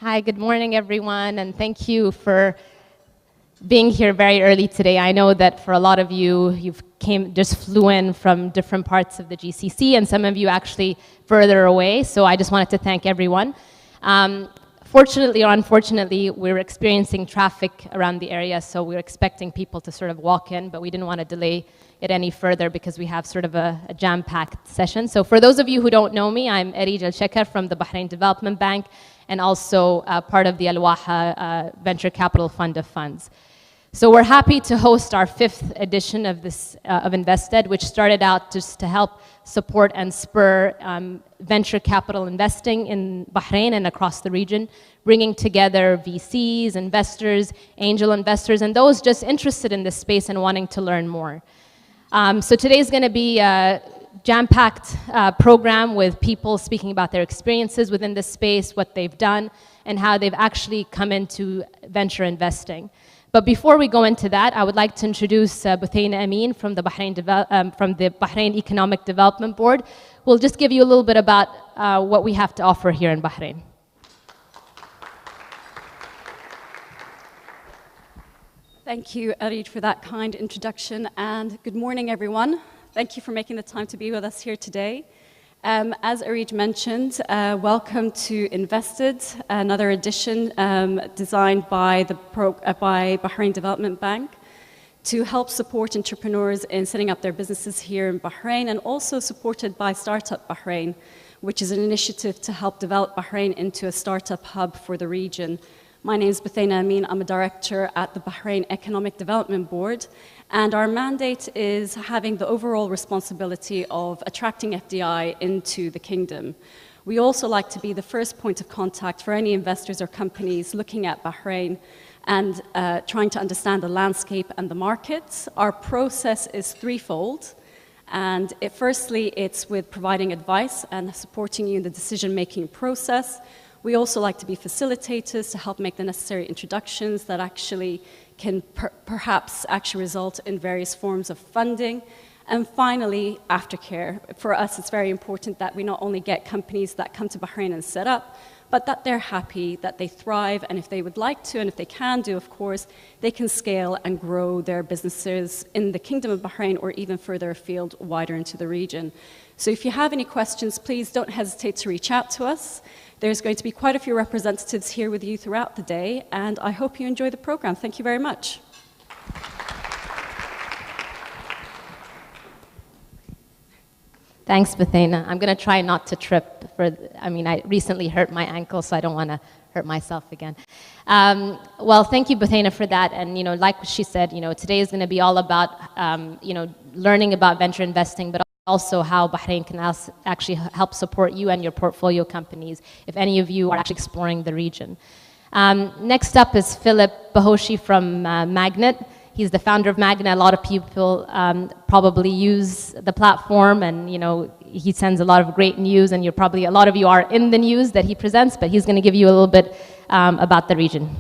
Hi, good morning, everyone, and thank you for being here very early today. I know that for a lot of you, just flew in from different parts of the GCC, and some of you actually further away, so I just wanted to thank everyone. Fortunately or unfortunately, we're experiencing traffic around the area, so we're expecting people to sort of walk in, but we didn't want to delay it any further because we have sort of a jam-packed session. So for those of you who don't know me, I'm Arij Al-Shakar from the Bahrain Development Bank and also part of the Al-Waha Venture Capital Fund of Funds. So we're happy to host our 5th edition of this of Invested, which started out just to help support and spur venture capital investing in Bahrain and across the region, bringing together VCs, investors, angel investors, and those just interested in this space and wanting to learn more. So today's going to be a jam-packed program with people speaking about their experiences within this space, what they've done, and how they've actually come into venture investing. But before we go into that, I would like to introduce Buthaina Amin from the Bahrain Economic Development Board. We'll just give you a little bit about what we have to offer here in Bahrain. Thank you, Arij, for that kind introduction, and good morning, everyone. Thank you for making the time to be with us here today. As Arij mentioned, welcome to Invested, another edition designed by Bahrain Development Bank to help support entrepreneurs in setting up their businesses here in Bahrain, and also supported by Startup Bahrain, which is an initiative to help develop Bahrain into a startup hub for the region. My name is Buthaina Amin. I'm a director at the Bahrain Economic Development Board, and our mandate is having the overall responsibility of attracting FDI into the kingdom. We also like to be the first point of contact for any investors or companies looking at Bahrain and trying to understand the landscape and the markets. Our process is threefold. And firstly, it's with providing advice and supporting you in the decision-making process. We also like to be facilitators to help make the necessary introductions that actually can perhaps actually result in various forms of funding. And finally, aftercare. For us, it's very important that we not only get companies that come to Bahrain and set up, but that they're happy, that they thrive, and if they would like to, and if they can do, of course, they can scale and grow their businesses in the Kingdom of Bahrain or even further afield, wider into the region. So if you have any questions, please don't hesitate to reach out to us. There's going to be quite a few representatives here with you throughout the day, and I hope you enjoy the program. Thank you very much. Thanks, Buthaina. I'm going to try not to trip. I recently hurt my ankle, so I don't want to hurt myself again. Well, thank you, Buthaina, for that. And like she said, today is going to be all about learning about venture investing, but also how Bahrain can actually help support you and your portfolio companies if any of you are actually exploring the region. Next up is Philip Bahoshi from Magnet. He's the founder of Magnet. A lot of people probably use the platform, and he sends a lot of great news, and a lot of you are in the news that he presents, but he's going to give you a little bit about the region.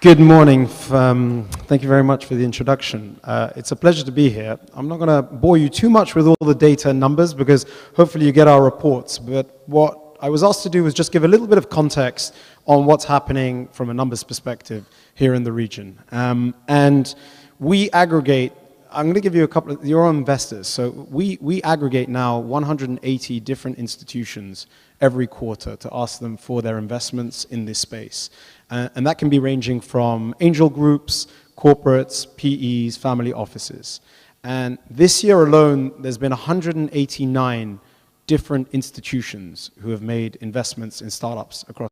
Good morning. Thank you very much for the introduction. It's a pleasure to be here. I'm not going to bore you too much with all the data and numbers because hopefully you get our reports. But what I was asked to do was just give a little bit of context on what's happening from a numbers perspective here in the region. And we aggregate, I'm going to give you a couple of your own investors. So we aggregate now 180 different institutions every quarter to ask them for their investments in this space. And that can be ranging from angel groups, corporates, PEs, family offices. And this year alone, there's been 189 different institutions who have made investments in startups across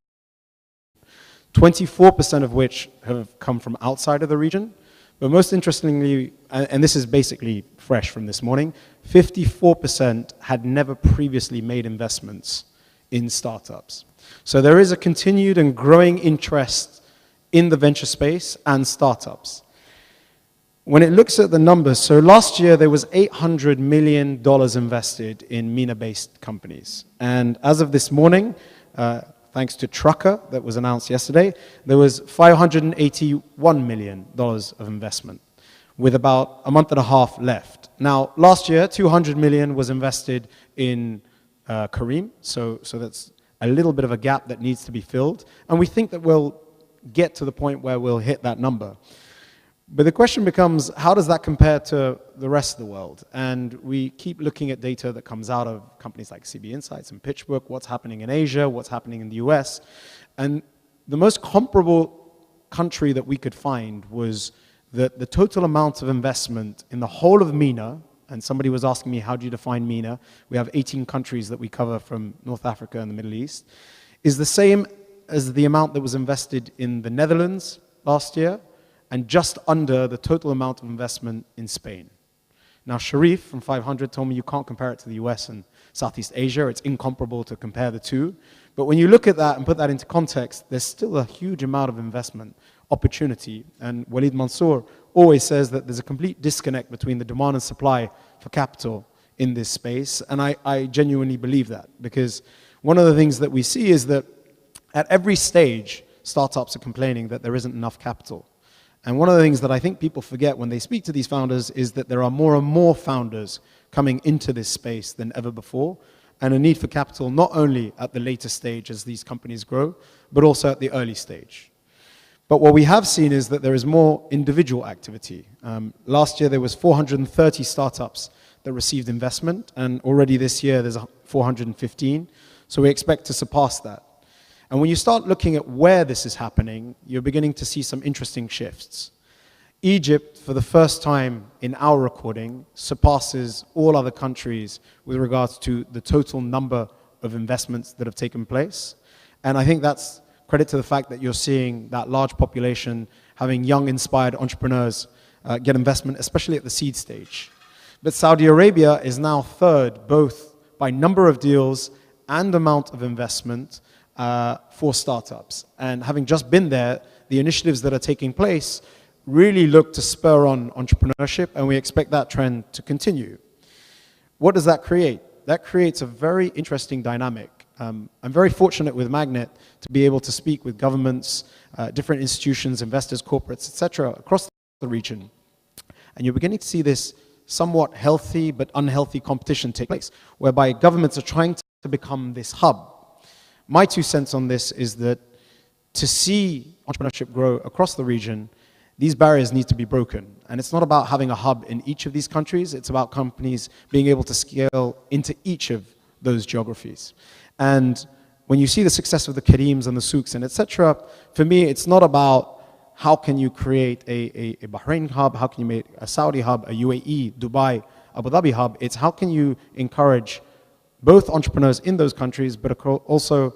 24% of which have come from outside of the region. But most interestingly, and this is basically fresh from this morning, 54% had never previously made investments in startups. So there is a continued and growing interest in the venture space and startups. When it looks at the numbers, so last year there was $800 million invested in MENA-based companies. And as of this morning, thanks to Trucker that was announced yesterday, there was $581 million of investment, with about a month and a half left. Now, last year, $200 million was invested in Kareem, so that's a little bit of a gap that needs to be filled. And we think that we'll get to the point where we'll hit that number. But the question becomes, how does that compare to the rest of the world? And we keep looking at data that comes out of companies like CB Insights and PitchBook, what's happening in Asia, what's happening in the US. And the most comparable country that we could find was that the total amount of investment in the whole of MENA, and somebody was asking me, how do you define MENA? We have 18 countries that we cover from North Africa and the Middle East, is the same as the amount that was invested in the Netherlands last year, and just under the total amount of investment in Spain. Now, Sharif from 500 told me you can't compare it to the US and Southeast Asia. It's incomparable to compare the two. But when you look at that and put that into context, there's still a huge amount of investment opportunity. And Walid Mansour always says that there's a complete disconnect between the demand and supply for capital in this space. And I genuinely believe that, because one of the things that we see is that at every stage, startups are complaining that there isn't enough capital. And one of the things that I think people forget when they speak to these founders is that there are more and more founders coming into this space than ever before, and a need for capital not only at the later stage as these companies grow, but also at the early stage. But what we have seen is that there is more individual activity. Last year there was 430 startups that received investment, and already this year there's 415, so we expect to surpass that. And when you start looking at where this is happening, you're beginning to see some interesting shifts. Egypt, for the first time in our recording, surpasses all other countries with regards to the total number of investments that have taken place. And I think that's credit to the fact that you're seeing that large population having young, inspired entrepreneurs get investment, especially at the seed stage. But Saudi Arabia is now third, both by number of deals and amount of investment, for startups. And having just been there, the initiatives that are taking place really look to spur on entrepreneurship, and we expect that trend to continue. What does that create? That creates a very interesting dynamic. I'm very fortunate with Magnet to be able to speak with governments, different institutions, investors, corporates, etc., across the region. And you're beginning to see this somewhat healthy but unhealthy competition take place, whereby governments are trying to become this hub. My 2 cents on this is that to see entrepreneurship grow across the region, these barriers need to be broken. And it's not about having a hub in each of these countries, it's about companies being able to scale into each of those geographies. And when you see the success of the Kareems and the Souks and etc., for me, it's not about how can you create a Bahrain hub, how can you make a Saudi hub, a UAE, Dubai, Abu Dhabi hub. It's how can you encourage both entrepreneurs in those countries, but also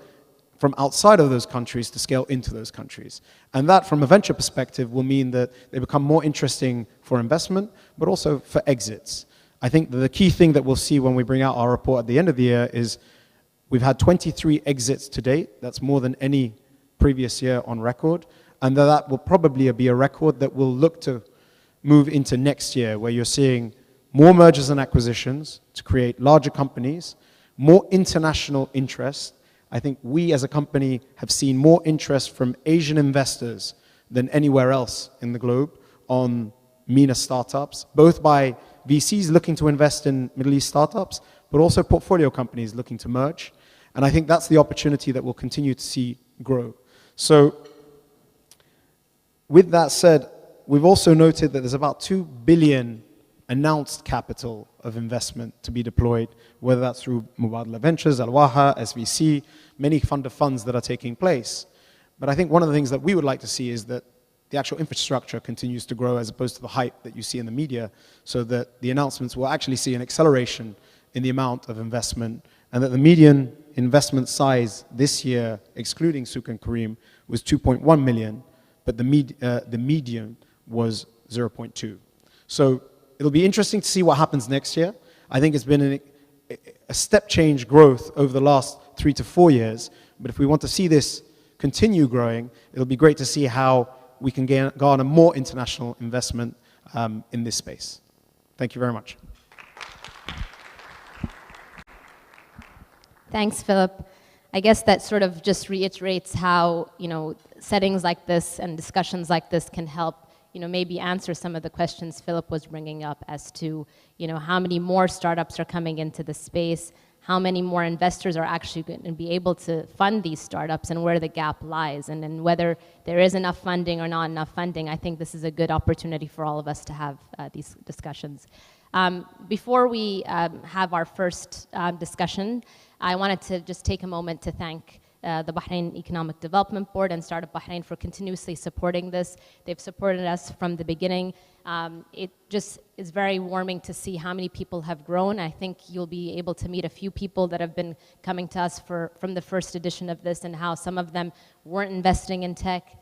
from outside of those countries to scale into those countries. And that, from a venture perspective, will mean that they become more interesting for investment, but also for exits. I think that the key thing that we'll see when we bring out our report at the end of the year is we've had 23 exits to date. That's more than any previous year on record. And that will probably be a record that will look to move into next year, where you're seeing more mergers and acquisitions to create larger companies, more international interest. I think we as a company have seen more interest from Asian investors than anywhere else in the globe on MENA startups, both by VCs looking to invest in Middle East startups, but also portfolio companies looking to merge. And I think that's the opportunity that we'll continue to see grow. So with that said, we've also noted that there's about 2 billion announced capital of investment to be deployed, whether that's through Mubadala Ventures, Al-Waha, SVC, many fund of funds that are taking place. But I think one of the things that we would like to see is that the actual infrastructure continues to grow as opposed to the hype that you see in the media, so that the announcements will actually see an acceleration in the amount of investment, and that the median investment size this year, excluding Souk and Kareem, was 2.1 million, but the median was 0.2. So it'll be interesting to see what happens next year. I think it's been a step change growth over the last 3 to 4 years, but if we want to see this continue growing, it'll be great to see how we can garner more international investment in this space. Thank you very much. Thanks, Philip. I guess that sort of just reiterates how, settings like this and discussions like this can help, maybe answer some of the questions Philip was bringing up as to, how many more startups are coming into the space, how many more investors are actually going to be able to fund these startups and where the gap lies, and then whether there is enough funding or not enough funding. I think this is a good opportunity for all of us to have these discussions. Before we have our first discussion, I wanted to just take a moment to thank the Bahrain Economic Development Board and Startup Bahrain for continuously supporting this. They've supported us from the beginning. It just is very warming to see how many people have grown. I think you'll be able to meet a few people that have been coming to us from the first edition of this, and how some of them weren't investing in tech,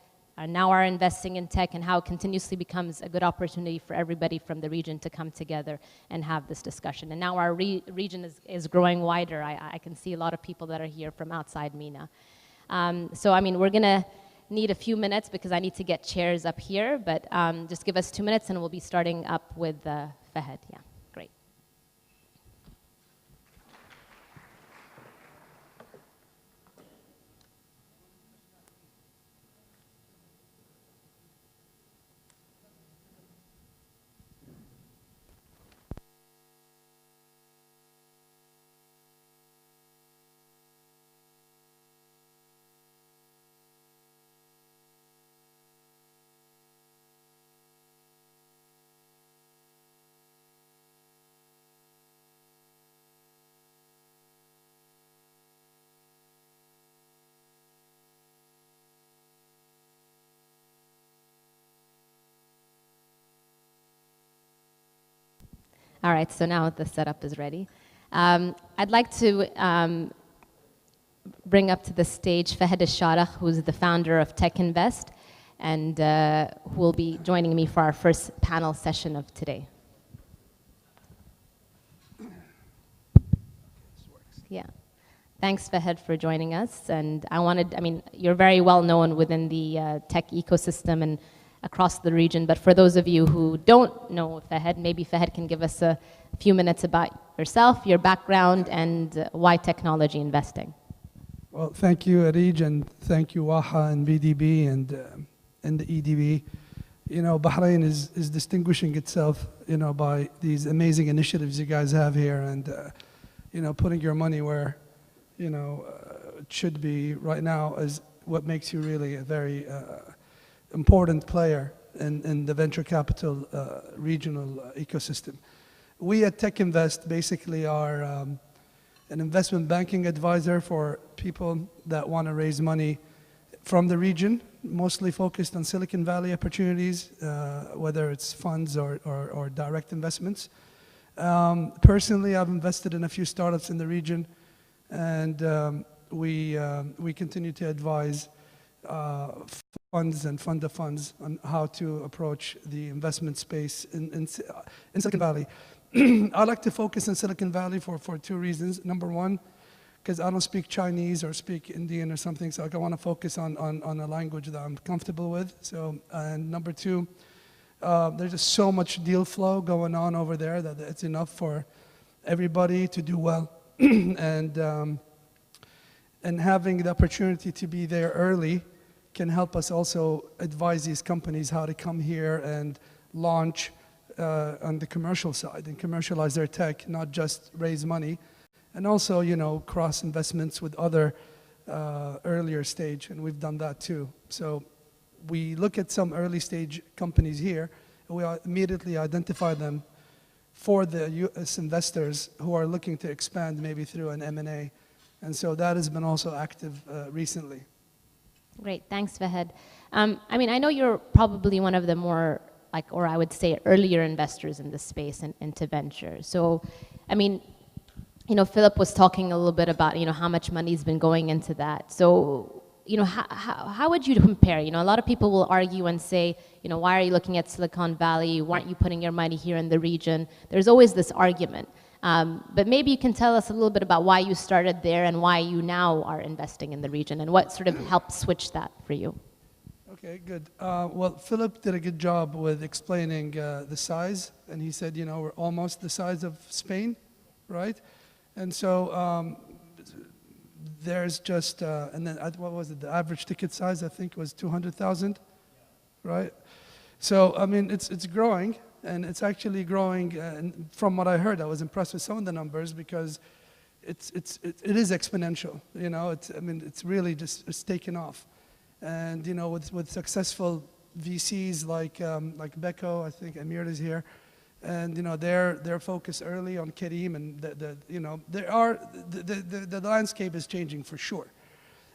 now are investing in tech, and how it continuously becomes a good opportunity for everybody from the region to come together and have this discussion. And now our region is growing wider. I can see a lot of people that are here from outside MENA. So I mean, we're gonna need a few minutes because I need to get chairs up here, but just give us 2 minutes and we'll be starting up with Fahed. Yeah, great. All right, so now the setup is ready. I'd like to bring up to the stage Fahed al-Sharah, who's the founder of Tech Invest, and who will be joining me for our first panel session of today. Yeah. Thanks, Fahed, for joining us. And I mean, you're very well known within the tech ecosystem and across the region, but for those of you who don't know Fahed, maybe Fahed can give us a few minutes about yourself, your background, and why technology investing. Well, thank you, Arij, and thank you, Waha and BDB and the EDB. You know, Bahrain is distinguishing itself, you know, by these amazing initiatives you guys have here, and you know, putting your money where, you know, it should be right now is what makes you really a very important player in the venture capital regional ecosystem. We at Tech Invest basically are an investment banking advisor for people that want to raise money from the region, mostly focused on Silicon Valley opportunities, whether it's funds or direct investments. Personally, I've invested in a few startups in the region, and we continue to advise funds and fund of funds on how to approach the investment space in Silicon Valley. I like to focus in Silicon Valley for two reasons. Number one, because I don't speak Chinese or speak Indian or something, so I want to focus on a language that I'm comfortable with. So, and number two, there's just so much deal flow going on over there that it's enough for everybody to do well. And having the opportunity to be there early can help us also advise these companies how to come here and launch on the commercial side and commercialize their tech, not just raise money, and also, you know, cross investments with other earlier stage, and we've done that too. So we look at some early stage companies here, and we immediately identify them for the US investors who are looking to expand maybe through an M&A. And so that has been also active recently. Great, thanks, Fahed. I mean, I know you're probably one of the more, or I would say earlier investors in this space and into venture. So, I mean, you know, Philip was talking a little bit about, you know, how much money's been going into that. So, you know, how would you compare? You know, a lot of people will argue and say, you know, why are you looking at Silicon Valley? Why aren't you putting your money here in the region? There's always this argument. But maybe you can tell us a little bit about why you started there and why you now are investing in the region and what sort of helped switch that for you. Okay, good. Well, Philip did a good job with explaining the size, and he said, you know, we're almost the size of Spain, right? And so there's just, and then what was it? The average ticket size, I think, was 200,000, right? So, I mean, it's growing. And it's actually growing, and from what I heard, I was impressed with some of the numbers because it is exponential. You know, I mean, it's really just it's taken off, and you know, with successful VCs like Beko, I think Amir is here, and you know, their focus early on Kareem, and you know, the landscape is changing for sure.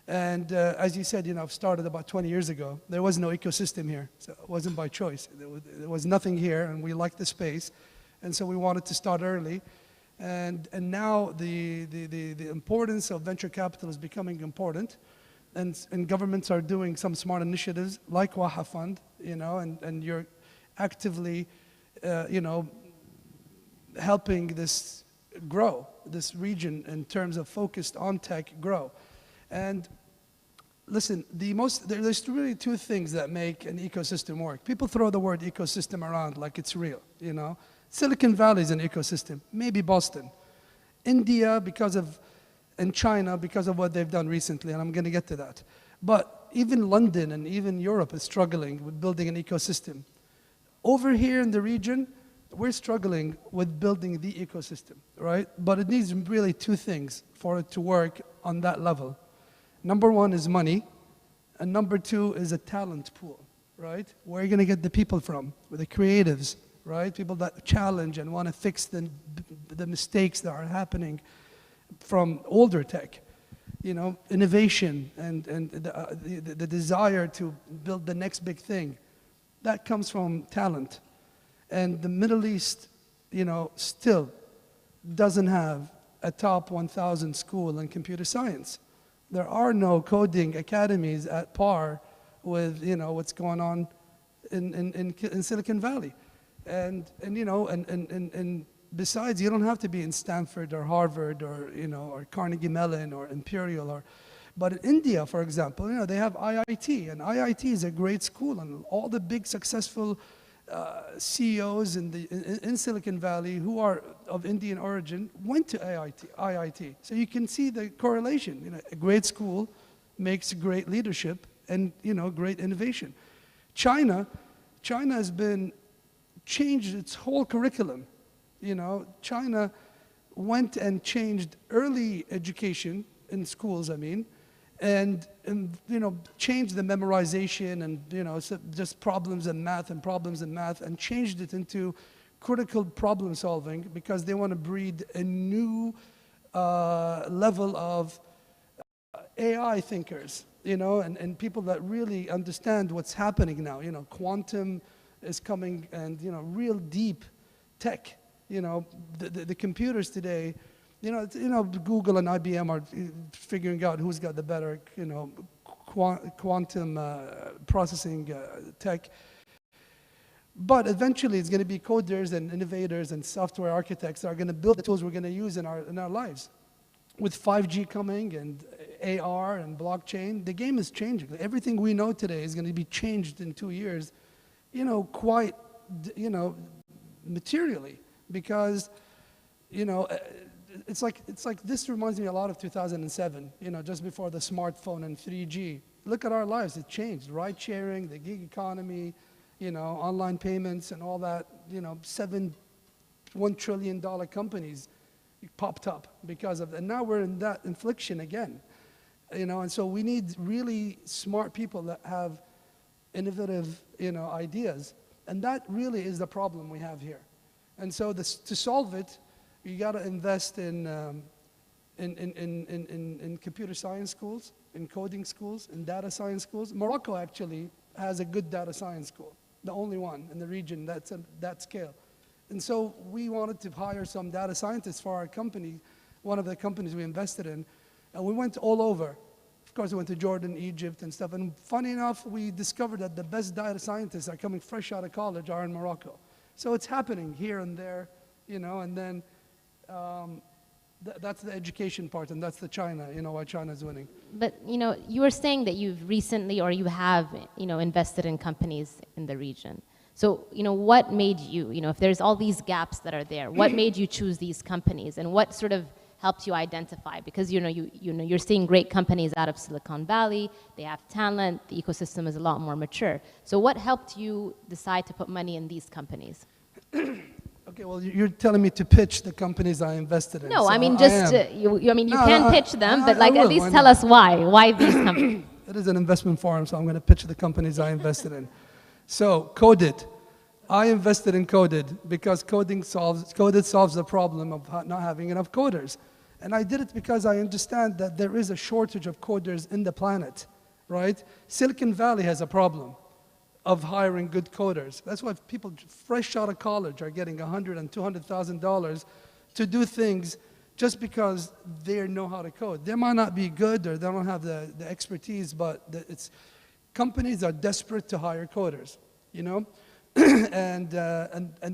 And as you said, you know, I've started about 20 years ago. There was no ecosystem here, so it wasn't by choice. There was nothing here, and we liked the space, and so we wanted to start early. And now the importance of venture capital is becoming important, and governments are doing some smart initiatives like Waha Fund, you know, and you're actively, you know, helping this grow, this region in terms of focused on tech grow. And listen, there's really two things that make an ecosystem work. People throw the word ecosystem around like it's real, you know. Silicon Valley is an ecosystem, maybe Boston. India, and China, because of what they've done recently, and I'm going to get to that. But even London and even Europe is struggling with building an ecosystem. Over here in the region, we're struggling with building the ecosystem, right? But it needs really two things for it to work on that level. Number one is money, and number two is a talent pool, right? Where are you going to get the people from? With the creatives, right? People that challenge and want to fix the mistakes that are happening from older tech. You know, innovation and the desire to build the next big thing. That comes from talent. And the Middle East, you know, still doesn't have a top 1,000 school in computer science. There are no coding academies at par with, you know, what's going on in Silicon Valley. And you know, and besides, you don't have to be in Stanford or Harvard or, you know, or Carnegie Mellon or Imperial but in India, for example, you know, they have IIT, and IIT is a great school, and all the big successful CEOs in Silicon Valley who are of Indian origin went to IIT. So you can see the correlation. You know, a great school makes great leadership and, you know, great innovation. China has been changed its whole curriculum. You know, China went and changed early education in schools, I mean, and you know, changed the memorization and, you know, just problems in math and changed it into critical problem solving because they want to breed a new level of AI thinkers, you know, and people that really understand what's happening now. You know, quantum is coming, and, you know, real deep tech. You know, the computers today, you know, Google and IBM are figuring out who's got the better, you know, quantum processing tech. But eventually, it's going to be coders and innovators and software architects that are going to build the tools we're going to use in our lives. With 5G coming and AR and blockchain, the game is changing. Everything we know today is going to be changed in 2 years, you know, quite, you know, materially. Because, you know, it's like this reminds me a lot of 2007, you know, just before the smartphone and 3G. Look at our lives, it changed. Ride sharing, the gig economy, you know, online payments and all that, you know, $1 trillion companies popped up because of that. And now we're in that inflection again, you know, and so we need really smart people that have innovative, you know, ideas. And that really is the problem we have here. And so to solve it, you got to invest in computer science schools, in coding schools, in data science schools. Morocco actually has a good data science school, the only one in the region that's at that scale. And so we wanted to hire some data scientists for our company, one of the companies we invested in, and we went all over. Of course, we went to Jordan, Egypt, and stuff. And funny enough, we discovered that the best data scientists are coming fresh out of college are in Morocco. So it's happening here and there, you know, and then that's the education part, and that's the China, you know, why China's winning. But, you know, you were saying that you've recently, or you have, you know, invested in companies in the region. So, you know, what made you, you know, if there's all these gaps that are there, what made you choose these companies, and what sort of helped you identify? Because, you know, you're seeing great companies out of Silicon Valley, they have talent, the ecosystem is a lot more mature. So what helped you decide to put money in these companies? Okay, well, you're telling me to pitch the companies I invested in. No, so I mean, am. just, I mean, you No, can no, pitch them, I but like, will, at least why tell not? us why these companies. It is an investment forum, so I'm going to pitch the companies I invested in. So, Coded. I invested in Coded because Coded solves the problem of not having enough coders. And I did it because I understand that there is a shortage of coders in the planet, right? Silicon Valley has a problem of hiring good coders. That's why people fresh out of college are getting $100,000 and $200,000 to do things just because they know how to code. They might not be good or they don't have the expertise, but companies are desperate to hire coders, you know? and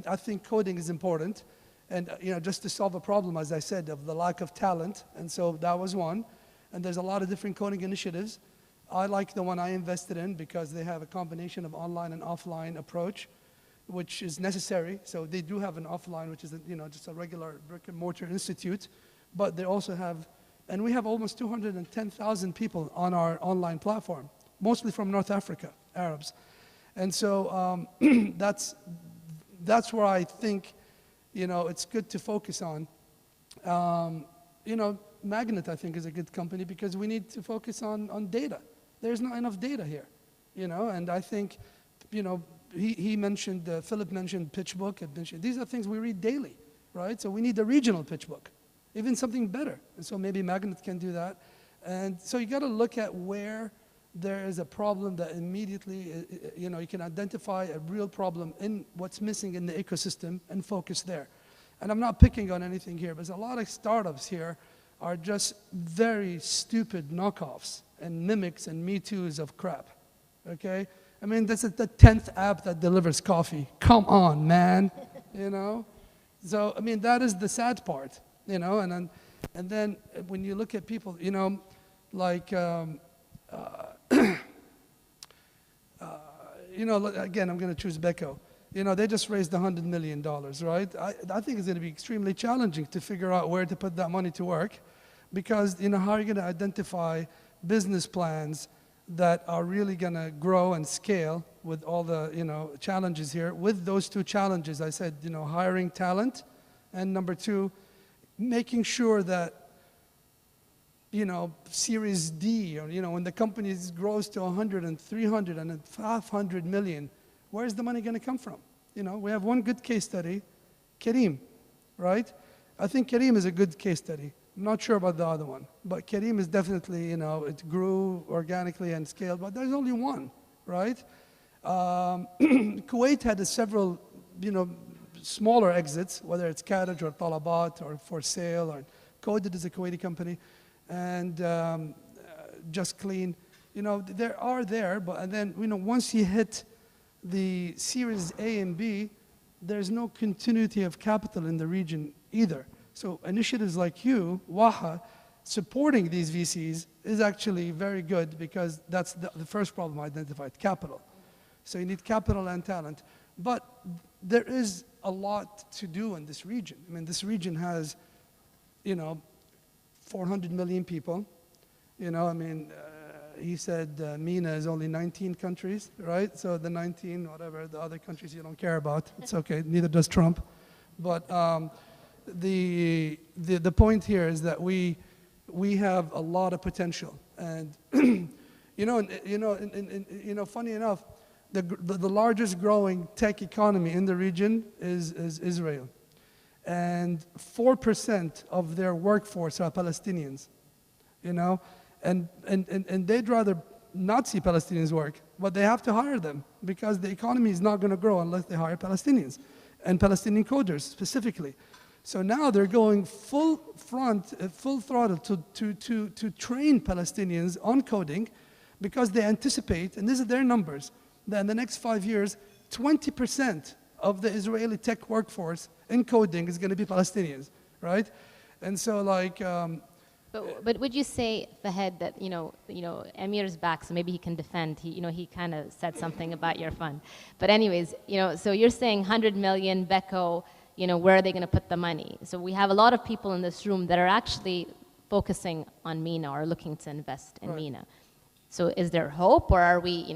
I think coding is important. And just to solve a problem, as I said, of the lack of talent. And so that was one. And there's a lot of different coding initiatives. I like the one I invested in because they have a combination of online and offline approach, which is necessary. So they do have an offline, which is just a regular brick and mortar institute, but they also have, and we have almost 210,000 people on our online platform, mostly from North Africa, Arabs. And so that's where I think it's good to focus on. Magnet, I think, is a good company because we need to focus on data. There's not enough data here, and I think, he mentioned, Philip mentioned PitchBook. These are things we read daily, right? So we need a regional PitchBook, even something better. And so maybe Magnet can do that. And so you got to look at where there is a problem that immediately, you can identify a real problem in what's missing in the ecosystem and focus there. And I'm not picking on anything here, but there's a lot of startups here are just very stupid knockoffs and mimics and Me Too's of crap, okay? I mean, this is the 10th app that delivers coffee. Come on, man, So, I mean, that is the sad part, and then when you look at people, like, again, I'm going to choose Beko. They just raised $100 million, right? I think it's going to be extremely challenging to figure out where to put that money to work because, how are you going to identify business plans that are really going to grow and scale with all the, challenges here. With those two challenges, I said, hiring talent, and number two, making sure that, Series D, or, when the company grows to 100 and 300 and 500 million, where's the money going to come from? We have one good case study, Kareem, right? I think Kareem is a good case study. I'm not sure about the other one, but Kareem is definitely, it grew organically and scaled, but there's only one, right? Kuwait had several, smaller exits, whether it's Kadaj or Talabat or For Sale, or Coded is a Kuwaiti company, and Just Clean. There are there, but then, once you hit the Series A and B, there's no continuity of capital in the region either. So initiatives like you, Waha, supporting these VCs is actually very good because that's the first problem identified, capital. So you need capital and talent. But there is a lot to do in this region. I mean, this region has, 400 million people. He said MENA is only 19 countries, right? So the 19, whatever, the other countries you don't care about, it's okay, neither does Trump. But the point here is that we have a lot of potential, and funny enough, the largest growing tech economy in the region is Israel, and 4% of their workforce are Palestinians, and they'd rather not see Palestinians work, but they have to hire them because the economy is not going to grow unless they hire Palestinians and Palestinian coders specifically. So now they're going full throttle to train Palestinians on coding because they anticipate, and these are their numbers, that in the next 5 years, 20% of the Israeli tech workforce in coding is going to be Palestinians, right? And so But would you say, Fahed, that Amir's back, so maybe he can defend. He kind of said something about your fund. But anyways, so you're saying 100 million Beko, where are they going to put the money? So we have a lot of people in this room that are actually focusing on MENA or looking to invest in MENA. So is there hope, or are we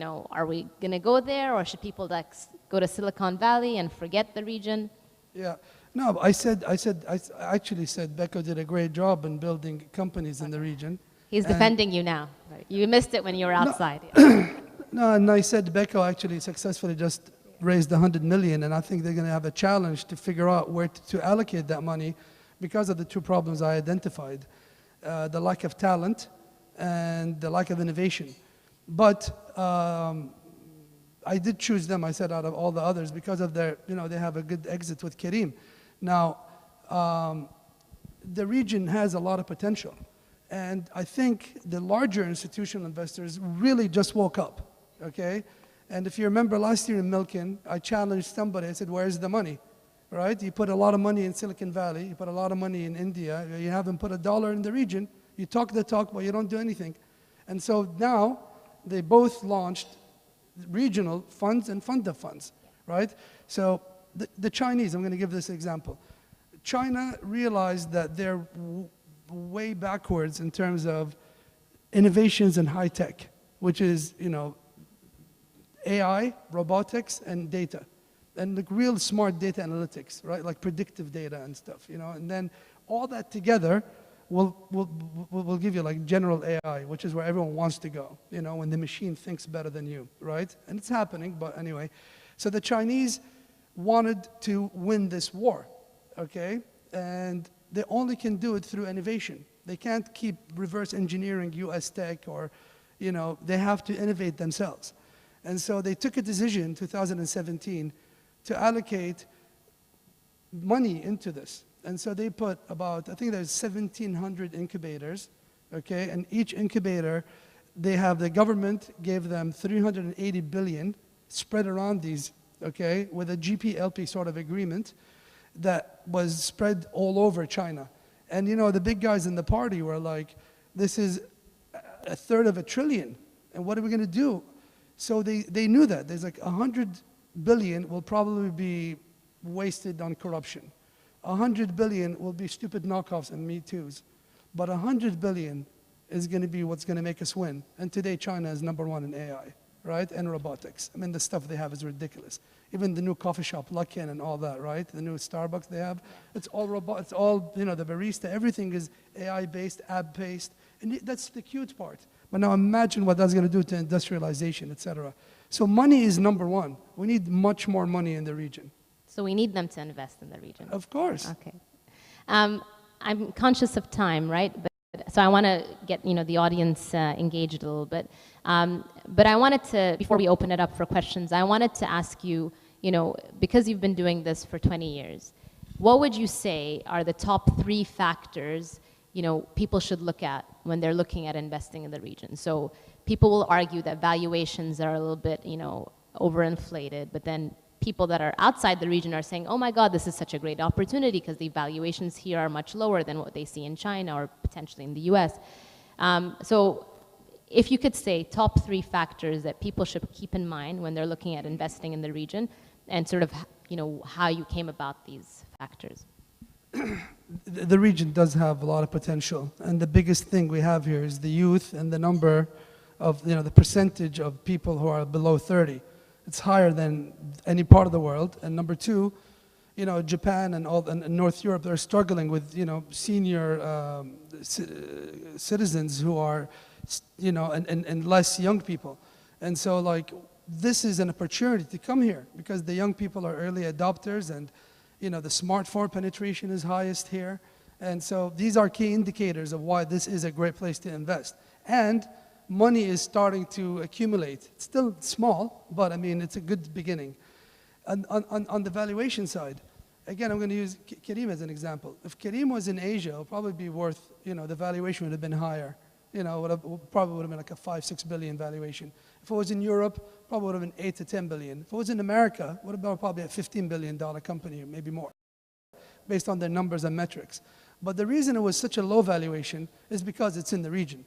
going to go there, or should people go to Silicon Valley and forget the region? Yeah. No, I actually said Beko did a great job in building companies in the region. He's And- defending you now. You missed it when you were outside. No, and I said Beko actually successfully just raised 100 million, and I think they're going to have a challenge to figure out where to allocate that money because of the two problems I identified, the lack of talent and the lack of innovation. But I did choose them, I said, out of all the others because of their, they have a good exit with Kareem. Now, the region has a lot of potential. And I think the larger institutional investors really just woke up, okay? And if you remember last year in Milken, I challenged somebody, I said, where's the money, right? You put a lot of money in Silicon Valley, you put a lot of money in India, you haven't put a dollar in the region, you talk the talk, but you don't do anything. And so now, they both launched regional funds and fund of funds, right? So the Chinese, I'm going to give this example. China realized that they're way backwards in terms of innovations in high tech, which is, AI, robotics, and data. And like real smart data analytics, right? Like predictive data and stuff, And then all that together will give you like general AI, which is where everyone wants to go, when the machine thinks better than you, right? And it's happening, but anyway. So the Chinese wanted to win this war, okay? And they only can do it through innovation. They can't keep reverse engineering US tech or, they have to innovate themselves. And so they took a decision in 2017 to allocate money into this. And so they put about, I think there's 1,700 incubators, okay? And each incubator, the government gave them 380 billion spread around these, okay? With a GPLP sort of agreement that was spread all over China. And the big guys in the party were like, this is a third of a trillion. And what are we gonna do? So they knew that. There's like 100 billion will probably be wasted on corruption. 100 billion will be stupid knockoffs and Me Too's. But 100 billion is going to be what's going to make us win. And today China is #1 in AI, right? And robotics. I mean, the stuff they have is ridiculous. Even the new coffee shop, Luckin and all that, right? The new Starbucks they have, it's all robot. It's all, the barista, everything is AI-based, app-based. And that's the cute part. But now imagine what that's going to do to industrialization, et cetera. So money is #1. We need much more money in the region. So we need them to invest in the region. Of course. Okay. I'm conscious of time, right? So I want to get the audience engaged a little bit. But I wanted to, before we open it up for questions, I wanted to ask you, because you've been doing this for 20 years, what would you say are the top 3 factors people should look at when they're looking at investing in the region? So people will argue that valuations are a little bit, overinflated, but then people that are outside the region are saying, oh my God, this is such a great opportunity because the valuations here are much lower than what they see in China or potentially in the US. So if you could say top 3 factors that people should keep in mind when they're looking at investing in the region and sort of, how you came about these factors. The region does have a lot of potential. And the biggest thing we have here is the youth and the number of, the percentage of people who are below 30. It's higher than any part of the world. And number 2, Japan and North Europe, they're struggling with, senior citizens who are, and less young people. And so, this is an opportunity to come here because the young people are early adopters and, the smartphone penetration is highest here. And so these are key indicators of why this is a great place to invest. And money is starting to accumulate. It's still small, but I mean, it's a good beginning. And on the valuation side, again, I'm going to use Kareem as an example. If Kareem was in Asia, it would probably be worth, the valuation would have been higher. Probably would have been like a 5-6 billion valuation. If it was in Europe, probably would have been 8 to 10 billion. If it was in America, it would have been probably a $15 billion company, or maybe more, based on their numbers and metrics. But the reason it was such a low valuation is because it's in the region.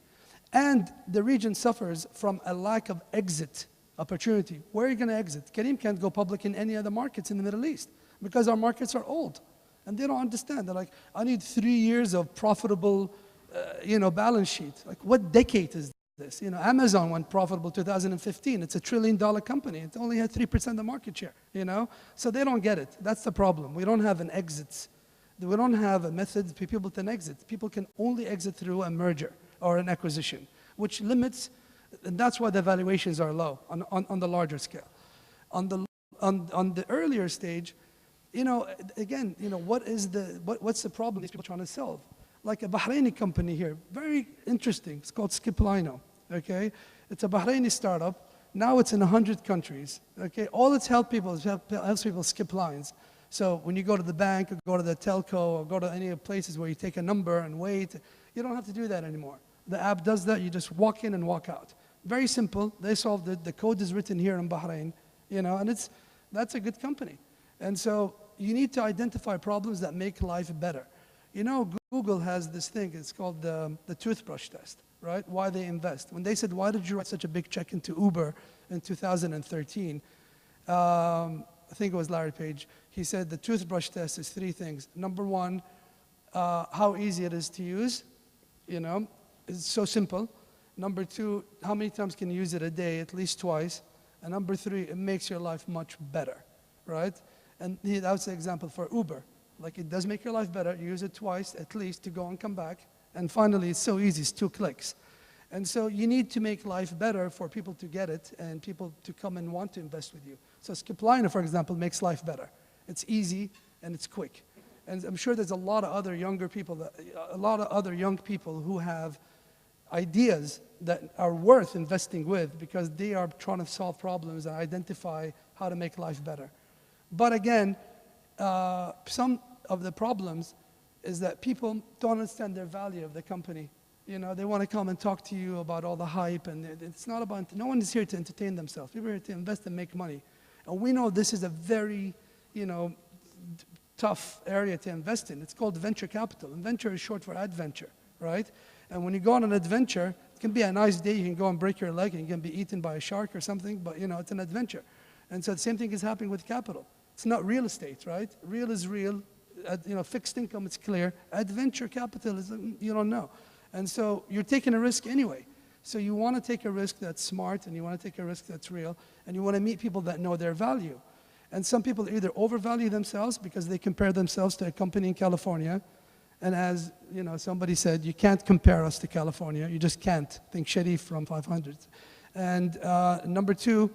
And the region suffers from a lack of exit opportunity. Where are you going to exit? Kareem can't go public in any other markets in the Middle East because our markets are old. And they don't understand. They're like, I need 3 years of profitable, balance sheet. Like, what decade is this. You know, Amazon went profitable 2015. It's a $1 trillion company. It only had 3% of the market share, you know? So they don't get it. That's the problem. We don't have an exit. We don't have a method for people to exit. People can only exit through a merger or an acquisition, which limits, and that's why the valuations are low on the larger scale. On the earlier stage, you know, again, you know, what's the problem these people are trying to solve? Like a Bahraini company here, very interesting. It's called Skiplino, okay? It's a Bahraini startup. Now it's in 100 countries, okay? All it's helped people is helps people skip lines. So when you go to the bank or go to the telco or go to any of the places where you take a number and wait, you don't have to do that anymore. The app does that. You just walk in and walk out. Very simple. They solved it. The code is written here in Bahrain, you know, and that's a good company. And so you need to identify problems that make life better. You know, Google has this thing. It's called the toothbrush test, right? Why they invest. When they said, why did you write such a big check into Uber in 2013? I think it was Larry Page. He said the toothbrush test is 3 things. Number 1, how easy it is to use. You know, it's so simple. Number 2, how many times can you use it a day? At least twice. And number 3, it makes your life much better, right? And that was the example for Uber. Like, it does make your life better. You use it twice at least to go and come back. And finally, it's so easy. It's 2 clicks. And so you need to make life better for people to get it and people to come and want to invest with you. So Skiplino, for example, makes life better. It's easy and it's quick. And I'm sure there's a lot of other young people who have ideas that are worth investing with because they are trying to solve problems and identify how to make life better. But again, some of the problems is that people don't understand their value of the company. You know, they want to come and talk to you about all the hype, and it's not about, no one is here to entertain themselves. People are here to invest and make money. And we know this is a very, you know, tough area to invest in. It's called venture capital. And venture is short for adventure, right? And when you go on an adventure, it can be a nice day. You can go and break your leg and you can be eaten by a shark or something, but, you know, it's an adventure. And so the same thing is happening with capital. It's not real estate, right? Real is real. You know, fixed income, it's clear. Adventure capital is, you don't know. And so you're taking a risk anyway. So you want to take a risk that's smart, and you want to take a risk that's real, and you want to meet people that know their value. And some people either overvalue themselves because they compare themselves to a company in California. And as you know, somebody said, you can't compare us to California. You just can't. Think Sharif from 500. And number 2,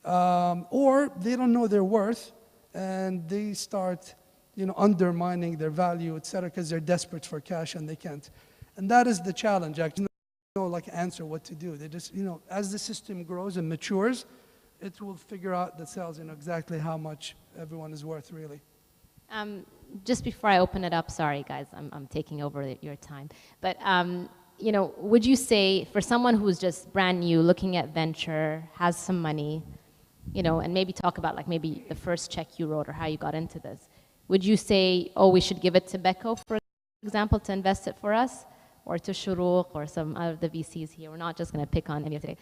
or they don't know their worth, and they start, you know, undermining their value, et cetera, because they're desperate for cash and they can't. And that is the challenge, actually. No, like, answer what to do. They just, you know, as the system grows and matures, it will figure out themselves, you know, exactly how much everyone is worth, really. Just before I open it up, sorry guys, I'm taking over your time. But, you know, would you say for someone who's just brand new, looking at venture, has some money, you know, and maybe talk about like maybe the first check you wrote or how you got into this, would you say, oh, we should give it to Beko, for example, to invest it for us? Or to Shuruq or some of the VCs here. We're not just going to pick on any of today.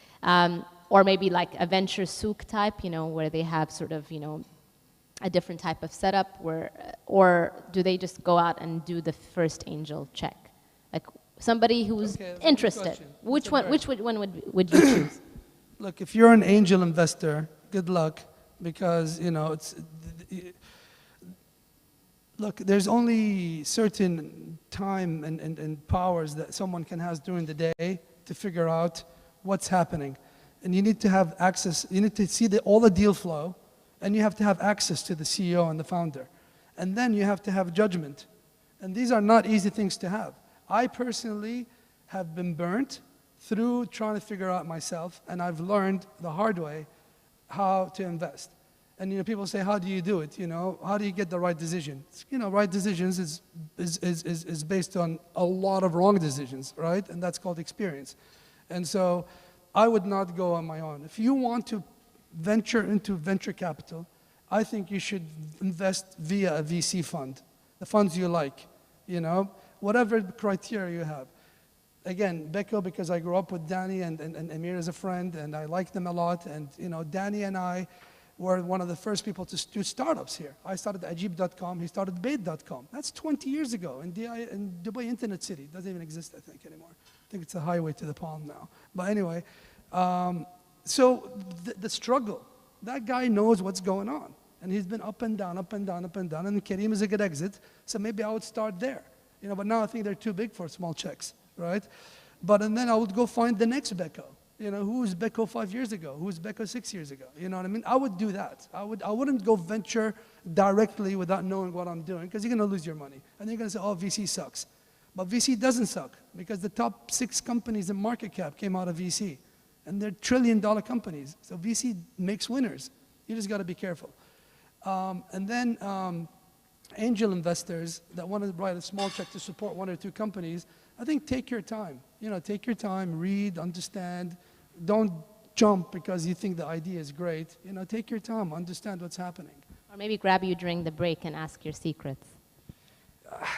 Or maybe like a venture souk type, you know, where they have sort of, you know, a different type of setup where, or do they just go out and do the first angel check? Like somebody who's interested. Which one would you choose? Look, if you're an angel investor, good luck, because, you know, look, there's only certain time and powers that someone can have during the day to figure out what's happening. And you need to have access, you need to see all the deal flow, and you have to have access to the CEO and the founder. And then you have to have judgment. And these are not easy things to have. I personally have been burnt through trying to figure out myself, and I've learned the hard way how to invest. And, you know, people say, how do you do it? You know, how do you get the right decision? You know, right decisions is based on a lot of wrong decisions, right? And that's called experience. And so I would not go on my own. If you want to venture into venture capital, I think you should invest via a VC fund, the funds you like, you know, whatever criteria you have. Again, Beko, because I grew up with Danny and Amir as a friend, and I like them a lot. And, you know, Danny and I were one of the first people to do startups here. I started Ajib.com, he started Bait.com. That's 20 years ago in Dubai Internet City. It doesn't even exist, I think, anymore. think it's a highway to the palm now. But anyway, so the struggle, that guy knows what's going on. And he's been up and down, up and down, up and down. And Kareem is a good exit, so maybe I would start there. But now I think they're too big for small checks, right? And then I would go find the next Beko. Who was Beko 5 years ago? Who was Beko 6 years ago? You know what I mean? I would do that. I wouldn't go venture directly without knowing what I'm doing, because you're going to lose your money. And you're going to say, oh, VC sucks. But VC doesn't suck, because the top 6 companies in market cap came out of VC. And they're trillion-dollar companies. So VC makes winners. You just got to be careful. And then angel investors that want to write a small check to support 1 or 2 companies, I think take your time. Take your time, read, understand. Don't jump because you think the idea is great. Take your time, understand what's happening. Or maybe grab you during the break and ask your secrets.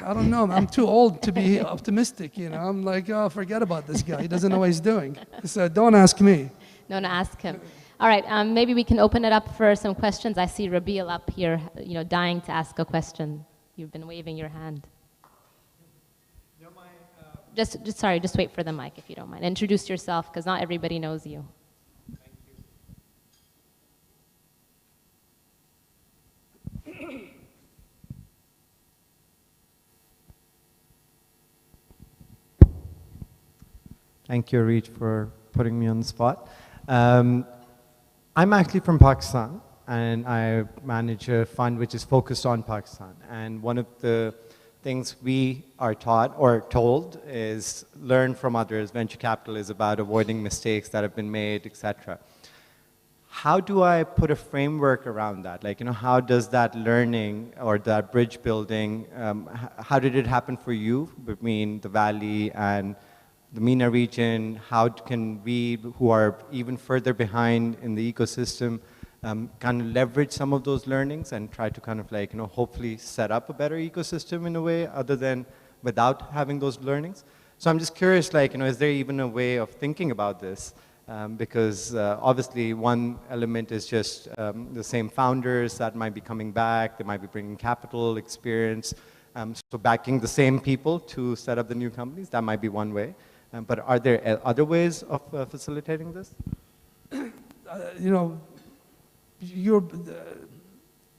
I don't know. I'm too old to be optimistic. I'm like, oh, forget about this guy. He doesn't know what he's doing. So don't ask me. No, ask him. All right, maybe we can open it up for some questions. I see Rabil up here, dying to ask a question. You've been waving your hand. Just wait for the mic if you don't mind. Introduce yourself, because not everybody knows you. Thank you, Reed, for putting me on the spot. I'm actually from Pakistan, and I manage a fund which is focused on Pakistan. And one of the things we are taught or told is learn from others. Venture capital is about avoiding mistakes that have been made, etc. How do I put a framework around that? How does that learning or that bridge building, how did it happen for you between the Valley and the MENA region? How can we, who are even further behind in the ecosystem, kind of leverage some of those learnings and try to kind of hopefully set up a better ecosystem in a way other than without having those learnings? So I'm just curious, is there even a way of thinking about this? Because obviously one element is just the same founders that might be coming back, they might be bringing capital, experience, so backing the same people to set up the new companies, that might be one way. But are there other ways of facilitating this?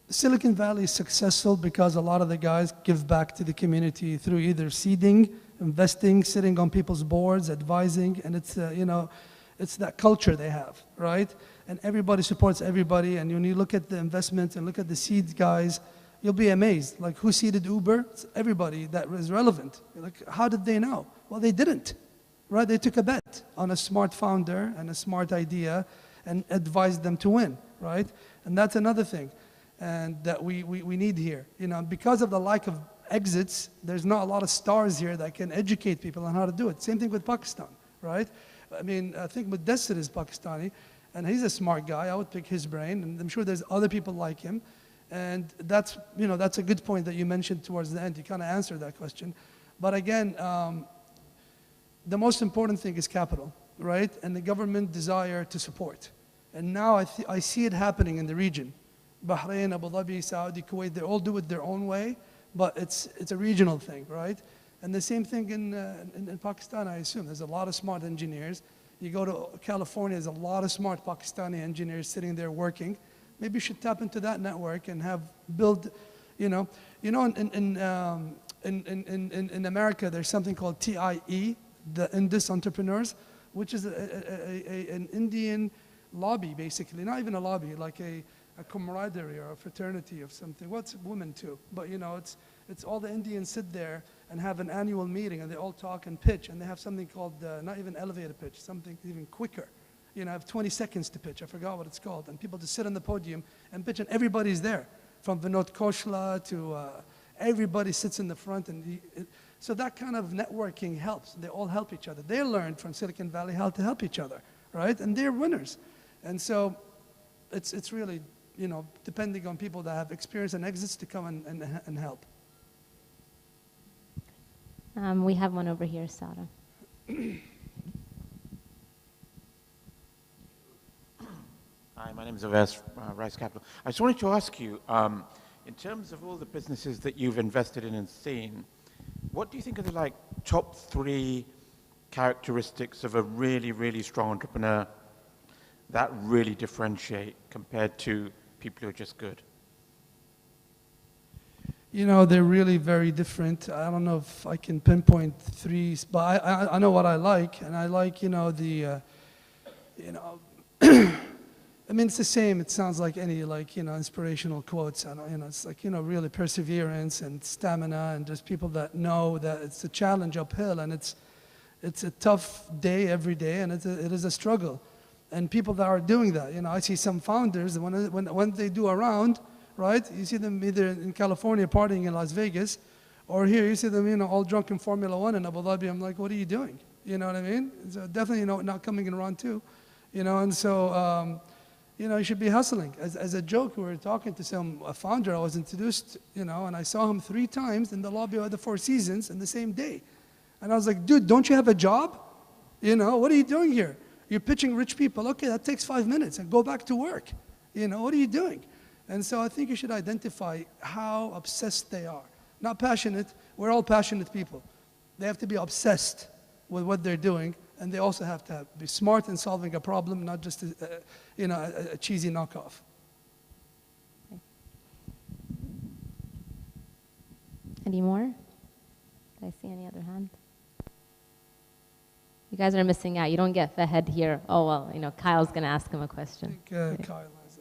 Silicon Valley is successful because a lot of the guys give back to the community through either seeding, investing, sitting on people's boards, advising, and it's it's that culture they have, right? And everybody supports everybody. And when you look at the investment and look at the seed guys, you'll be amazed. Like, who seeded Uber? It's everybody that is relevant. Like, how did they know? Well, they didn't. Right? They took a bet on a smart founder and a smart idea and advised them to win, right? And that's another thing and that we need here. Because of the lack of exits, there's not a lot of stars here that can educate people on how to do it. Same thing with Pakistan, right? I think Mudassir is Pakistani, and he's a smart guy. I would pick his brain, and I'm sure there's other people like him. And that's a good point that you mentioned towards the end. You kind of answered that question. But again, the most important thing is capital, right? And the government desire to support. And now I see it happening in the region. Bahrain, Abu Dhabi, Saudi, Kuwait, they all do it their own way, but it's a regional thing, right? And the same thing in Pakistan, I assume. There's a lot of smart engineers. You go to California, there's a lot of smart Pakistani engineers sitting there working. Maybe you should tap into that network and build, in America, there's something called TIE, the Indus Entrepreneurs, which is an Indian lobby, basically. Not even a lobby, like a camaraderie or a fraternity of something. What's women too? But it's all the Indians sit there and have an annual meeting, and they all talk and pitch, and they have something called not even elevator pitch, something even quicker. Have 20 seconds to pitch. I forgot what it's called. And people just sit on the podium and pitch, and everybody's there, from Vinod Khosla to everybody sits in the front. So that kind of networking helps. They all help each other. They learned from Silicon Valley how to help each other, right? And they're winners. And so it's really, depending on people that have experience and exits to come and help. We have one over here, Sarah. Hi, my name is Avas, Rice Capital. I just wanted to ask you, in terms of all the businesses that you've invested in and seen, what do you think are the top 3 characteristics of a really, really strong entrepreneur that really differentiate compared to people who are just good? You know, they're really very different. I don't know if I can pinpoint three, but I know what I like, and I like, you know, I mean, it's the same. It sounds like any, like, you know, inspirational quotes. I know, you know, it's like, you know, really perseverance and stamina, and just people that know that it's a challenge uphill, and it's a tough day every day, and it is a struggle. And people that are doing that, you know, I see some founders, when they do a round, right? You see them either in California partying in Las Vegas, or here you see them, you know, all drunk in Formula One in Abu Dhabi. I'm like, what are you doing? You know what I mean? So definitely, you know, not coming in round two, you know. And so, you know, you should be hustling. As a joke, we were talking to a founder I was introduced, you know, and I saw him 3 times in the lobby of the Four Seasons in the same day. And I was like, dude, don't you have a job? You know, what are you doing here? You're pitching rich people. Okay, that takes 5 minutes, and go back to work. You know, what are you doing? And so I think you should identify how obsessed they are. Not passionate. We're all passionate people. They have to be obsessed with what they're doing, and they also have to be smart in solving a problem, not just you know, a cheesy knockoff. Any more? Did I see any other hands? You guys are missing out. You don't get the head here. Oh, well, you know, Kyle's going to ask him a question. I think Kyle has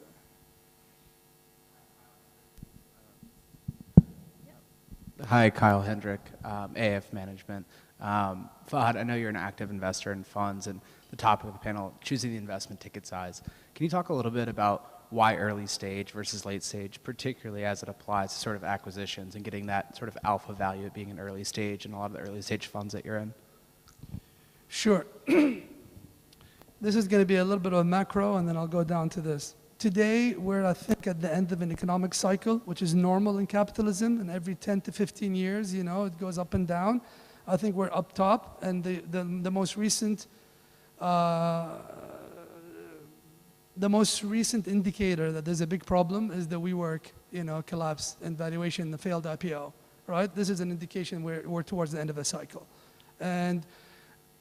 that. Hi, Kyle Hendrick, AF Management. Fahad, I know you're an active investor in funds, and the topic of the panel, choosing the investment ticket size. Can you talk a little bit about why early stage versus late stage, particularly as it applies to sort of acquisitions and getting that sort of alpha value of being an early stage and a lot of the early stage funds that you're in? Sure. This is going to be a little bit of a macro, and then I'll go down to this. Today, we're, I think, at the end of an economic cycle, which is normal in capitalism, and every 10 to 15 years, you know, it goes up and down. I think we're up top, and the most recent indicator that there's a big problem is the WeWork, you know, collapse and valuation, the failed IPO, right? This is an indication we're towards the end of a cycle. And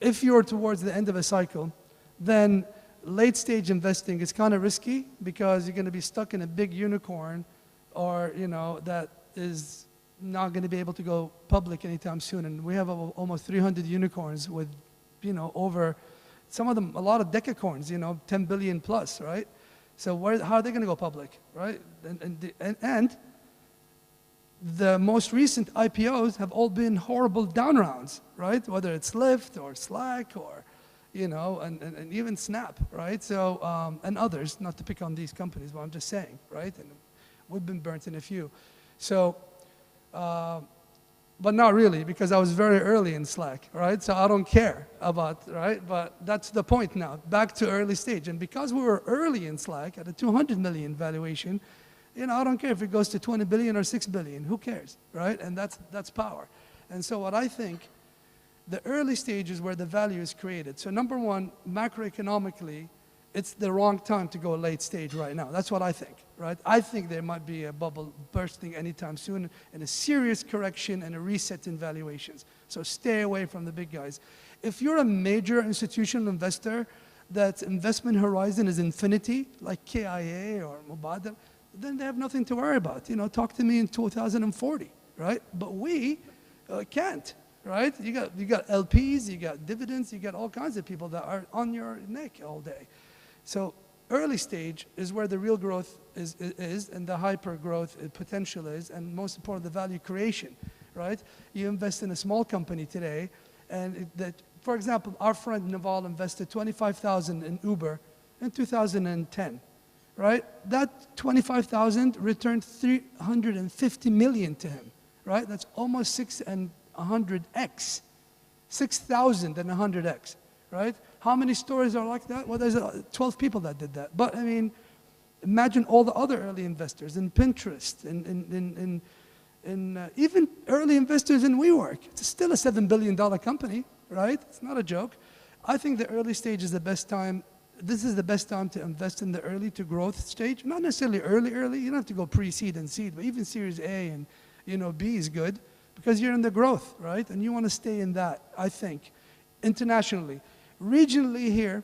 if you're towards the end of a cycle, then late stage investing is kind of risky because you're going to be stuck in a big unicorn, or, you know, that is not going to be able to go public anytime soon. And we have almost 300 unicorns with, you know, over, some of them, a lot of decacorns, you know, 10 billion plus, right? So how are they going to go public, right? And the most recent IPOs have all been horrible down rounds, right? Whether it's Lyft or Slack or, you know, and even Snap, right? So, and others, not to pick on these companies, but I'm just saying, right? And we've been burnt in a few. So, but not really, because I was very early in Slack, right? So I don't care about, right? But that's the point now, back to early stage. And because we were early in Slack at a 200 million valuation, you know, I don't care if it goes to 20 billion or 6 billion, who cares, right? And that's power. And so what I think, the early stage is where the value is created. So number one, macroeconomically, it's the wrong time to go late stage right now. That's what I think, right? I think there might be a bubble bursting anytime soon and a serious correction and a reset in valuations. So stay away from the big guys. If you're a major institutional investor that investment horizon is infinity, like KIA or Mubadala, then they have nothing to worry about. You know, talk to me in 2040, right? But we can't, right? You got LPs, you got dividends, you got all kinds of people that are on your neck all day. So early stage is where the real growth is and the hyper growth potential is, and most important, the value creation, right? You invest in a small company today, and for example, our friend Naval invested 25,000 in Uber in 2010. Right? That 25,000 returned 350 million to him, right? That's almost 600x, 6,100x, right? How many stories are like that? Well, there's 12 people that did that. But I mean, imagine all the other early investors in Pinterest, in even early investors in WeWork. It's still a $7 billion company, right? It's not a joke. I think the early stage is the best time. This is the best time to invest in the early to growth stage. Not necessarily early. You don't have to go pre-seed and seed, but even Series A and, you know, B is good because you're in the growth, right? And you want to stay in that, I think. internationally. Regionally here,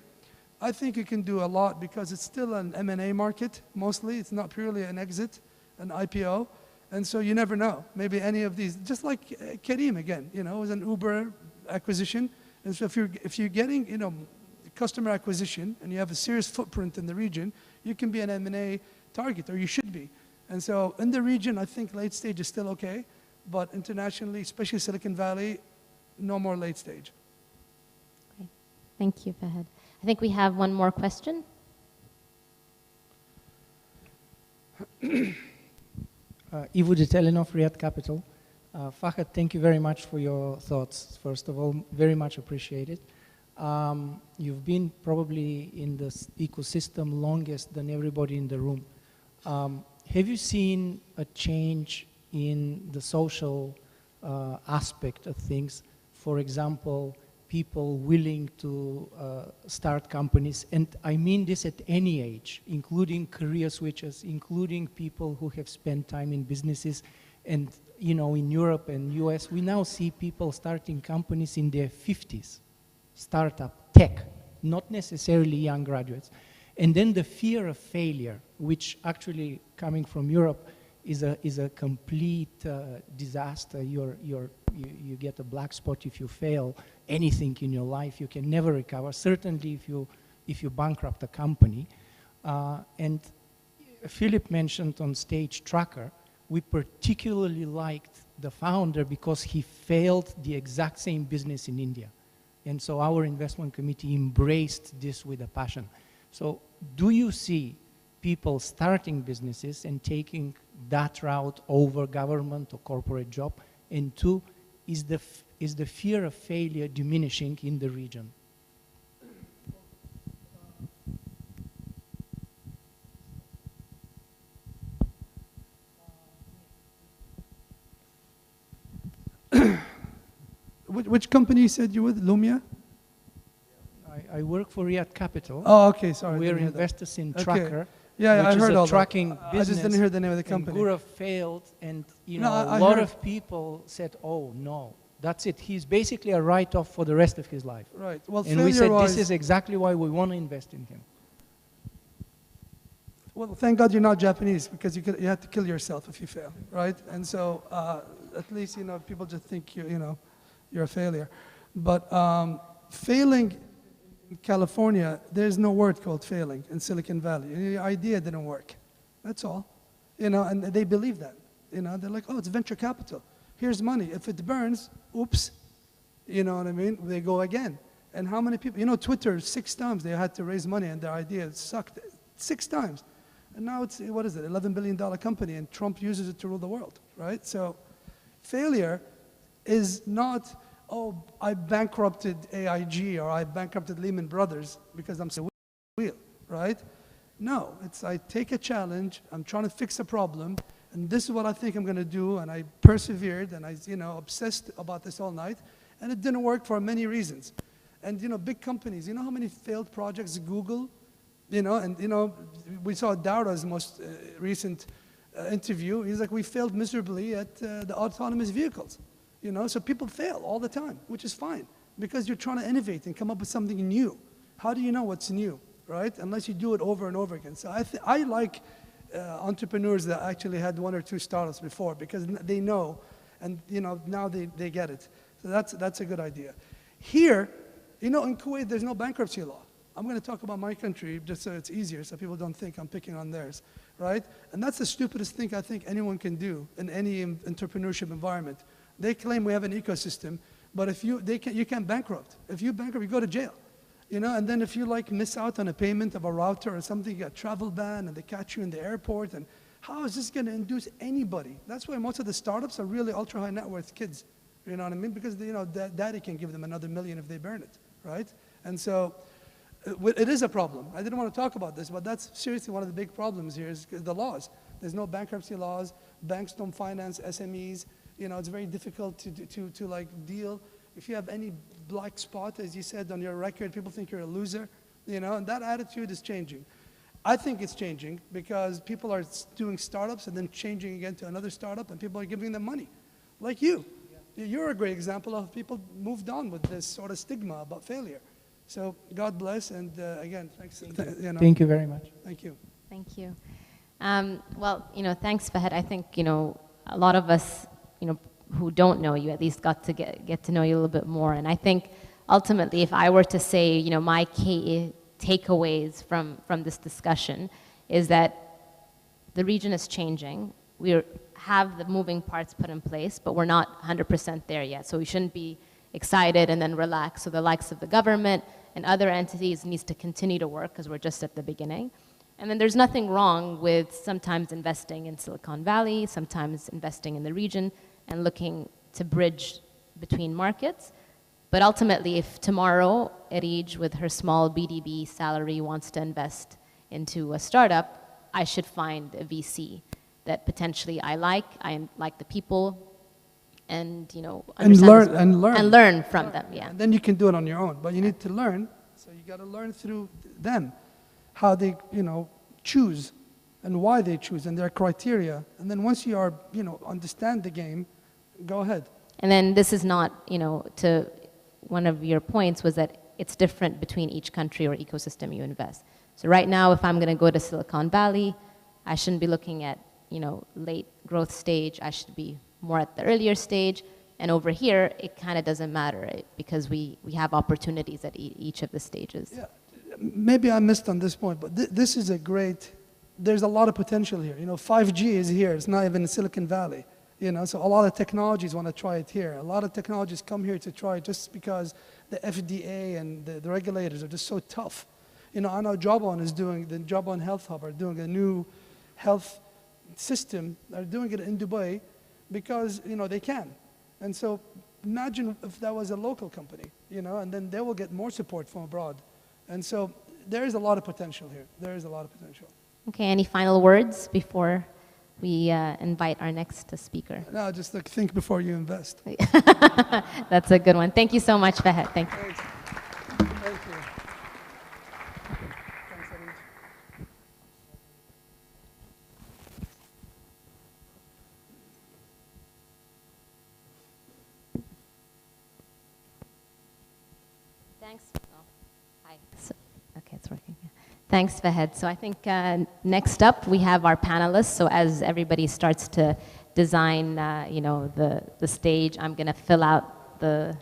I think you can do a lot because it's still an M&A market, mostly. It's not purely an exit, an IPO. And so you never know. Maybe any of these, just like Kareem again, you know, it was an Uber acquisition. And so if you're getting, you know, customer acquisition and you have a serious footprint in the region, you can be an M&A target, or you should be. And so in the region, I think late stage is still okay, but internationally, especially Silicon Valley, no more late stage. Okay. Thank you, Fahad. I think we have one more question. Ivo Detelinov, Riyadh Capital. Fahad, thank you very much for your thoughts. First of all, very much appreciated. You've been probably in this ecosystem longest than everybody in the room. Have you seen a change in the social aspect of things? For example, people willing to start companies, and I mean this at any age, including career switchers, including people who have spent time in businesses. And you know, in Europe and US, we now see people starting companies in their 50s, startup, tech, not necessarily young graduates. And then the fear of failure, which actually coming from Europe is a complete disaster. You get a black spot if you fail anything in your life. You can never recover, certainly if you bankrupt a company. And Philip mentioned on stage Tracker. We particularly liked the founder because he failed the exact same business in India. And so our investment committee embraced this with a passion. So do you see people starting businesses and taking that route over government or corporate job? And two, is the fear of failure diminishing in the region? Which company you said you were with? Lumia? I work for Riyadh Capital. Oh, okay, sorry. We're investors in Okay. Tracker, Yeah, which I heard is all a that. tracking I business. just didn't hear the name of the company. And Gura failed, and you No, know, I a lot heard- of people said, "Oh no, that's it. He's basically a write-off for the rest of his life." Right. Well, And we said, failure-wise- "This is exactly why we want to invest in him." Well, thank God you're not Japanese, because you have to kill yourself if you fail, right? And so at least, you know, people just think you're a failure. But failing in California, there's no word called failing in Silicon Valley. The idea didn't work. That's all. You know, and they believe that. You know, they're like, oh, it's venture capital. Here's money. If it burns, oops. You know what I mean? They go again. And how many people, you know, Twitter, 6 times they had to raise money and their idea sucked. 6 times. And now it's, what is it, $11 billion company, and Trump uses it to rule the world, right? So failure is not, oh, I bankrupted AIG or I bankrupted Lehman Brothers because I'm so wheel, right? No, it's I take a challenge, I'm trying to fix a problem, and this is what I think I'm going to do, and I persevered, and I, you know, obsessed about this all night, and it didn't work for many reasons. And, you know, big companies, you know how many failed projects Google, you know, and, you know, we saw Dowda's most recent interview. He's like, we failed miserably at the autonomous vehicles, you know, so people fail all the time, which is fine, because you're trying to innovate and come up with something new. How do you know what's new, right? Unless you do it over and over again. So I like entrepreneurs that actually had 1 or 2 startups before, because they know, and, you know, now they get it. So that's a good idea. Here, you know, in Kuwait, there's no bankruptcy law. I'm going to talk about my country just so it's easier, so people don't think I'm picking on theirs, right? And that's the stupidest thing I think anyone can do in any entrepreneurship environment. They claim we have an ecosystem, but if you can't bankrupt. If you bankrupt, you go to jail, you know. And then if you like miss out on a payment of a router or something, you got a travel ban, and they catch you in the airport. And how is this going to induce anybody? That's why most of the startups are really ultra high net worth kids. You know what I mean? Because you know, daddy can give them another $1 million if they burn it, right? And so it is a problem. I didn't want to talk about this, but that's seriously one of the big problems here is the laws. There's no bankruptcy laws. Banks don't finance SMEs. You know, it's very difficult to like deal. If you have any black spot, as you said, on your record, people think you're a loser, you know, and that attitude is changing. I think it's changing because people are doing startups and then changing again to another startup, and people are giving them money, like you. you're a great example of people moved on with this sort of stigma about failure. So God bless, and again, thanks. Thank you very much. Thank you. Thank you. Well, thanks, Fahad. I think, a lot of us, who don't know you at least got to get to know you a little bit more. And I think ultimately, if I were to say, my key takeaways from this discussion is that the region is changing. We have the moving parts put in place, but we're not 100% there yet. So we shouldn't be excited and then relax. So the likes of the government and other entities needs to continue to work because we're just at the beginning. And then there's nothing wrong with sometimes investing in Silicon Valley, sometimes investing in the region and looking to bridge between markets. But ultimately, if tomorrow Erij with her small BDB salary wants to invest into a startup, I should find a VC that potentially I like the people, and learn from them. Yeah. And then you can do it on your own, but you need to learn. So you got to learn through them, how they choose, and why they choose, and their criteria. And then once you are understand the game, go ahead. And then this is not to one of your points was that it's different between each country or ecosystem you invest. So right now, if I'm going to go to Silicon Valley, I shouldn't be looking at late growth stage. I should be more at the earlier stage. And over here, it kind of doesn't matter, right? Because we have opportunities at each of the stages. Yeah. Maybe I missed on this point, but this is there's a lot of potential here. 5G is here. It's not even in Silicon Valley. So a lot of technologies want to try it here. A lot of technologies come here to try it just because the FDA and the regulators are just so tough. I know Jawbone the Jawbone Health Hub are doing a new health system. They're doing it in Dubai because, they can. And so imagine if that was a local company, and then they will get more support from abroad. And so there is a lot of potential here. There is a lot of potential. Okay, any final words before we invite our next speaker? No, just think before you invest. That's a good one. Thank you so much, Fahad. Thank you. Thanks. Thank you. Thanks, Arij. Thanks. Oh, hi. Okay, it's working. Yeah. Thanks, Fahad. So I think next up we have our panelists. So as everybody starts to design, the stage, I'm going to fill out the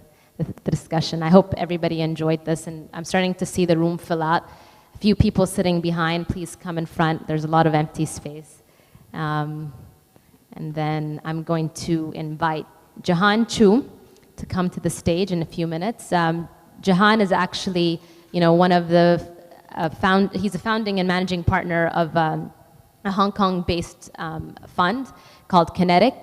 discussion. I hope everybody enjoyed this, and I'm starting to see the room fill out. A few people sitting behind, please come in front. There's a lot of empty space. And then I'm going to invite Jahan Chu to come to the stage in a few minutes. Jahan is actually, one of the he's a founding and managing partner of a Hong Kong-based fund called Kinetic.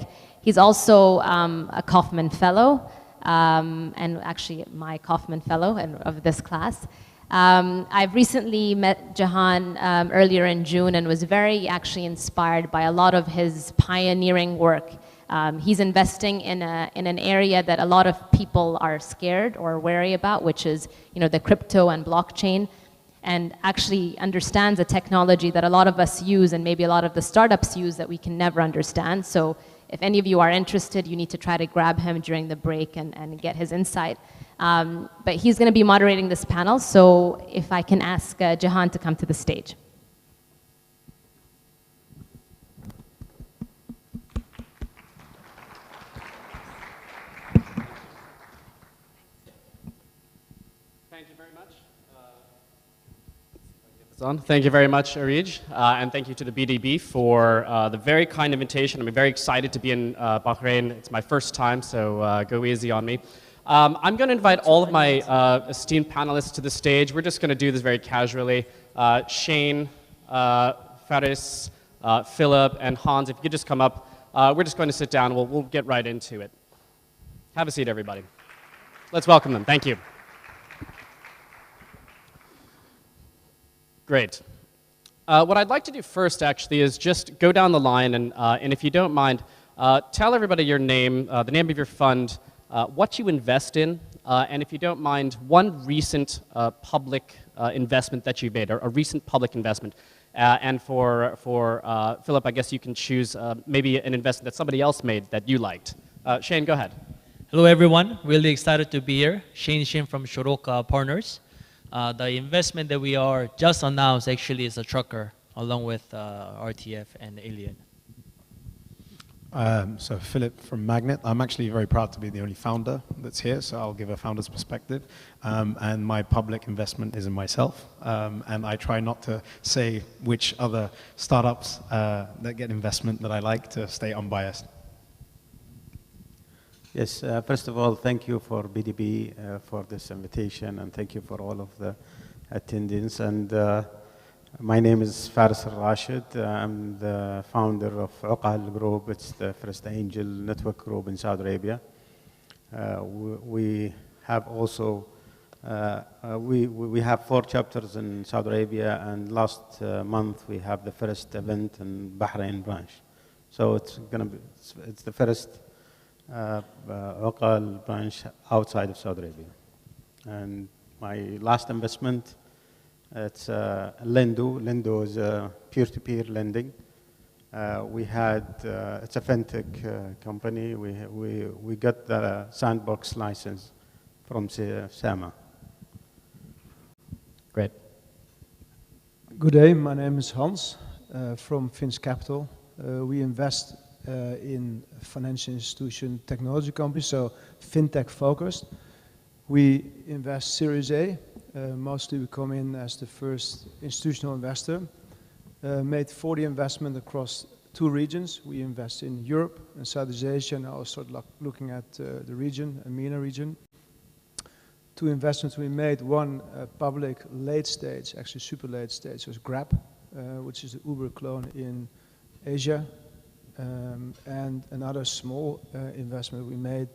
He's also a Kaufman Fellow, and actually my Kaufman Fellow of this class. I've recently met Jahan earlier in June and was very actually inspired by a lot of his pioneering work. He's investing in an area that a lot of people are scared or wary about, which is the crypto and blockchain, and actually understands a technology that a lot of us use and maybe a lot of the startups use that we can never understand. So if any of you are interested, you need to try to grab him during the break and get his insight. But he's going to be moderating this panel, so if I can ask Jahan to come to the stage. Thank you very much. Thank you very much, Arij, and thank you to the BDB for the very kind invitation. I'm very excited to be in Bahrain. It's my first time, so go easy on me. I'm going to invite all of my esteemed panelists to the stage. We're just going to do this very casually. Shane, Faris, Philip, and Hans, if you could just come up. We're just going to sit down. We'll get right into it. Have a seat, everybody. Let's welcome them. Thank you. Great. What I'd like to do first, actually, is just go down the line, and if you don't mind, tell everybody your name, the name of your fund, what you invest in, and if you don't mind, one recent public investment that you've made, or a recent public investment. And for Philip, I guess you can choose maybe an investment that somebody else made that you liked. Shane, go ahead. Hello, everyone. Really excited to be here. Shane Shin from Shoroka Partners. The investment that we are just announced actually is a trucker, along with RTF and Alien. So Philip from Magnet. I'm actually very proud to be the only founder that's here, so I'll give a founder's perspective. And my public investment is in myself. And I try not to say which other startups that get investment that I like, to stay unbiased. Yes, first of all, thank you for BDB for this invitation, and thank you for all of the attendants. And my name is Faris Al-Rashid. I'm the founder of Uqal Group. It's the first angel network group in Saudi Arabia. We have also, we have 4 chapters in Saudi Arabia, and last month we have the first event in Bahrain branch. So it's going to be, it's the first Uqal branch outside of Saudi Arabia. And my last investment, it's Lendo. Lendo is a peer-to-peer lending. We had, it's a fintech company. We got the sandbox license from SAMA. Great. Good day, my name is Hans from Fins Capital. We invest in financial institution technology companies, so fintech focused. We invest Series A. Mostly we come in as the first institutional investor. Made 40 investments across 2 regions. We invest in Europe and Southeast Asia, and also looking at the region, MENA region. 2 investments we made, one public late stage, actually super late stage, was Grab, which is the Uber clone in Asia. And another small investment we made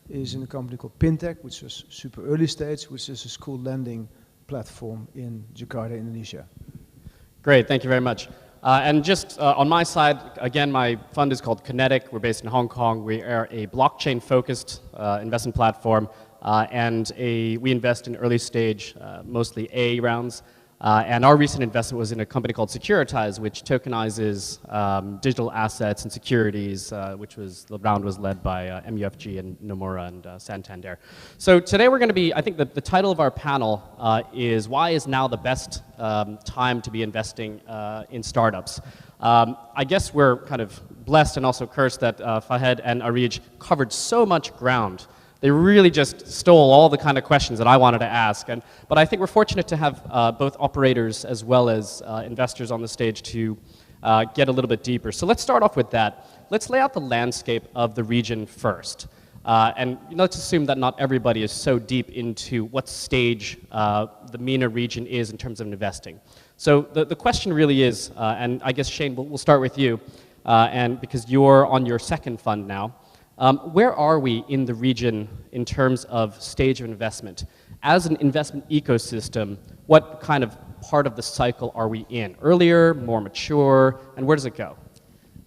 is in a company called Pintech, which was super early stage, which is a school lending platform in Jakarta, Indonesia. Great, thank you very much. And just on my side, again, my fund is called Kinetic. We're based in Hong Kong. We are a blockchain-focused investment platform, and we invest in early stage, mostly A rounds. And our recent investment was in a company called Securitize, which tokenizes digital assets and securities, the round was led by MUFG and Nomura and Santander. So today we're going to be, I think the title of our panel is Why is Now the Best Time to be Investing in Startups? I guess we're kind of blessed and also cursed that Fahed and Arij covered so much ground. They really just stole all the kind of questions that I wanted to ask. But I think we're fortunate to have both operators as well as investors on the stage to get a little bit deeper. So let's start off with that. Let's lay out the landscape of the region first. And let's assume that not everybody is so deep into what stage the MENA region is in terms of investing. So the question really is, and I guess Shane, we'll start with you, and because you're on your second fund now. Where are we in the region in terms of stage of investment? As an investment ecosystem, what kind of part of the cycle are we in? Earlier, more mature, and where does it go?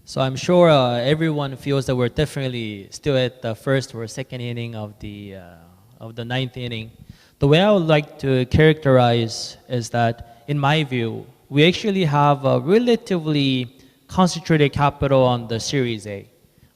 So I'm sure everyone feels that we're definitely still at the first or second inning of the 9th inning. The way I would like to characterize is that, in my view, we actually have a relatively concentrated capital on the Series A.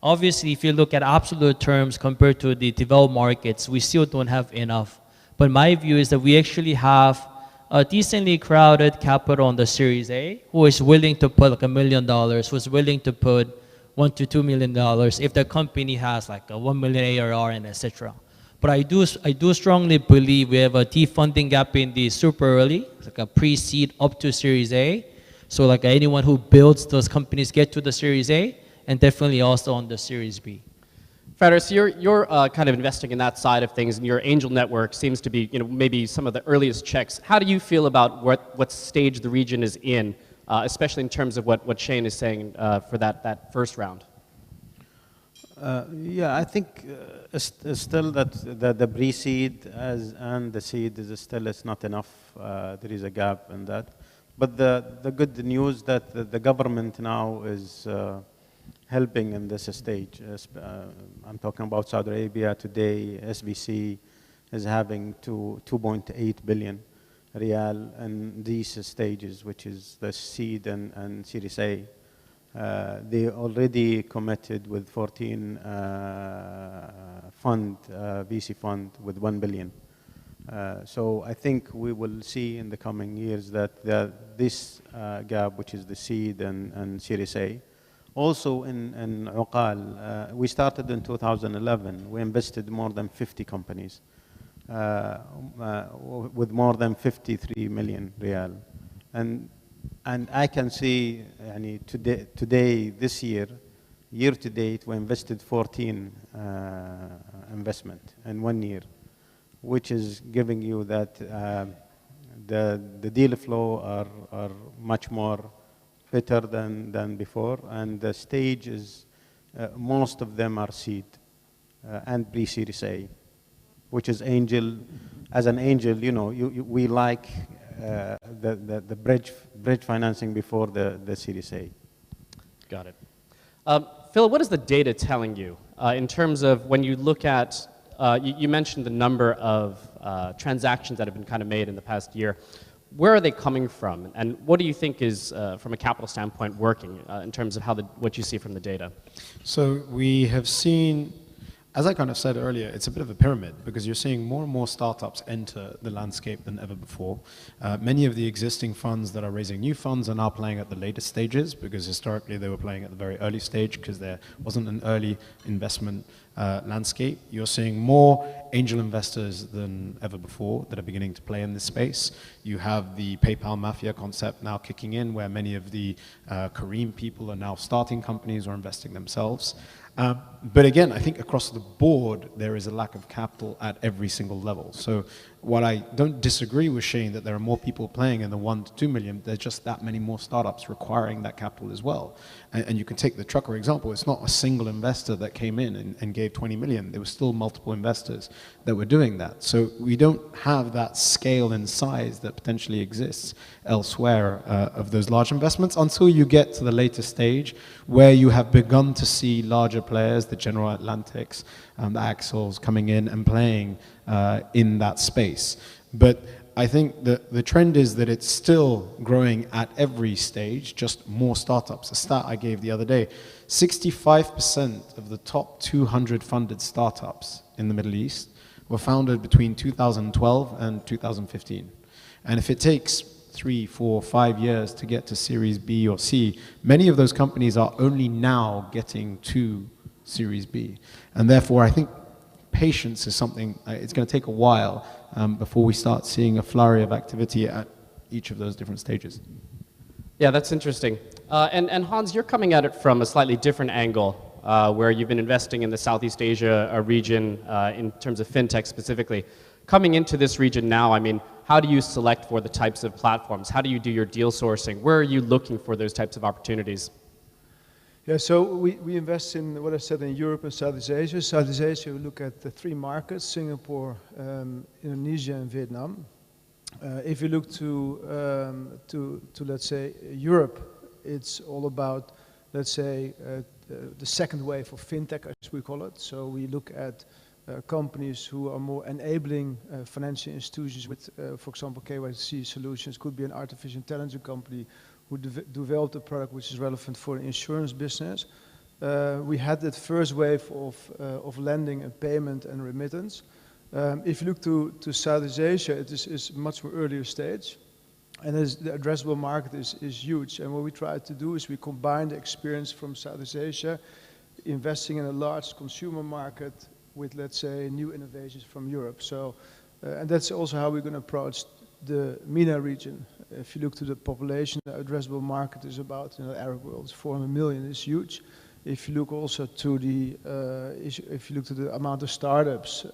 Obviously, if you look at absolute terms compared to the developed markets, we still don't have enough. But my view is that we actually have a decently crowded capital on the Series A who is willing to put like $1 million, who's willing to put $1 to $2 million if the company has like a 1 million ARR and etc. But I do strongly believe we have a deep funding gap in the super early, like a pre-seed up to Series A. So like anyone who builds those companies get to the Series A, and definitely also on the Series B. Faris, you're kind of investing in that side of things, and your angel network seems to be, maybe some of the earliest checks. How do you feel about what stage the region is in, especially in terms of what Shane is saying for that first round? Yeah, I think still that the pre-seed and the seed is still not enough. There is a gap in that. But the good news that the government now is helping in this stage. I'm talking about Saudi Arabia today. SBC is having 2.8 billion riyal in these stages, which is the seed and Series A. They already committed with 14 fund, VC fund with 1 billion. So I think we will see in the coming years that this gap, which is the seed and Series A, also in Uqal, we started in 2011. We invested more than 50 companies with more than 53 million riyal. And I can see today, this year to date, we invested 14 investment in 1 year, which is giving you that the deal flow are much more better than before, and the stage is most of them are seed and pre-Series A, which is angel. As an angel, we like the bridge financing before the Series A. Got it. Phil, what is the data telling you in terms of when you look at, you mentioned the number of transactions that have been kind of made in the past year. Where are they coming from? And what do you think is, from a capital standpoint, working in terms of what you see from the data? So we have seen, as I kind of said earlier, it's a bit of a pyramid because you're seeing more and more startups enter the landscape than ever before. Many of the existing funds that are raising new funds are now playing at the later stages because historically they were playing at the very early stage because there wasn't an early investment landscape. You're seeing more angel investors than ever before that are beginning to play in this space. You have the PayPal mafia concept now kicking in where many of the Kareem people are now starting companies or investing themselves. But again, I think across the board, there is a lack of capital at every single level. So while I don't disagree with Shane that there are more people playing in the 1 to 2 million, there's just that many more startups requiring that capital as well. And you can take the trucker example. It's not a single investor that came in and gave 20 million. There were still multiple investors that were doing that. So we don't have that scale and size that potentially exists elsewhere of those large investments until you get to the later stage where you have begun to see larger players, the General Atlantics, the Axels coming in and playing in that space. But I think that the trend is that it's still growing at every stage, just more startups. A stat I gave the other day, 65% of the top 200 funded startups in the Middle East were founded between 2012 and 2015. And if it takes 3, 4, 5 years to get to Series B or C, many of those companies are only now getting to Series B. And therefore, I think patience is something, it's going to take a while before we start seeing a flurry of activity at each of those different stages. Yeah, that's interesting. And Hans, you're coming at it from a slightly different angle, where you've been investing in the Southeast Asia region in terms of fintech specifically. Coming into this region now, I mean, how do you select for the types of platforms? How do you do your deal sourcing? Where are you looking for those types of opportunities? Yeah, so we invest in what I said in Europe and Southeast Asia. Southeast Asia, we look at the 3 markets, Singapore, Indonesia, and Vietnam. If you look to let's say, Europe, it's all about, let's say, the second wave of fintech, as we call it. So we look at companies who are more enabling financial institutions with, for example, KYC solutions. Could be an artificial intelligence company who developed a product which is relevant for the insurance business. We had that first wave of lending and payment and remittance. If you look to Southeast Asia, it is much more earlier stage. And the addressable market is huge. And what we try to do is we combine the experience from Southeast Asia, investing in a large consumer market with, let's say, new innovations from Europe. So, and that's also how we're going to approach the MENA region. If you look to the population, the addressable market is about, in the Arab world, it's 400 million, it's huge. If you look also to the amount of startups,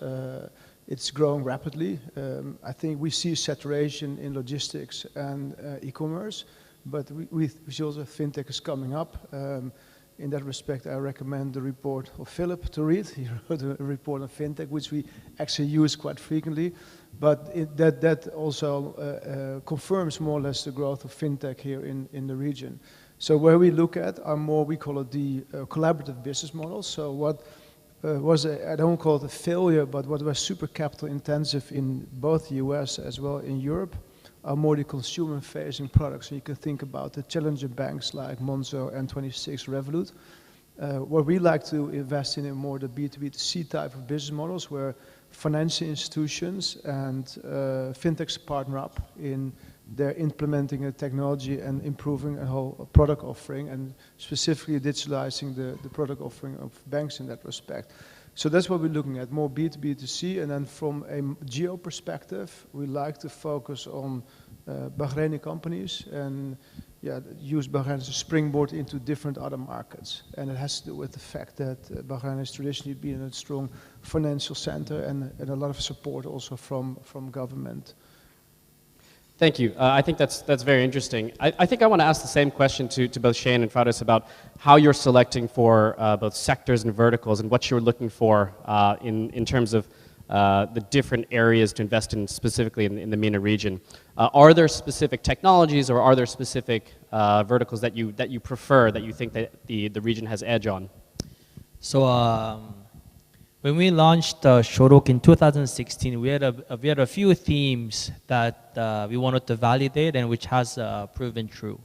it's growing rapidly. I think we see saturation in logistics and e-commerce, but we see also fintech is coming up. In that respect, I recommend the report of Philip to read. He wrote a report on fintech, which we actually use quite frequently. But that also confirms more or less the growth of fintech here in the region. So where we look at are more, we call it the collaborative business models. So what I don't call it a failure, but what was super capital intensive in both the US as well in Europe are more the consumer-facing products. So you can think about the challenger banks like Monzo, N26, Revolut. What we like to invest in more the B2B2C type of business models where financial institutions and fintechs partner up in their implementing a technology and improving a whole product offering and specifically digitalizing the product offering of banks in that respect. So that's what we're looking at, more B2B2C, and then from a geo perspective, we like to focus on Bahraini companies and use Bahrain as a springboard into different other markets. And it has to do with the fact that Bahrain has traditionally been a strong financial center and a lot of support also from government. Thank you. I think that's very interesting. I think I want to ask the same question to both Shane and Faris about how you're selecting for both sectors and verticals and what you're looking for in terms of the different areas to invest in specifically in the MENA region. Are there specific technologies or are there specific verticals that you prefer, that you think that the region has edge on? So when we launched Shorok in 2016, we had a few themes that we wanted to validate and which has proven true.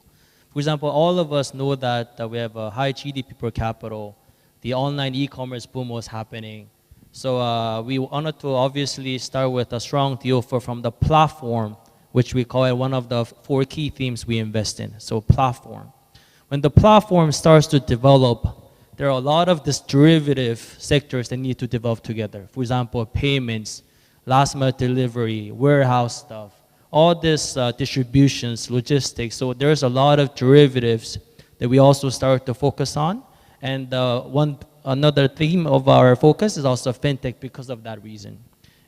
For example, all of us know that we have a high GDP per capita. The online e-commerce boom was happening. So we wanted to obviously start with a strong deal from the platform, which we call it one of the 4 key themes we invest in. So platform. When the platform starts to develop, there are a lot of these derivative sectors that need to develop together. For example, payments, last mile delivery, warehouse stuff, all this distributions, logistics. So there's a lot of derivatives that we also start to focus on. And another theme of our focus is also fintech because of that reason.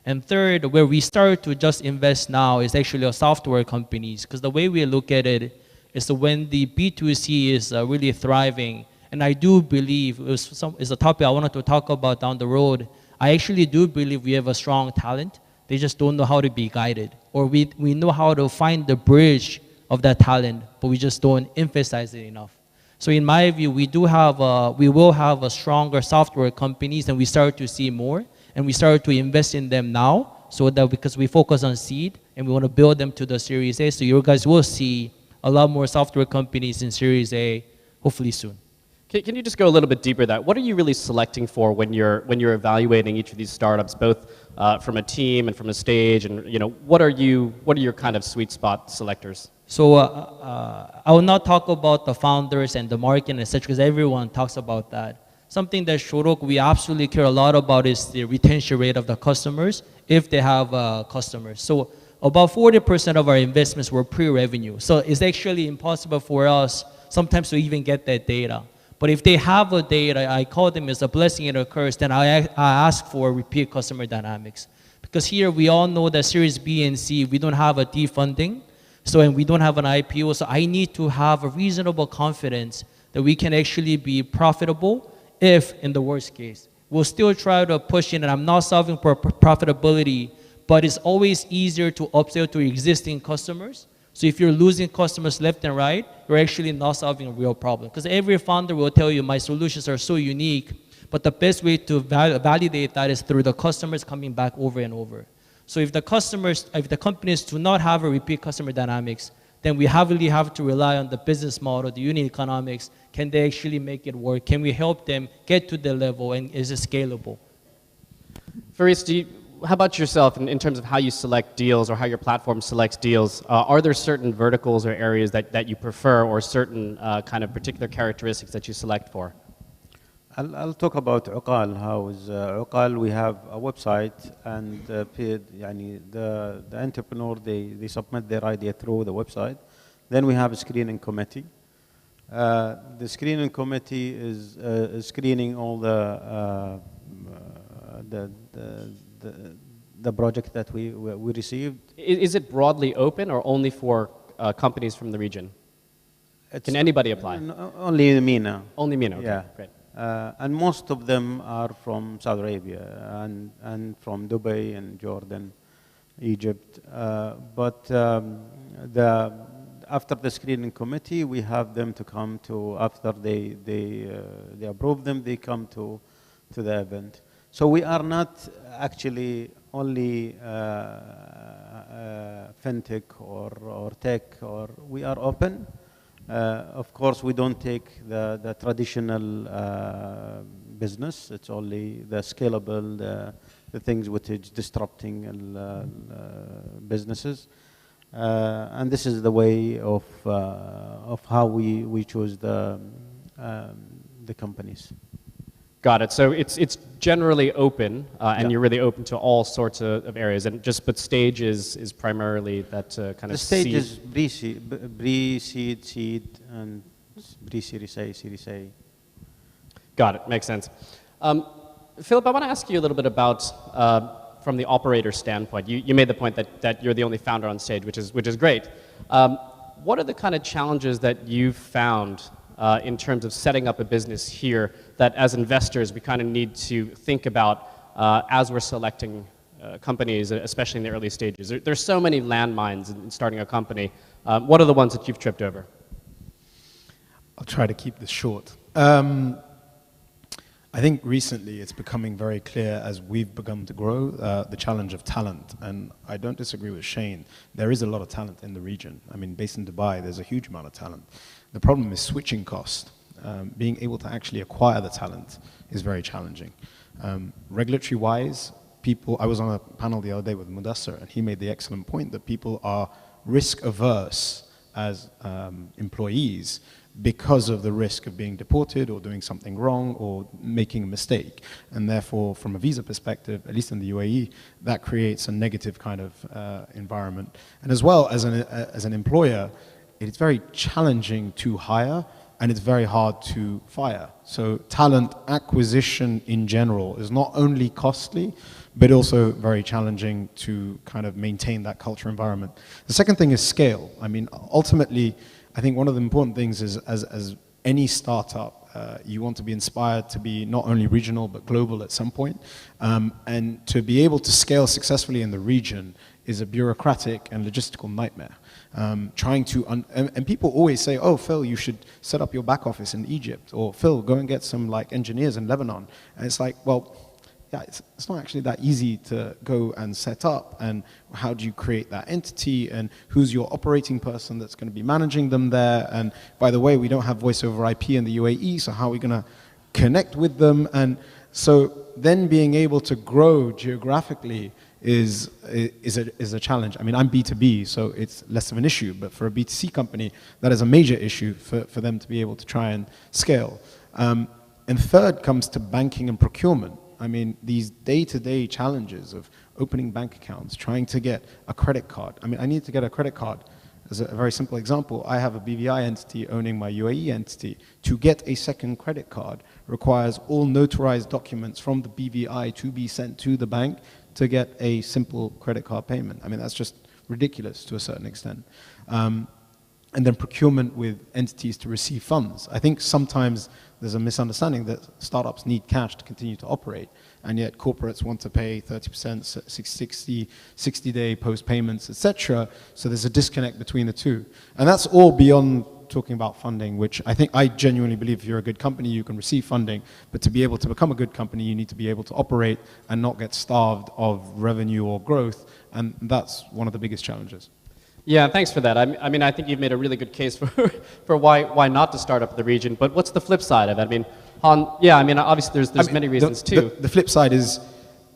And third, where we start to just invest now is actually our software companies, because the way we look at it is when the B2C is really thriving. And I do believe, it's a topic I wanted to talk about down the road, I actually do believe we have a strong talent. They just don't know how to be guided. Or we know how to find the bridge of that talent, but we just don't emphasize it enough. So in my view, we will have a stronger software companies, and we start to see more, and we start to invest in them now, so that because we focus on seed, and we want to build them to the Series A, so you guys will see a lot more software companies in Series A, hopefully soon. Can you just go a little bit deeper that? What are you really selecting for when you're evaluating each of these startups, both from a team and from a stage, and what are your kind of sweet spot selectors? So I will not talk about the founders and the market and such, because everyone talks about that. Something that Shorok we absolutely care a lot about is the retention rate of the customers if they have customers. So about 40% of our investments were pre-revenue. So it's actually impossible for us sometimes to even get that data. But if they have a data, I call them as a blessing and a curse, then I ask for repeat customer dynamics. Because here we all know that Series B and C, we don't have a D funding, and we don't have an IPO, so I need to have a reasonable confidence that we can actually be profitable if, in the worst case. We'll still try to push in, and I'm not solving for profitability, but it's always easier to upsell to existing customers. So if you're losing customers left and right, you're actually not solving a real problem. Because every founder will tell you, my solutions are so unique, but the best way to validate that is through the customers coming back over and over. So if the companies do not have a repeat customer dynamics, then we heavily have to rely on the business model, the unit economics. Can they actually make it work? Can we help them get to the level, and is it scalable? Faris, how about yourself in terms of how you select deals or how your platform selects deals? Are there certain verticals or areas that you prefer, or certain kind of particular characteristics that you select for? I'll talk about Uqal. How is Uqal? We have a website, and the entrepreneur, they submit their idea through the website. Then we have a screening committee. The screening committee is screening all the project that we received. Is it broadly open or only for companies from the region? Can anybody apply? Only MENA. Only MENA, okay, yeah. Great. And most of them are from Saudi Arabia and from Dubai and Jordan, Egypt. But after the screening committee, we have them to come to, after they approve them, they come to the event. So we are not actually only fintech or tech, or we are open. Of course, we don't take the traditional business. It's only the scalable, the things which is disrupting businesses. And this is the way of how we choose the companies. Got it. So it's generally open, and Yeah. you're really open to all sorts of areas, and but stage is primarily that kind The of stage seed. is pre-seed, seed, and pre-Series A, Series A. Got it. Makes sense. Philip, I want to ask you a little bit about, from the operator standpoint. You made the point that you're the only founder on stage, which is great. What are the kind of challenges that you've found in terms of setting up a business here that as investors we kind of need to think about as we're selecting companies, especially in the early stages? There's so many landmines in starting a company. What are the ones that you've tripped over? I'll try to keep this short. I think recently it's becoming very clear as we've begun to grow the challenge of talent. And I don't disagree with Shane. There is a lot of talent in the region. I mean, based in Dubai, there's a huge amount of talent. The problem is switching cost. Being able to actually acquire the talent is very challenging. Regulatory-wise, I was on a panel the other day with Mudassar, and he made the excellent point that people are risk-averse as employees because of the risk of being deported or doing something wrong or making a mistake. And therefore, from a visa perspective, at least in the UAE, that creates a negative kind of environment. And as well as an employer, it's very challenging to hire and it's very hard to fire. So talent acquisition in general is not only costly, but also very challenging to kind of maintain that culture environment. The second thing is scale. I mean, ultimately, I think one of the important things is as any startup, you want to be inspired to be not only regional, but global at some point. And to be able to scale successfully in the region is a bureaucratic and logistical nightmare. And people always say, oh, Phil, you should set up your back office in Egypt, or Phil, go and get some like engineers in Lebanon. And it's like, well, yeah, it's not actually that easy to go and set up. And how do you create that entity? And who's your operating person that's going to be managing them there? And by the way, we don't have voice over IP in the UAE, so how are we going to connect with them? And so then being able to grow geographically is a challenge. I mean, I'm B2B, so it's less of an issue, but for a B2C company, that is a major issue for them to be able to try and scale. And third comes to banking and procurement. I mean, these day-to-day challenges of opening bank accounts, trying to get a credit card. I mean, I need to get a credit card. As a very simple example, I have a BVI entity owning my UAE entity. To get a second credit card requires all notarized documents from the BVI to be sent to the bank to get a simple credit card payment. I mean, that's just ridiculous to a certain extent. And then procurement with entities to receive funds. I think sometimes there's a misunderstanding that startups need cash to continue to operate, and yet corporates want to pay 30%, 60-day post payments, etc. So there's a disconnect between the two. And that's all beyond talking about funding, which I genuinely believe if you're a good company, you can receive funding, but to be able to become a good company, you need to be able to operate and not get starved of revenue or growth, and that's one of the biggest challenges. Yeah, thanks for that. I mean, I think you've made a really good case for why not to start up in the region. But what's the flip side of it? I mean, yeah, I mean, obviously there's many reasons too. The flip side is,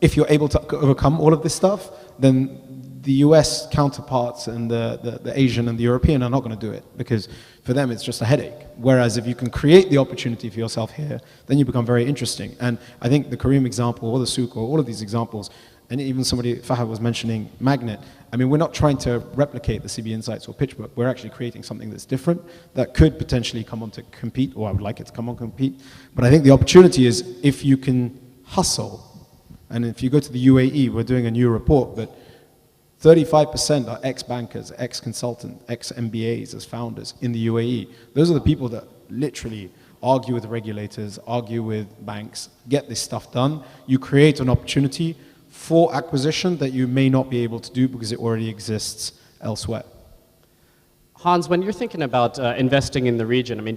if you're able to overcome all of this stuff, then the US counterparts and the Asian and the European are not going to do it, because for them it's just a headache. Whereas if you can create the opportunity for yourself here, then you become very interesting. And I think the Kareem example, or the Souk, or all of these examples, and even Fahad was mentioning Magnet. I mean, we're not trying to replicate the CB Insights or PitchBook. We're actually creating something that's different that could potentially come on to compete, or I would like it to come on to compete. But I think the opportunity is if you can hustle, and if you go to the UAE, we're doing a new report, but 35% are ex-bankers, ex-consultants, ex-MBAs as founders in the UAE. Those are the people that literally argue with regulators, argue with banks, get this stuff done. You create an opportunity for acquisition that you may not be able to do because it already exists elsewhere. Hans, when you're thinking about investing in the region, I mean,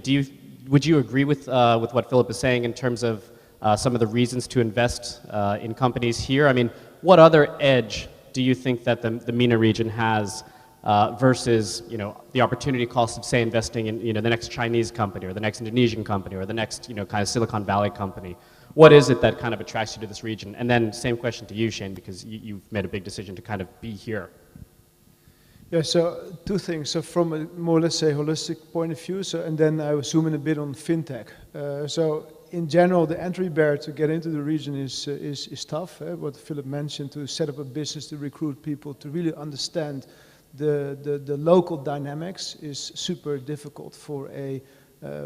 would you agree with what Philip is saying in terms of some of the reasons to invest in companies here? I mean, what other edge do you think that the MENA region has versus the opportunity cost of, say, investing in the next Chinese company or the next Indonesian company or the next kind of Silicon Valley company? What is it that kind of attracts you to this region? And then same question to you, Shane, because you've made a big decision to kind of be here. Yeah, so two things. So from a more, let's say, holistic point of view, and then I will zoom in a bit on fintech. So in general, the entry barrier to get into the region is tough. What Philip mentioned, to set up a business, to recruit people, to really understand the local dynamics is super difficult for a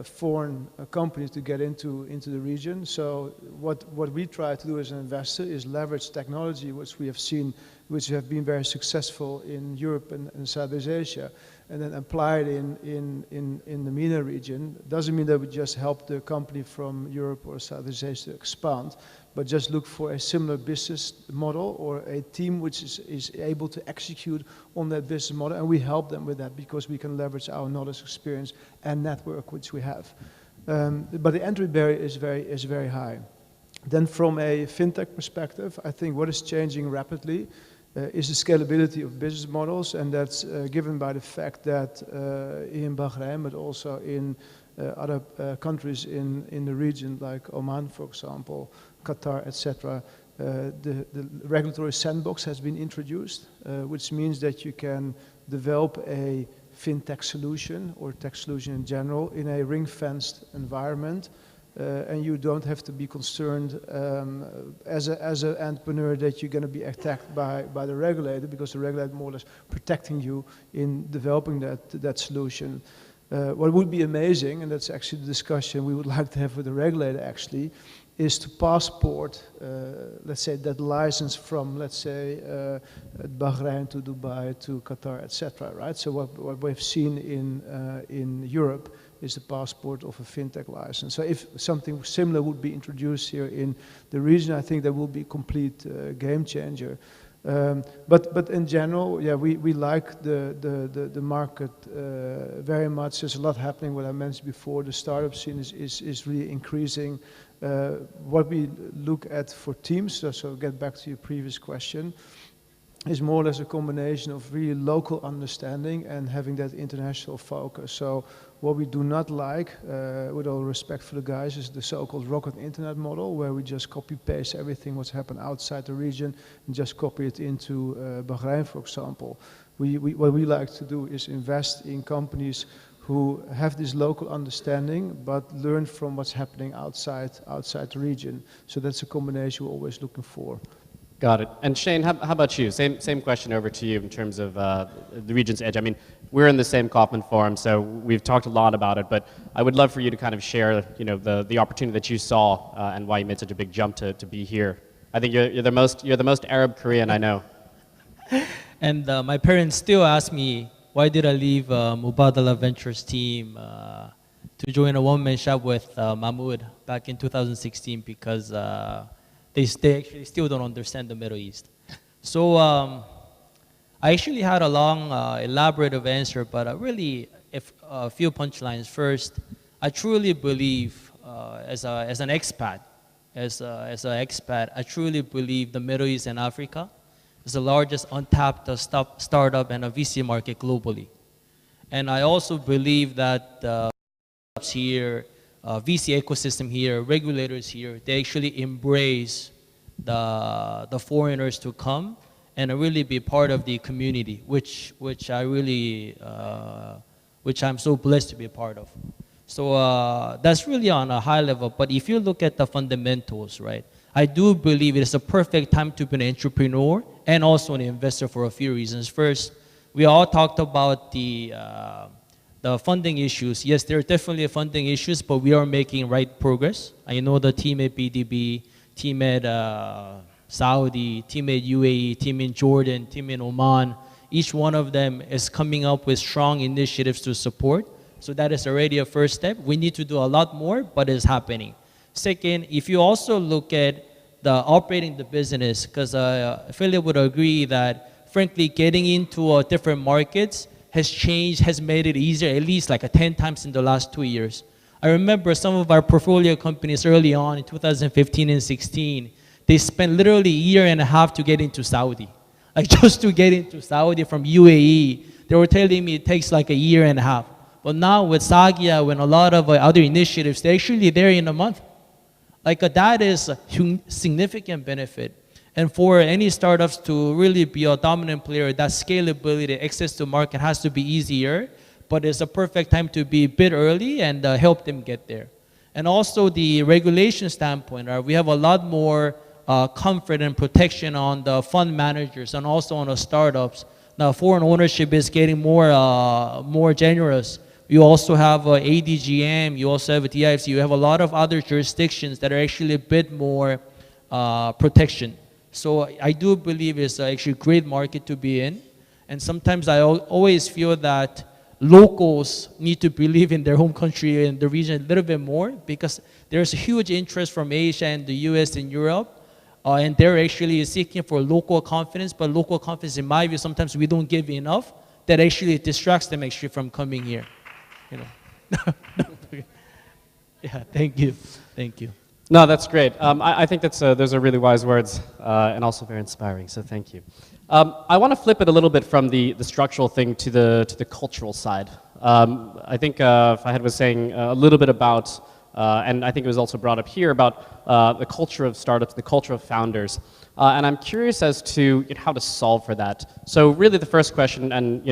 foreign company to get into the region. So what we try to do as an investor is leverage technology, which we have seen, which have been very successful in Europe and Southeast Asia, and then apply it in the MENA region. Doesn't mean that we just help the company from Europe or Southeast Asia to expand, but just look for a similar business model or a team which is able to execute on that business model, and we help them with that because we can leverage our knowledge, experience, and network which we have. But the entry barrier is very high. Then from a fintech perspective, I think what is changing rapidly is the scalability of business models, and that's given by the fact that in Bahrain, but also in other countries in the region, like Oman, for example, Qatar, etc., the regulatory sandbox has been introduced, which means that you can develop a fintech solution or tech solution in general in a ring-fenced environment. And you don't have to be concerned as an entrepreneur that you're going to be attacked by the regulator, because the regulator more or less protecting you in developing that solution. What would be amazing, and that's actually the discussion we would like to have with the regulator actually, is to passport, let's say, that license from, let's say, Bahrain to Dubai to Qatar, etc. Right? So what we've seen in Europe is the passport of a fintech license. So if something similar would be introduced here in the region, I think that will be a complete game changer. But in general, yeah, we like the market very much. There's a lot happening. What I mentioned before, the startup scene is really increasing. What we look at for teams, so get back to your previous question, is more or less a combination of really local understanding and having that international focus. So what we do not like, with all respect for the guys, is the so-called rocket internet model, where we just copy-paste everything what's happened outside the region and just copy it into Bahrain, for example. What we like to do is invest in companies who have this local understanding, but learn from what's happening outside the region. So that's a combination we're always looking for. Got it. And Shane, how about you? Same question over to you in terms of the region's edge. I mean, we're in the same Kaufman Forum, so we've talked a lot about it, but I would love for you to kind of share, the opportunity that you saw and why you made such a big jump to be here. I think you're the most Arab Korean I know. And my parents still ask me, why did I leave Mubadala Ventures team to join a one-man shop with Mahmoud back in 2016, because they actually still don't understand the Middle East. So I actually had a long, elaborative answer, but really a few punchlines. First, I truly believe, as an expat, I truly believe the Middle East and Africa is the largest untapped startup and a VC market globally. And I also believe that startups here, VC ecosystem here, regulators here, they actually embrace the foreigners to come and really be part of the community, which I'm so blessed to be a part of. So that's really on a high level. But if you look at the fundamentals, right, I do believe it is a perfect time to be an entrepreneur and also an investor for a few reasons. First, we all talked about the funding issues. Yes, there are definitely funding issues, but we are making right progress. I know the team at BDB, team at Saudi, team at UAE, team in Jordan, team in Oman, each one of them is coming up with strong initiatives to support. So that is already a first step. We need to do a lot more, but it's happening. Second, if you also look at the operating the business, because Philip would agree that, frankly, getting into different markets has made it easier, at least like 10 times in the last 2 years. I remember some of our portfolio companies early on in 2015 and 16, they spent literally a year and a half to get into Saudi. Like just to get into Saudi from UAE they were telling me it takes like a year and a half. But now with Sagia, when a lot of other initiatives, they're actually there in a month. Like that is a significant benefit. And for any startups to really be a dominant player, that scalability, access to market has to be easier, but it's a perfect time to be a bit early and help them get there. And also the regulation standpoint, we have a lot more comfort and protection on the fund managers and also on the startups. Now foreign ownership is getting more generous. You also have ADGM, you also have DIFC, you have a lot of other jurisdictions that are actually a bit more protection. So I do believe it's actually a great market to be in. And sometimes I always feel that locals need to believe in their home country and the region a little bit more, because there's a huge interest from Asia and the US and Europe. And they're actually seeking for local confidence, but local confidence, in my view, sometimes we don't give enough. That actually distracts them actually from coming here. You know. Yeah, thank you. Thank you. No, that's great. I think those are really wise words and also very inspiring, so thank you. I want to flip it a little bit from the structural thing to the cultural side. I think Fahad was saying a little bit about, and I think it was also brought up here, about the culture of startups, the culture of founders. And I'm curious as to how to solve for that. So really the first question, and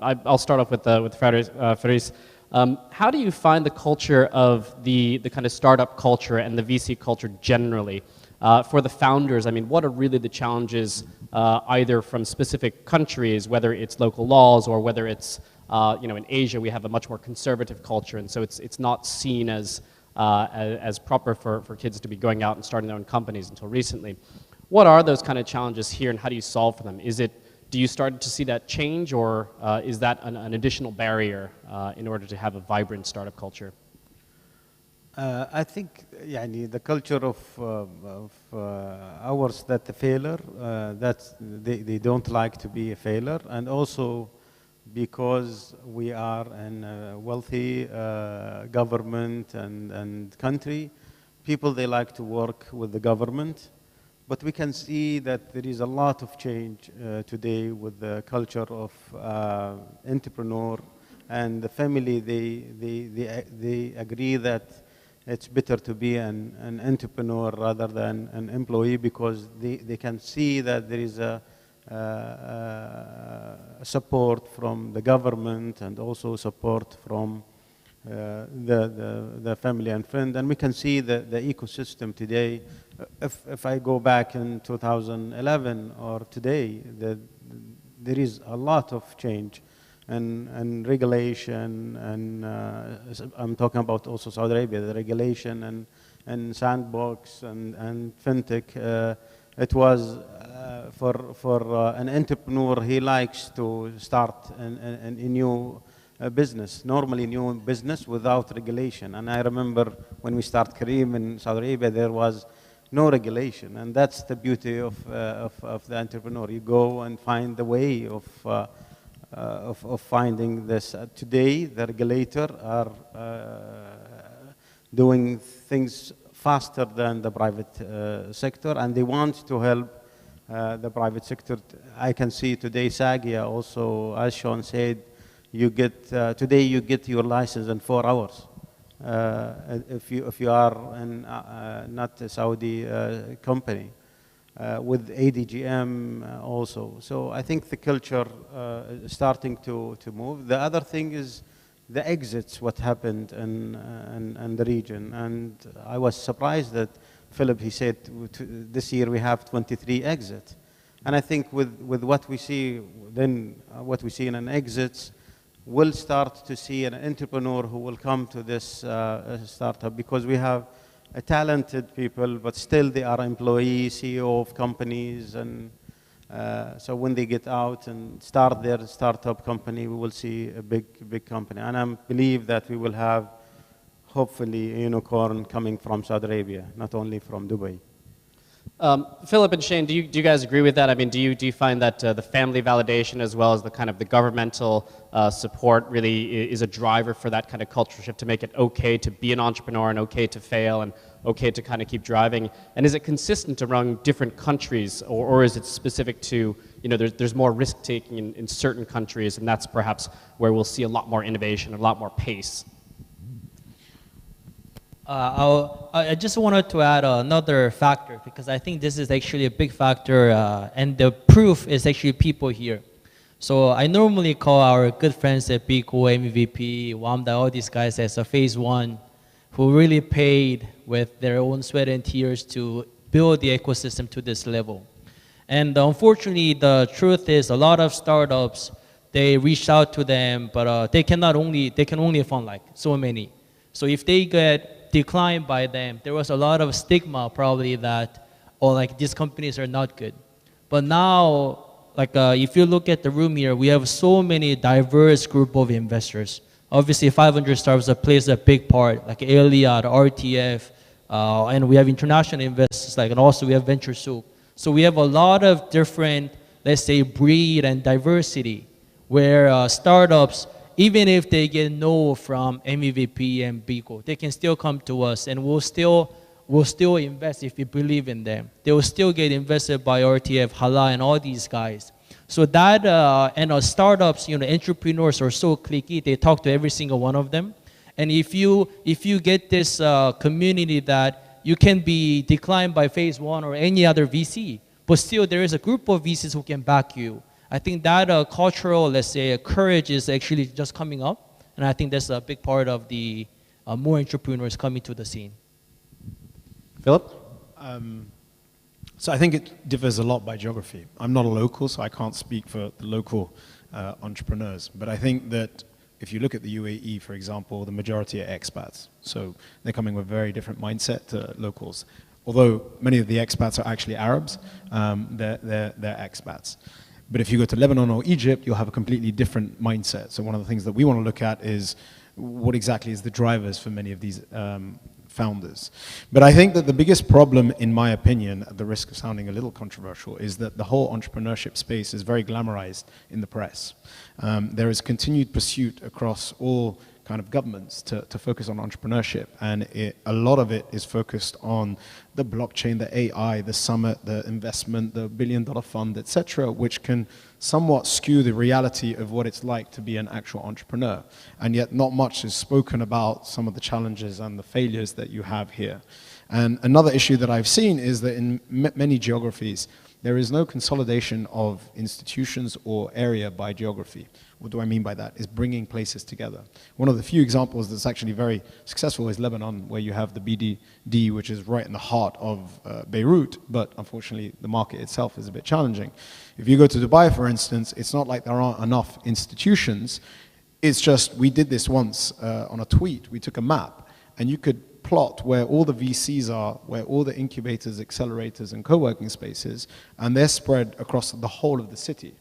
I'll start off with Faris. How do you find the culture of the kind of startup culture and the VC culture generally for the founders? I mean, what are really the challenges either from specific countries, whether it's local laws or whether it's in Asia we have a much more conservative culture, and so it's not seen as proper for kids to be going out and starting their own companies until recently. What are those kind of challenges here, and how do you solve for them? Do you start to see that change, or is that an additional barrier in order to have a vibrant startup culture? I think the culture of ours, that the failure, that they don't like to be a failure, and also because we are in a wealthy government and country, people, they like to work with the government. But we can see that there is a lot of change today with the culture of entrepreneur and the family. They agree that it's better to be an entrepreneur rather than an employee, because they can see that there is a support from the government and also support from the family and friend. And we can see the ecosystem today. If I go back in 2011 or today, there is a lot of change and regulation, and I'm talking about also Saudi Arabia, the regulation and sandbox and fintech. It was for an entrepreneur, he likes to start a new business, normally new business without regulation. And I remember when we started Kareem in Saudi Arabia, there was no regulation, and that's the beauty of the entrepreneur. You go and find the way of finding this. Today, the regulator are doing things faster than the private sector, and they want to help the private sector. I can see today Sagia also, as Sean said, today you get your license in 4 hours. If you are not a Saudi company, with ADGM also. So I think the culture is starting to move. The other thing is the exits, what happened in the region. And I was surprised that Philip, he said this year we have 23 exits. And I think with what we see, then what we see in an exits, we'll start to see an entrepreneur who will come to this startup, because we have talented people, but still they are employees, CEO of companies, and so when they get out and start their startup company, we will see a big company. And I believe that we will have, hopefully, a unicorn coming from Saudi Arabia, not only from Dubai. Philip and Shane, do you guys agree with that? I mean, do you find that the family validation as well as the kind of the governmental support really is a driver for that kind of culture shift to make it okay to be an entrepreneur and okay to fail and okay to kind of keep driving? And is it consistent among different countries, or is it specific to, you know, there's more risk taking in certain countries, and that's perhaps where we'll see a lot more innovation, a lot more pace? I just wanted to add another factor, because I think this is actually a big factor, and the proof is actually people here. So I normally call our good friends at Pico, MVP, Wamda, all these guys as a phase one, who really paid with their own sweat and tears to build the ecosystem to this level. And unfortunately, the truth is a lot of startups, they reach out to them, but they can only fund like so many. So if they get declined by them, there was a lot of stigma probably that, oh, like these companies are not good. But now, like if you look at the room here, we have so many diverse group of investors. Obviously 500 Startups plays a big part, like Elliott, RTF, and we have international investors, like, and also we have Venture Soup. So we have a lot of different, let's say, breed and diversity, where startups, even if they get no from MVP and Bico, they can still come to us, and we'll still invest if we believe in them. They will still get invested by RTF, Hala, and all these guys. So that, and startups, you know, entrepreneurs are so cliquey, they talk to every single one of them. And if you get this community that you can be declined by phase one or any other VC, but still there is a group of VCs who can back you, I think that cultural, let's say, courage is actually just coming up. And I think that's a big part of the more entrepreneurs coming to the scene. Philip? So I think it differs a lot by geography. I'm not a local, so I can't speak for the local entrepreneurs. But I think that if you look at the UAE, for example, the majority are expats. So they're coming with a very different mindset to locals. Although many of the expats are actually Arabs, they're expats. But if you go to Lebanon or Egypt, you'll have a completely different mindset. So one of the things that we want to look at is what exactly is the drivers for many of these founders. But I think that the biggest problem, in my opinion, at the risk of sounding a little controversial, is that the whole entrepreneurship space is very glamorized in the press. There is continued pursuit across all kind of governments to focus on entrepreneurship, and a lot of it is focused on the blockchain, the AI, the summit, the investment, the billion-dollar fund, etc., which can somewhat skew the reality of what it's like to be an actual entrepreneur. And yet not much is spoken about some of the challenges and the failures that you have here. And another issue that I've seen is that in many geographies, there is no consolidation of institutions or area by geography. What do I mean by that? Is bringing places together. One of the few examples that's actually very successful is Lebanon, where you have the BDD, which is right in the heart of Beirut, but unfortunately the market itself is a bit challenging. If you go to Dubai, for instance, it's not like there aren't enough institutions. It's just, we did this once on a tweet. We took a map, and you could plot where all the VCs are, where all the incubators, accelerators, and co-working spaces, and they're spread across the whole of the city.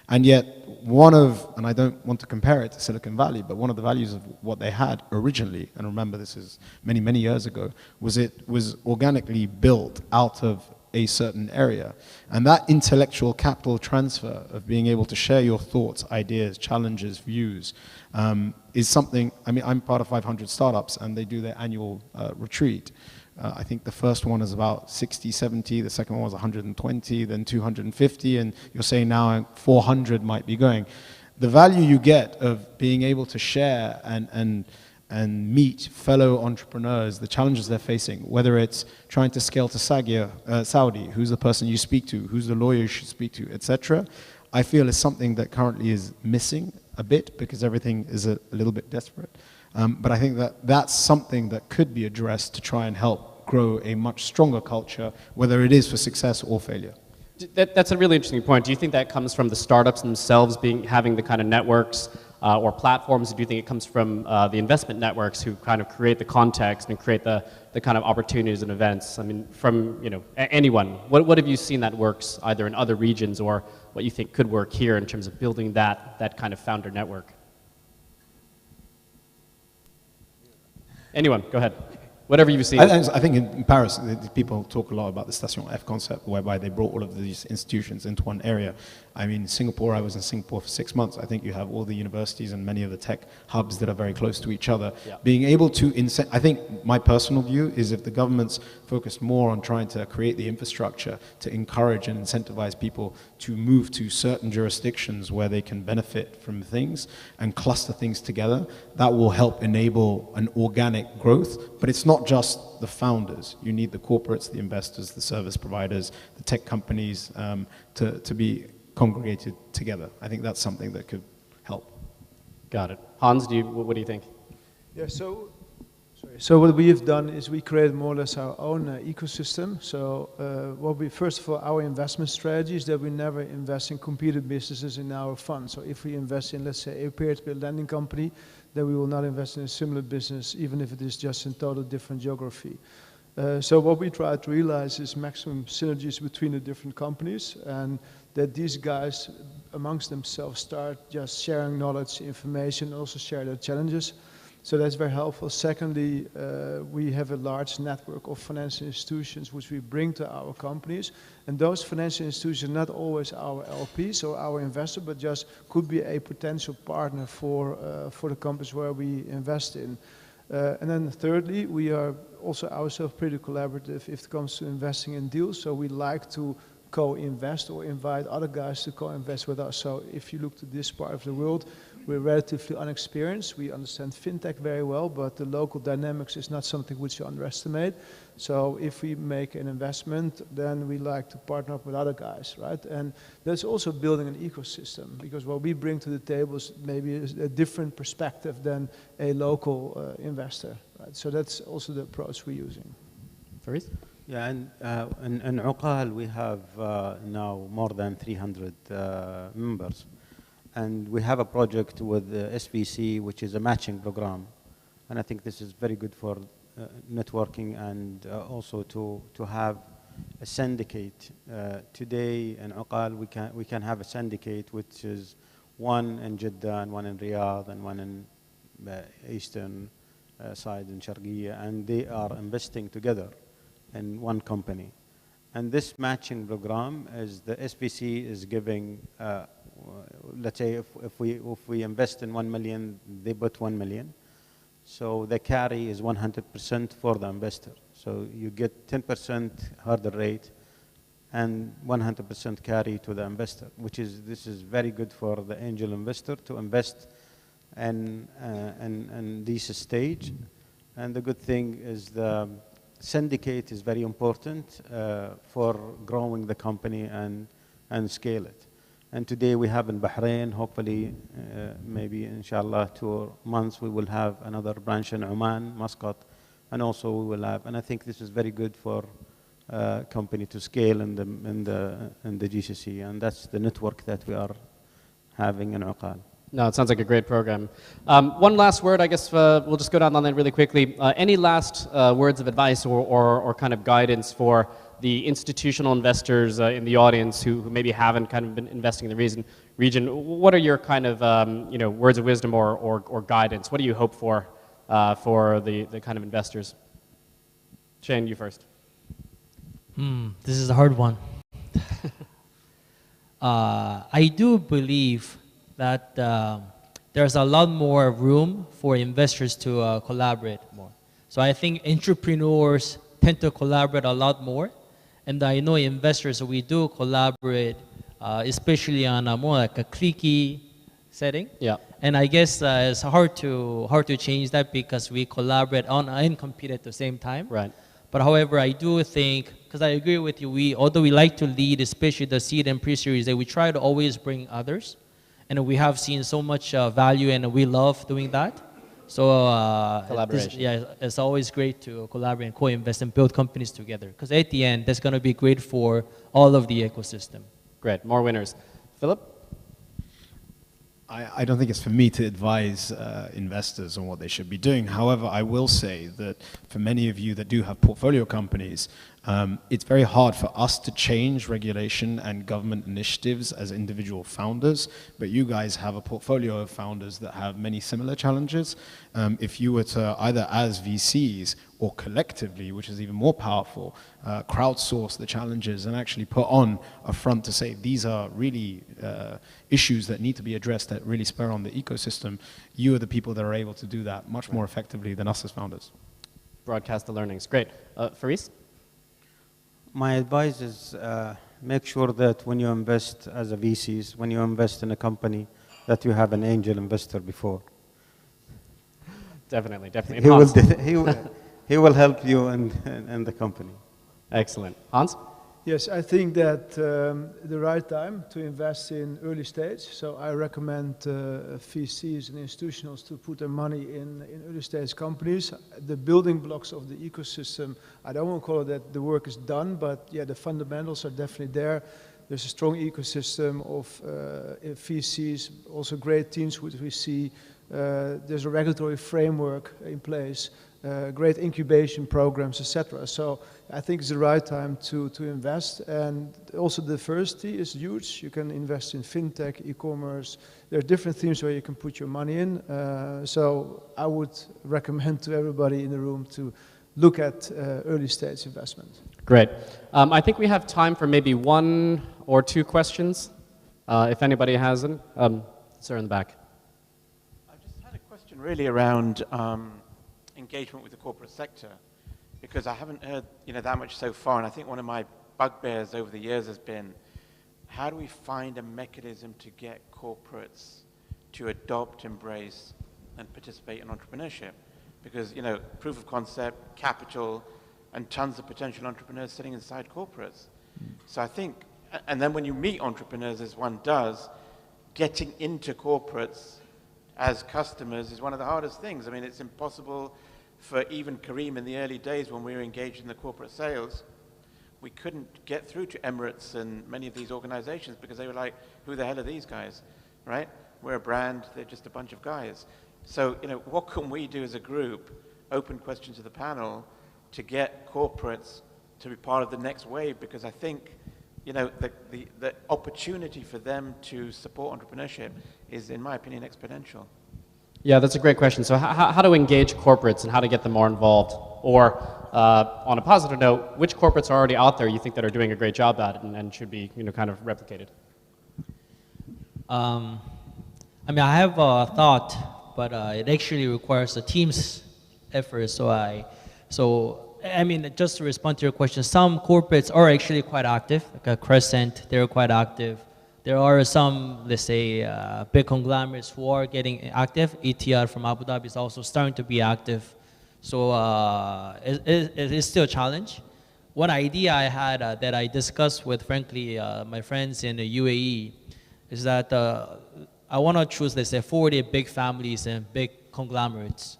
And yet, and I don't want to compare it to Silicon Valley, but one of the values of what they had originally, and remember this is many, many years ago, was it was organically built out of a certain area. And that intellectual capital transfer of being able to share your thoughts, ideas, challenges, views, is something. I mean, I'm part of 500 Startups, and they do their annual retreat. I think the first one is about 60, 70, the second one was 120, then 250, and you're saying now 400 might be going. The value you get of being able to share and meet fellow entrepreneurs, the challenges they're facing, whether it's trying to scale to Saudi, who's the person you speak to, who's the lawyer you should speak to, etc., I feel is something that currently is missing a bit because everything is a little bit desperate. But I think that that's something that could be addressed to try and help grow a much stronger culture, whether it is for success or failure. That's a really interesting point. Do you think that comes from the startups themselves having the kind of networks or platforms? Or do you think it comes from the investment networks who kind of create the context and create the kind of opportunities and events? I mean, from anyone, what have you seen that works either in other regions or what you think could work here in terms of building that kind of founder network? Anyone, go ahead. whatever you've seen. I think in Paris, people talk a lot about the Station F concept, whereby they brought all of these institutions into one area. I mean, Singapore, I was in Singapore for 6 months. I think you have all the universities and many of the tech hubs that are very close to each other. Yeah. Being able to, I think my personal view is if the government's focused more on trying to create the infrastructure to encourage and incentivize people to move to certain jurisdictions where they can benefit from things and cluster things together, that will help enable an organic growth. But it's not just the founders. You need the corporates, the investors, the service providers, the tech companies to be congregated together. I think that's something that could help. Got it. Hans, what do you think? Yeah, so what we've done is we created more or less our own ecosystem. So first of all, our investment strategy is that we never invest in competing businesses in our fund. So if we invest in, let's say, a peer-to-peer lending company, then we will not invest in a similar business, even if it is just in total different geography. So what we try to realize is maximum synergies between the different companies, and that these guys amongst themselves start just sharing knowledge, information, also share their challenges. So that's very helpful. Secondly, we have a large network of financial institutions which we bring to our companies. And those financial institutions are not always our LPs or our investor, but just could be a potential partner for the companies where we invest in. And then thirdly, we are also ourselves pretty collaborative if it comes to investing in deals. So we like to co-invest or invite other guys to co-invest with us. So if you look to this part of the world, we're relatively unexperienced. We understand fintech very well, but the local dynamics is not something which you underestimate. So if we make an investment, then we like to partner up with other guys, right? And that's also building an ecosystem, because what we bring to the table is maybe a different perspective than a local investor, right? So that's also the approach we're using. Faris? Yeah, and in Uqal we have now more than 300 members. And we have a project with the SVC, which is a matching program. And I think this is very good for networking and also to have a syndicate. Today in Uqal, we can have a syndicate, which is one in Jeddah and one in Riyadh and one in eastern side in Sharqiya, and they are investing together in one company. And this matching program is the SVC is giving, let's say if we invest in 1 million, they put 1 million. So the carry is 100% for the investor. So you get 10% hurdle rate and 100% carry to the investor, this is very good for the angel investor to invest in this stage. And the good thing is the syndicate is very important for growing the company and scale it. And today we have in Bahrain, hopefully, maybe inshallah 2 months, we will have another branch in Oman, Muscat, and also we will have, and I think this is very good for company to scale in the GCC, and that's the network that we are having in Uqal. No, it sounds like a great program. One last word, I guess we'll just go down on that really quickly. Any last words of advice or kind of guidance for the institutional investors in the audience who maybe haven't kind of been investing in the region? What are your kind of words of wisdom or guidance? What do you hope for the kind of investors? Shane, you first. This is a hard one. I do believe that there's a lot more room for investors to collaborate more. So I think entrepreneurs tend to collaborate a lot more. And I know investors, we do collaborate, especially on a more like a cliquey setting. Yeah. And I guess it's hard to change that because we collaborate on and compete at the same time. Right. But however, I do think, because I agree with you, although we like to lead, especially the seed and pre-series, that we try to always bring others. And we have seen so much value, and we love doing that. So collaboration. it's always great to collaborate and co-invest and build companies together. Because at the end, that's going to be great for all of the ecosystem. Great. More winners. Philip? I don't think it's for me to advise investors on what they should be doing. However, I will say that for many of you that do have portfolio companies, it's very hard for us to change regulation and government initiatives as individual founders, but you guys have a portfolio of founders that have many similar challenges. If you were to either as VCs or collectively, which is even more powerful, crowdsource the challenges and actually put on a front to say these are really issues that need to be addressed that really spur on the ecosystem, you are the people that are able to do that much more effectively than us as founders. Broadcast the learnings. Great. Faris? My advice is make sure that when you invest as a VCs, when you invest in a company, that you have an angel investor before. Definitely. He will help you in the company. Excellent. Hans? Yes, I think that the right time to invest in early stage. So I recommend VCs and institutionals to put their money in early stage companies. The building blocks of the ecosystem, I don't want to call it that the work is done, but yeah, the fundamentals are definitely there. There's a strong ecosystem of VCs, also great teams with VC. There's a regulatory framework in place, great incubation programs, etc. So I think it's the right time to invest. And also diversity is huge. You can invest in fintech, e-commerce. There are different themes where you can put your money in. So I would recommend to everybody in the room to look at early stage investment. Great. I think we have time for maybe 1 or 2 questions, if anybody has them. Sir in the back. I just had a question really around engagement with the corporate sector, because I haven't heard that much so far, and I think one of my bugbears over the years has been, how do we find a mechanism to get corporates to adopt, embrace, and participate in entrepreneurship? Because proof of concept, capital, and tons of potential entrepreneurs sitting inside corporates. So I think, and then when you meet entrepreneurs, as one does, getting into corporates as customers is one of the hardest things. I mean, it's impossible for even Kareem in the early days when we were engaged in the corporate sales. We couldn't get through to Emirates and many of these organizations because they were like, who the hell are these guys, right? We're a brand, they're just a bunch of guys. So, what can we do as a group, open question to the panel, to get corporates to be part of the next wave? Because I think, the opportunity for them to support entrepreneurship is, in my opinion, exponential. Yeah, that's a great question. So how to engage corporates and how to get them more involved? Or on a positive note, which corporates are already out there you think that are doing a great job at it and should be kind of replicated? I mean, I have a thought, but it actually requires a team's effort. So I mean, just to respond to your question, some corporates are actually quite active, like Crescent, they're quite active. There are some, let's say, big conglomerates who are getting active. ETR from Abu Dhabi is also starting to be active. So it is still a challenge. One idea I had that I discussed with, frankly, my friends in the UAE is that I want to choose, let's say, 40 big families and big conglomerates.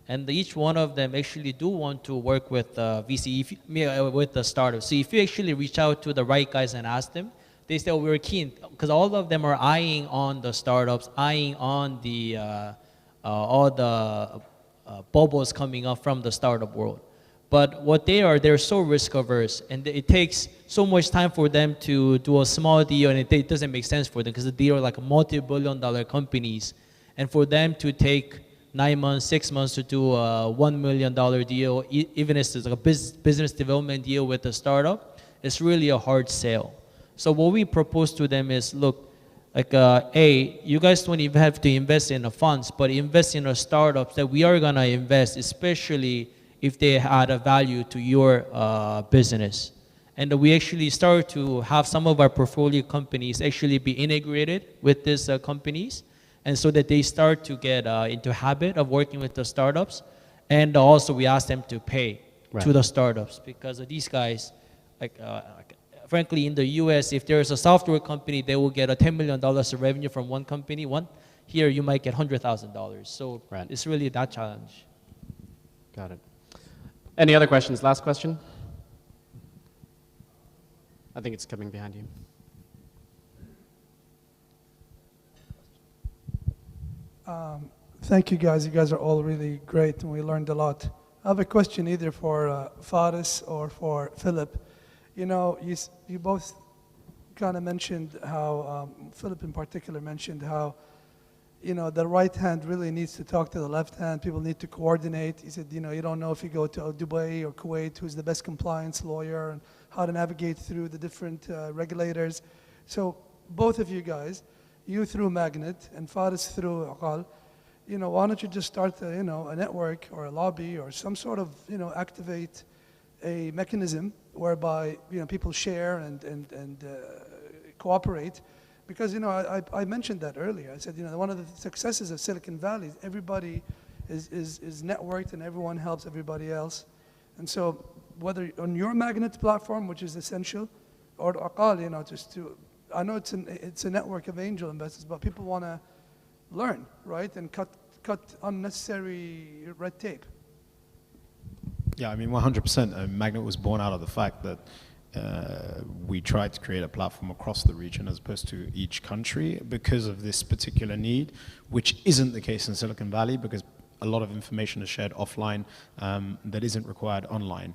And each one of them actually do want to work with VC, with the startups. So if you actually reach out to the right guys and ask them, they say, oh, we're keen, because all of them are eyeing on the startups, eyeing on the all the bubbles coming up from the startup world. But what they're so risk averse, and it takes so much time for them to do a small deal, and it doesn't make sense for them because they are like multi-billion-dollar companies, and for them to take 9 months, 6 months to do a $1 million deal, even if it's like a business development deal with a startup, it's really a hard sell. So what we propose to them is, look, like, you guys don't even have to invest in the funds, but invest in the startups that we are gonna invest, especially if they add a value to your business. And we actually start to have some of our portfolio companies actually be integrated with these companies, and so that they start to get into habit of working with the startups. And also we ask them to pay to the startups, because these guys, frankly, in the US, if there's a software company, they will get a $10 million of revenue from one company. Here, you might get $100,000. So it's really that challenge. Got it. Any other questions? Last question? I think it's coming behind you. Thank you, guys. You guys are all really great, and we learned a lot. I have a question either for Faris or for Philip. You both kind of mentioned how, Philip in particular mentioned how, the right hand really needs to talk to the left hand. People need to coordinate. He said, you don't know if you go to Dubai or Kuwait, who's the best compliance lawyer, and how to navigate through the different regulators. So both of you guys, you through Magnet and Faris through Aqal, why don't you just start a network or a lobby or some sort of, activate a mechanism whereby, people share and cooperate. Because, I mentioned that earlier. I said, one of the successes of Silicon Valley is everybody is networked and everyone helps everybody else. And so whether on your Magnet platform, which is essential, or Aqal, just to, I know it's a network of angel investors, but people want to learn, right? And cut unnecessary red tape. Yeah, I mean, 100%. Magnet was born out of the fact that we tried to create a platform across the region as opposed to each country because of this particular need, which isn't the case in Silicon Valley because a lot of information is shared offline that isn't required online.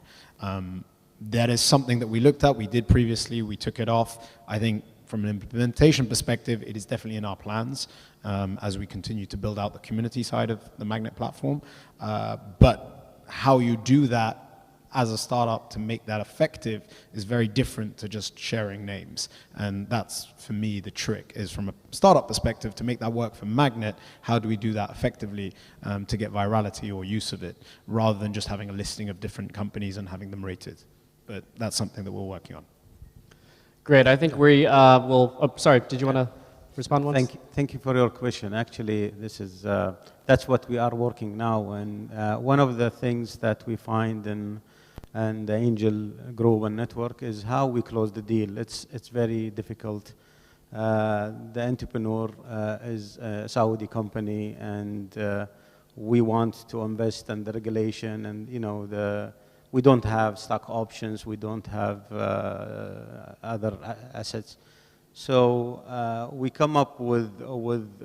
That is something that we looked at. We did previously. We took it off. I think from an implementation perspective, it is definitely in our plans as we continue to build out the community side of the Magnet platform. But how you do that as a startup to make that effective is very different to just sharing names. And that's, for me, the trick, is from a startup perspective, to make that work for Magnet, how do we do that effectively to get virality or use of it, rather than just having a listing of different companies and having them rated. But that's something that we're working on. Great, I think we will, oh, sorry, did you want to respond once? Thank you for your question. Actually, this is, that's what we are working now. And one of the things that we find in the Angel Group and Network is how we close the deal. It's very difficult. The entrepreneur is a Saudi company, and we want to invest in the regulation, and we don't have stock options, we don't have other assets. So we come up with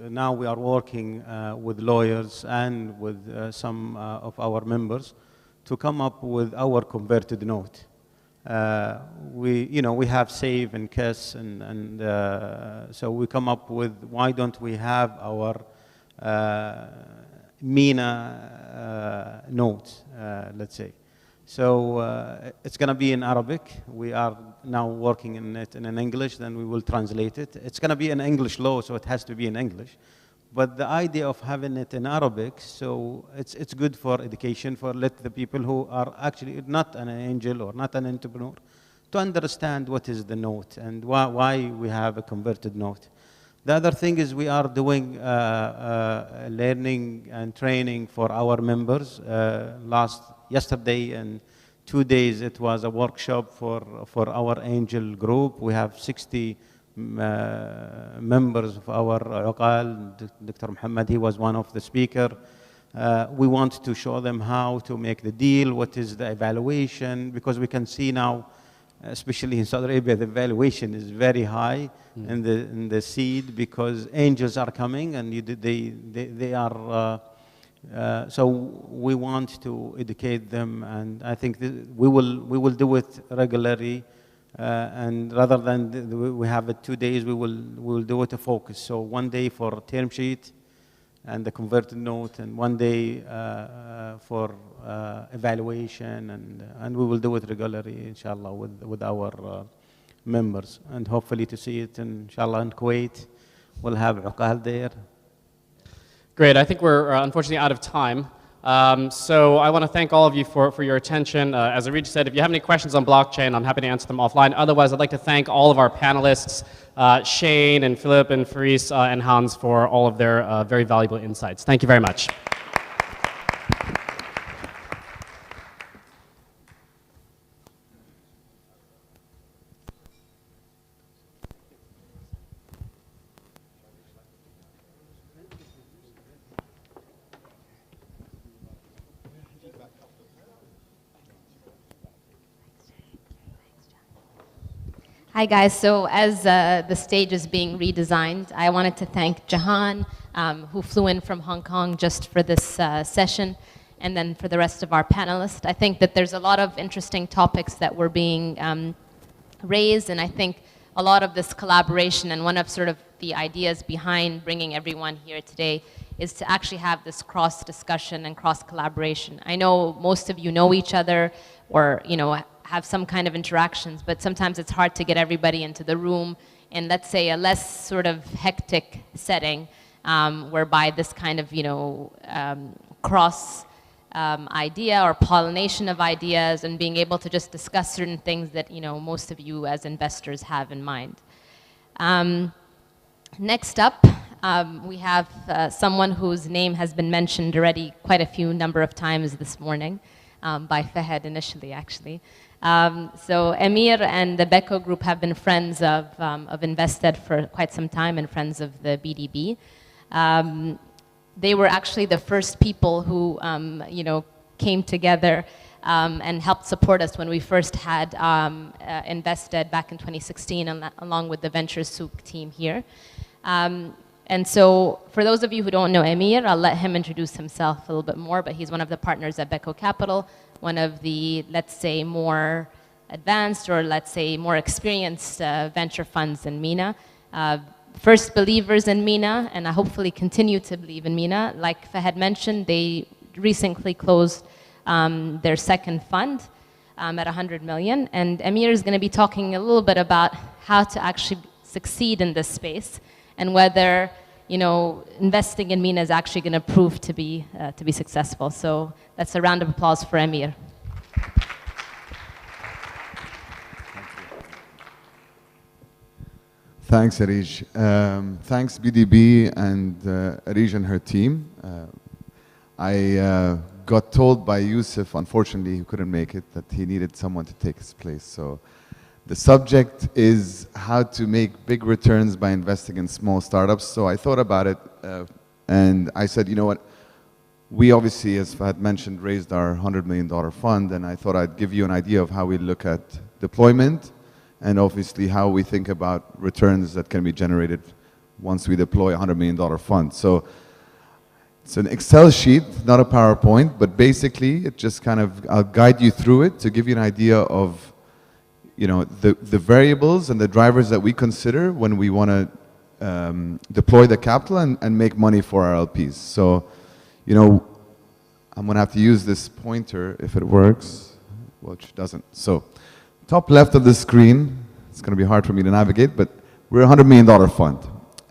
now we are working with lawyers and with some of our members to come up with our converted note. We have Save and Kiss, and so we come up with, why don't we have our MENA note, let's say. So it's going to be in Arabic. We are now working in it in English, then we will translate it. It's going to be an English law, so it has to be in English. But the idea of having it in Arabic, so it's good for education, for let the people who are actually not an angel or not an entrepreneur to understand what is the note and why we have a converted note. The other thing is we are doing learning and training for our members. Yesterday and 2 days it was a workshop for our angel group. We have 60 members of our Uqal. Dr. Muhammad, he was one of the speakers. We want to show them how to make the deal, what is the evaluation, because we can see now, especially in Saudi Arabia, the valuation is very high in the seed because angels are coming and they are. So we want to educate them, and I think we will do it regularly. And rather than we have it 2 days, we will do it a focus. So 1 day for term sheet and the converted note, and 1 day for evaluation, and we will do it regularly, inshallah, with our members, and hopefully to see it, inshallah, in Kuwait. We'll have Uqal there. Great, I think we're unfortunately out of time. So I want to thank all of you for your attention. As Arij said, if you have any questions on blockchain, I'm happy to answer them offline. Otherwise, I'd like to thank all of our panelists, Shane and Philip and Faris and Hans, for all of their very valuable insights. Thank you very much. Hi guys, so as the stage is being redesigned, I wanted to thank Jahan, who flew in from Hong Kong just for this session, and then for the rest of our panelists. I think that there's a lot of interesting topics that were being raised, and I think a lot of this collaboration, and one of sort of the ideas behind bringing everyone here today is to actually have this cross discussion and cross collaboration. I know most of you know each other or have some kind of interactions, but sometimes it's hard to get everybody into the room in, let's say, a less sort of hectic setting, whereby this kind of cross idea or pollination of ideas and being able to just discuss certain things that most of you as investors have in mind. Next up, we have someone whose name has been mentioned already quite a few number of times this morning, by Fahad initially, actually. So Emir and the Beko Group have been friends of Invested for quite some time and friends of the BDB. They were actually the first people who came together and helped support us when we first had Invested back in 2016 along with the Venture Souk team here. And so for those of you who don't know Emir, I'll let him introduce himself a little bit more, but he's one of the partners at Beko Capital, one of the, let's say, more advanced or let's say more experienced venture funds in MENA. First believers in MENA, and I hopefully continue to believe in MENA. Like Fahad mentioned, they recently closed their second fund at 100 million, and Emir is going to be talking a little bit about how to actually succeed in this space and whether investing in MENA is actually going to prove to be successful. So that's a round of applause for Emir. Thanks, Arij. Thanks, BDB and Arij and her team. I got told by Yusuf, unfortunately, he couldn't make it, that he needed someone to take his place. So the subject is how to make big returns by investing in small startups. So I thought about it, and I said, you know what? We obviously, as Fahad mentioned, raised our $100 million fund, and I thought I'd give you an idea of how we look at deployment and obviously how we think about returns that can be generated once we deploy a $100 million fund. So it's an Excel sheet, not a PowerPoint, but basically it just kind of, I'll guide you through it to give you an idea of the variables and the drivers that we consider when we want to deploy the capital and make money for our LPs. So, I'm going to have to use this pointer if it works, which it doesn't. So, top left of the screen, it's going to be hard for me to navigate, but we're a $100 million fund.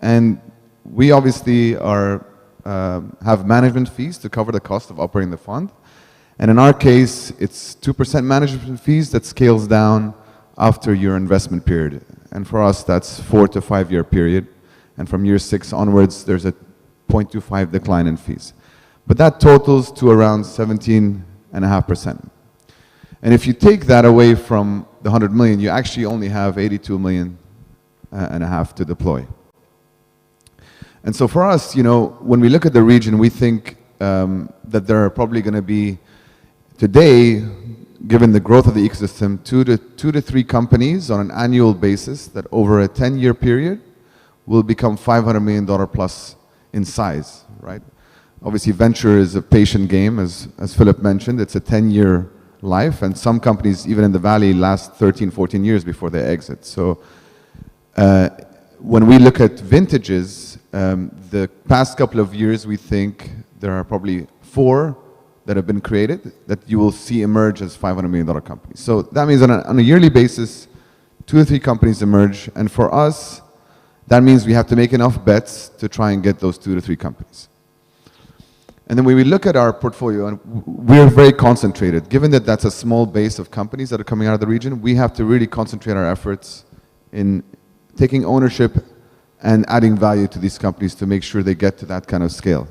And we obviously have management fees to cover the cost of operating the fund. And in our case, it's 2% management fees that scales down after your investment period. And for us, that's 4 to 5 year period. And from year 6 onwards, there's a 0.25 decline in fees. But that totals to around 17.5%. And if you take that away from the 100 million, you actually only have 82 million and a half to deploy. And so for us, when we look at the region, we think that there are probably going to be, today, given the growth of the ecosystem, 2 to 3 companies on an annual basis that over a 10-year period will become $500 million plus in size, right? Obviously, venture is a patient game, as Philip mentioned. It's a 10-year life, and some companies, even in the Valley, last 13, 14 years before they exit. So when we look at vintages, the past couple of years, we think there are probably 4 that have been created that you will see emerge as $500 million companies. So that means on a yearly basis, 2 or 3 companies emerge, and for us, that means we have to make enough bets to try and get those 2 to 3 companies. And then when we look at our portfolio, and we're very concentrated, given that that's a small base of companies that are coming out of the region, we have to really concentrate our efforts in taking ownership and adding value to these companies to make sure they get to that kind of scale.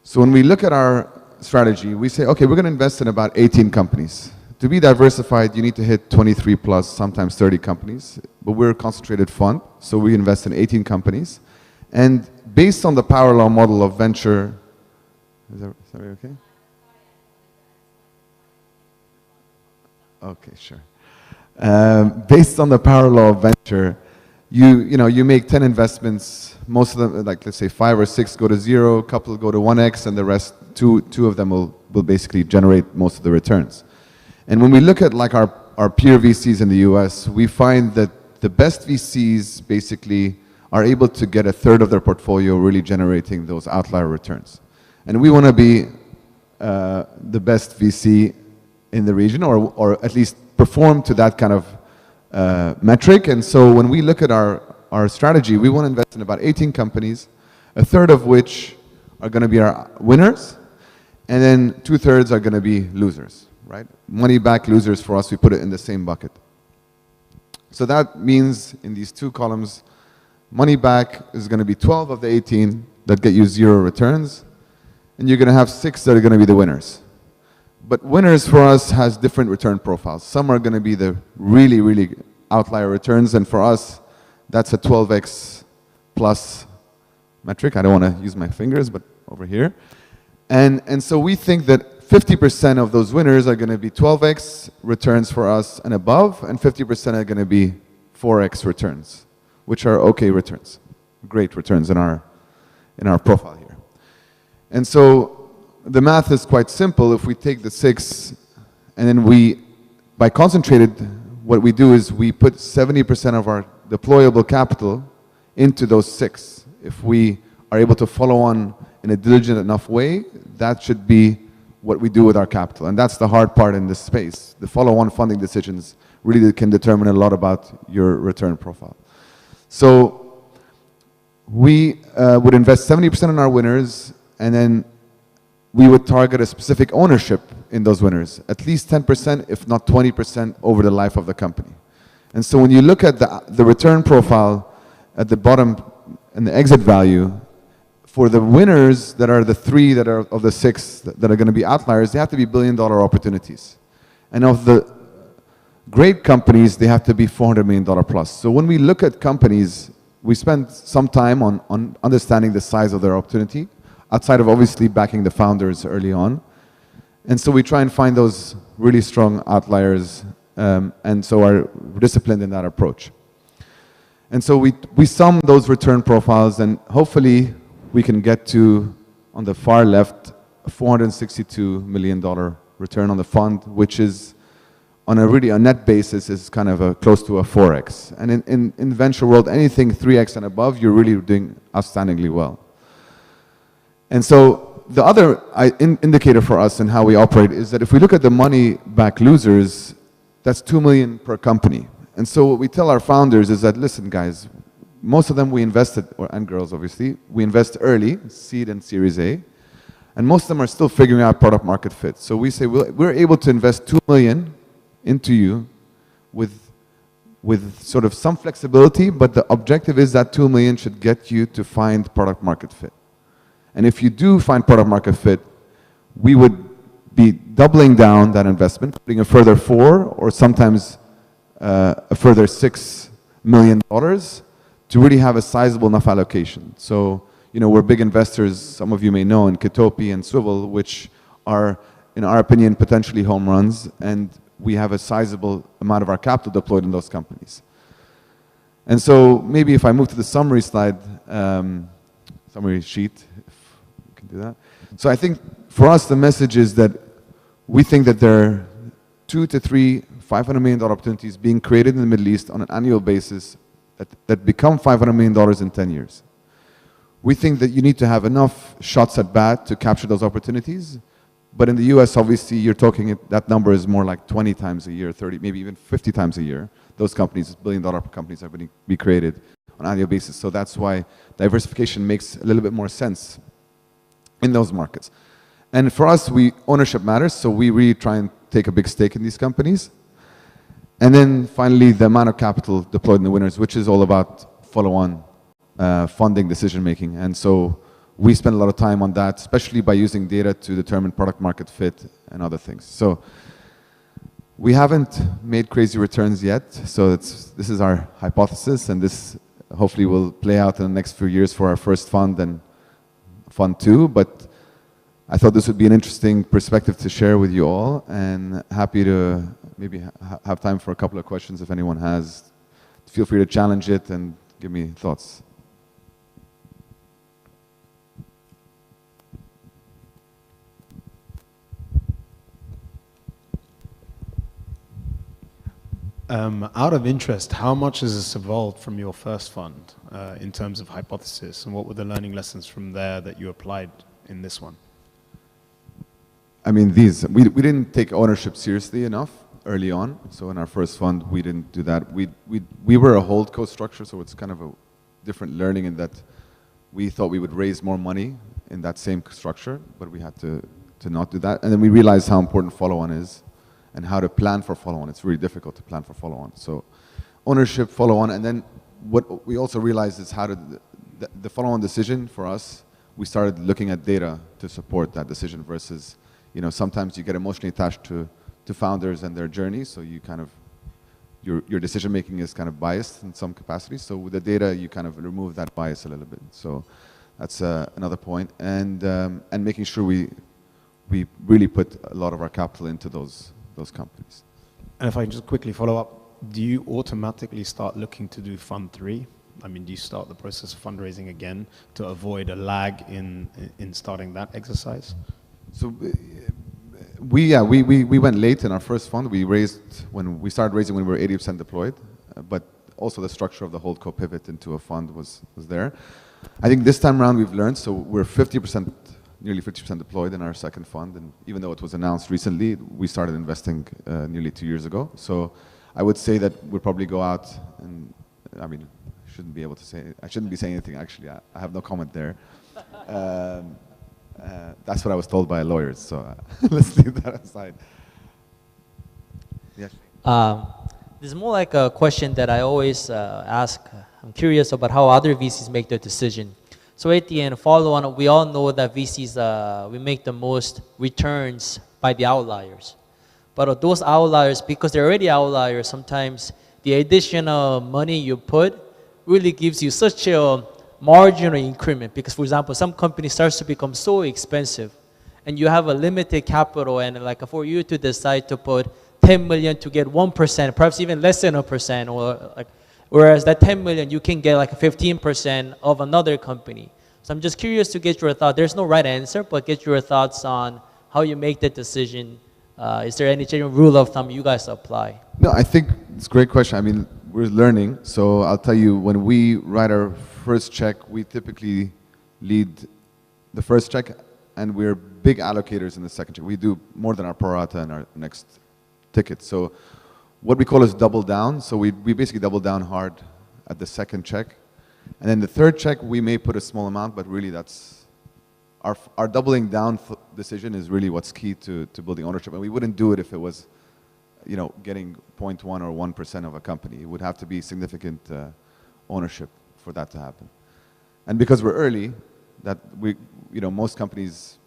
So when we look at our strategy, we say, okay, we're going to invest in about 18 companies. To be diversified, you need to hit 23 plus, sometimes 30 companies. But we're a concentrated fund, so we invest in 18 companies. And based on the power law model of venture, is that okay? Okay, sure. Based on the power law of venture, you make 10 investments, most of them, like let's say 5 or 6 go to 0, a couple go to 1x, and the rest, two of them will basically generate most of the returns. And when we look at like our peer VCs in the US, we find that the best VCs basically are able to get a third of their portfolio really generating those outlier returns. And we want to be the best VC in the region, or at least perform to that kind of metric. And so when we look at our strategy, we want to invest in about 18 companies, a third of which are going to be our winners, and then 2/3 are going to be losers, right? Money back losers for us, we put it in the same bucket. So that means in these two columns, money back is going to be 12 of the 18 that get you 0 returns, and you're going to have 6 that are going to be the winners. But winners for us has different return profiles. Some are going to be the really, really outlier returns, and for us, that's a 12x plus metric. I don't want to use my fingers, but over here. And so we think that 50% of those winners are going to be 12x returns for us and above, and 50% are going to be 4x returns, which are okay returns, great returns in our profile here. And so the math is quite simple. If we take the 6, and then by concentrated, what we do is we put 70% of our deployable capital into those 6. If we are able to follow on in a diligent enough way, that should be what we do with our capital. And that's the hard part in this space. The follow-on funding decisions really can determine a lot about your return profile. So we would invest 70% in our winners, and then we would target a specific ownership in those winners, at least 10%, if not 20% over the life of the company. And so when you look at the return profile at the bottom and the exit value, for the winners that are the 3 that are of the 6 that are going to be outliers, they have to be billion-dollar opportunities. And of the great companies, they have to be $400 million plus. So when we look at companies, we spend some time on understanding the size of their opportunity, outside of obviously backing the founders early on. And so we try and find those really strong outliers, and so are disciplined in that approach. And so we sum those return profiles, and hopefully we can get to, on the far left, a $462 million return on the fund, which is on a net basis is kind of close to a 4x. And in venture world, anything 3x and above, you're really doing outstandingly well. And so the other indicator for us and how we operate is that if we look at the money back losers, that's 2 million per company. And so what we tell our founders is that, listen guys, most of them we invested, and girls obviously, we invest early, seed and Series A, and most of them are still figuring out product market fit. So we say we're able to invest 2 million into you with sort of some flexibility, but the objective is that 2 million should get you to find product market fit. And if you do find product market fit, we would be doubling down that investment, putting a further 4 or sometimes a further $6 million to really have a sizable enough allocation. So, you know, we're big investors, some of you may know, in Kitopi and Swivel, which are, in our opinion, potentially home runs, and we have a sizable amount of our capital deployed in those companies. And so maybe if I move to the summary slide, summary sheet, if you can do that. So I think for us the message is that we think that there are 2 to 3 $500 million opportunities being created in the Middle East on an annual basis that become $500 million in 10 years. We think that you need to have enough shots at bat to capture those opportunities. But in the US, obviously, you're talking, that number is more like 20 times a year, 30, maybe even 50 times a year. Those companies, billion-dollar companies, are going to be created on an annual basis. So that's why diversification makes a little bit more sense in those markets. And for us, ownership matters, so we really try and take a big stake in these companies. And then finally, the amount of capital deployed in the winners, which is all about follow-on funding decision-making. And so we spend a lot of time on that, especially by using data to determine product market fit and other things. So we haven't made crazy returns yet, so this is our hypothesis, and this hopefully will play out in the next few years for our first fund and fund 2. But I thought this would be an interesting perspective to share with you all, and happy to maybe have time for a couple of questions if anyone has. Feel free to challenge it and give me thoughts. Out of interest, how much has this evolved from your first fund in terms of hypothesis, and what were the learning lessons from there that you applied in this one? I mean, we didn't take ownership seriously enough early on. So in our first fund, we didn't do that. We were a holdco structure, so it's kind of a different learning in that we thought we would raise more money in that same structure, but we had to not do that. And then we realized how important follow-on is and how to plan for follow-on. It's really difficult to plan for follow-on. So ownership, follow-on, and then what we also realized is how to, the follow-on decision for us, we started looking at data to support that decision versus, you know, sometimes you get emotionally attached to founders and their journey, so you kind of, your decision making is kind of biased in some capacity. So with the data, you kind of remove that bias a little bit. So that's another point. And making sure we really put a lot of our capital into those companies. And if I can just quickly follow up, do you automatically start looking to do Fund 3? I mean, do you start the process of fundraising again to avoid a lag in starting that exercise? So we went late in our first fund. We started raising when we were 80% deployed, but also the structure of the holdco pivot into a fund was there. I think this time around we've learned, so we're nearly 50% deployed in our second fund, and even though it was announced recently, we started investing nearly 2 years ago. So I would say that we'll probably go out and, I mean, I shouldn't be saying anything actually, I have no comment there. That's what I was told by lawyers, so let's leave that aside. Yes. This is more like a question that I always ask. I'm curious about how other VCs make their decision. So at the end, follow on, we all know that VCs, we make the most returns by the outliers. But those outliers, because they're already outliers, sometimes the additional money you put really gives you such a marginal increment. Because for example, some company starts to become so expensive and you have a limited capital, and like for you to decide to put 10 million to get 1%, perhaps even less than 1%, or like, whereas that 10 million, you can get like 15% of another company. So I'm just curious to get your thought. There's no right answer, but get your thoughts on how you make that decision. Is there any general rule of thumb you guys apply? No, I think it's a great question. I mean, we're learning. So I'll tell you, when we write our first check, we typically lead the first check, and we're big allocators in the second check. We do more than our pro rata and our next ticket. So what we call is double down. So we basically double down hard at the second check. And then the third check, we may put a small amount, but really that's, our doubling down decision is really what's key to building ownership. And we wouldn't do it if it was, you know, getting 0.1 or 1% of a company. It would have to be significant ownership for that to happen. And because we're early, that you know, most companies,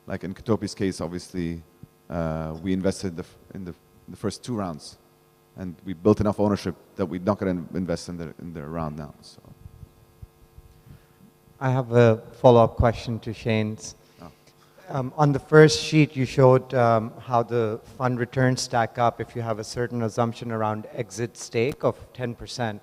like in Katopi's case, obviously, we invested in the first 2 rounds. And we built enough ownership that we're not going to invest in the round now. So. I have a follow-up question to Shane's. On the first sheet, you showed how the fund returns stack up if you have a certain assumption around exit stake of 10%.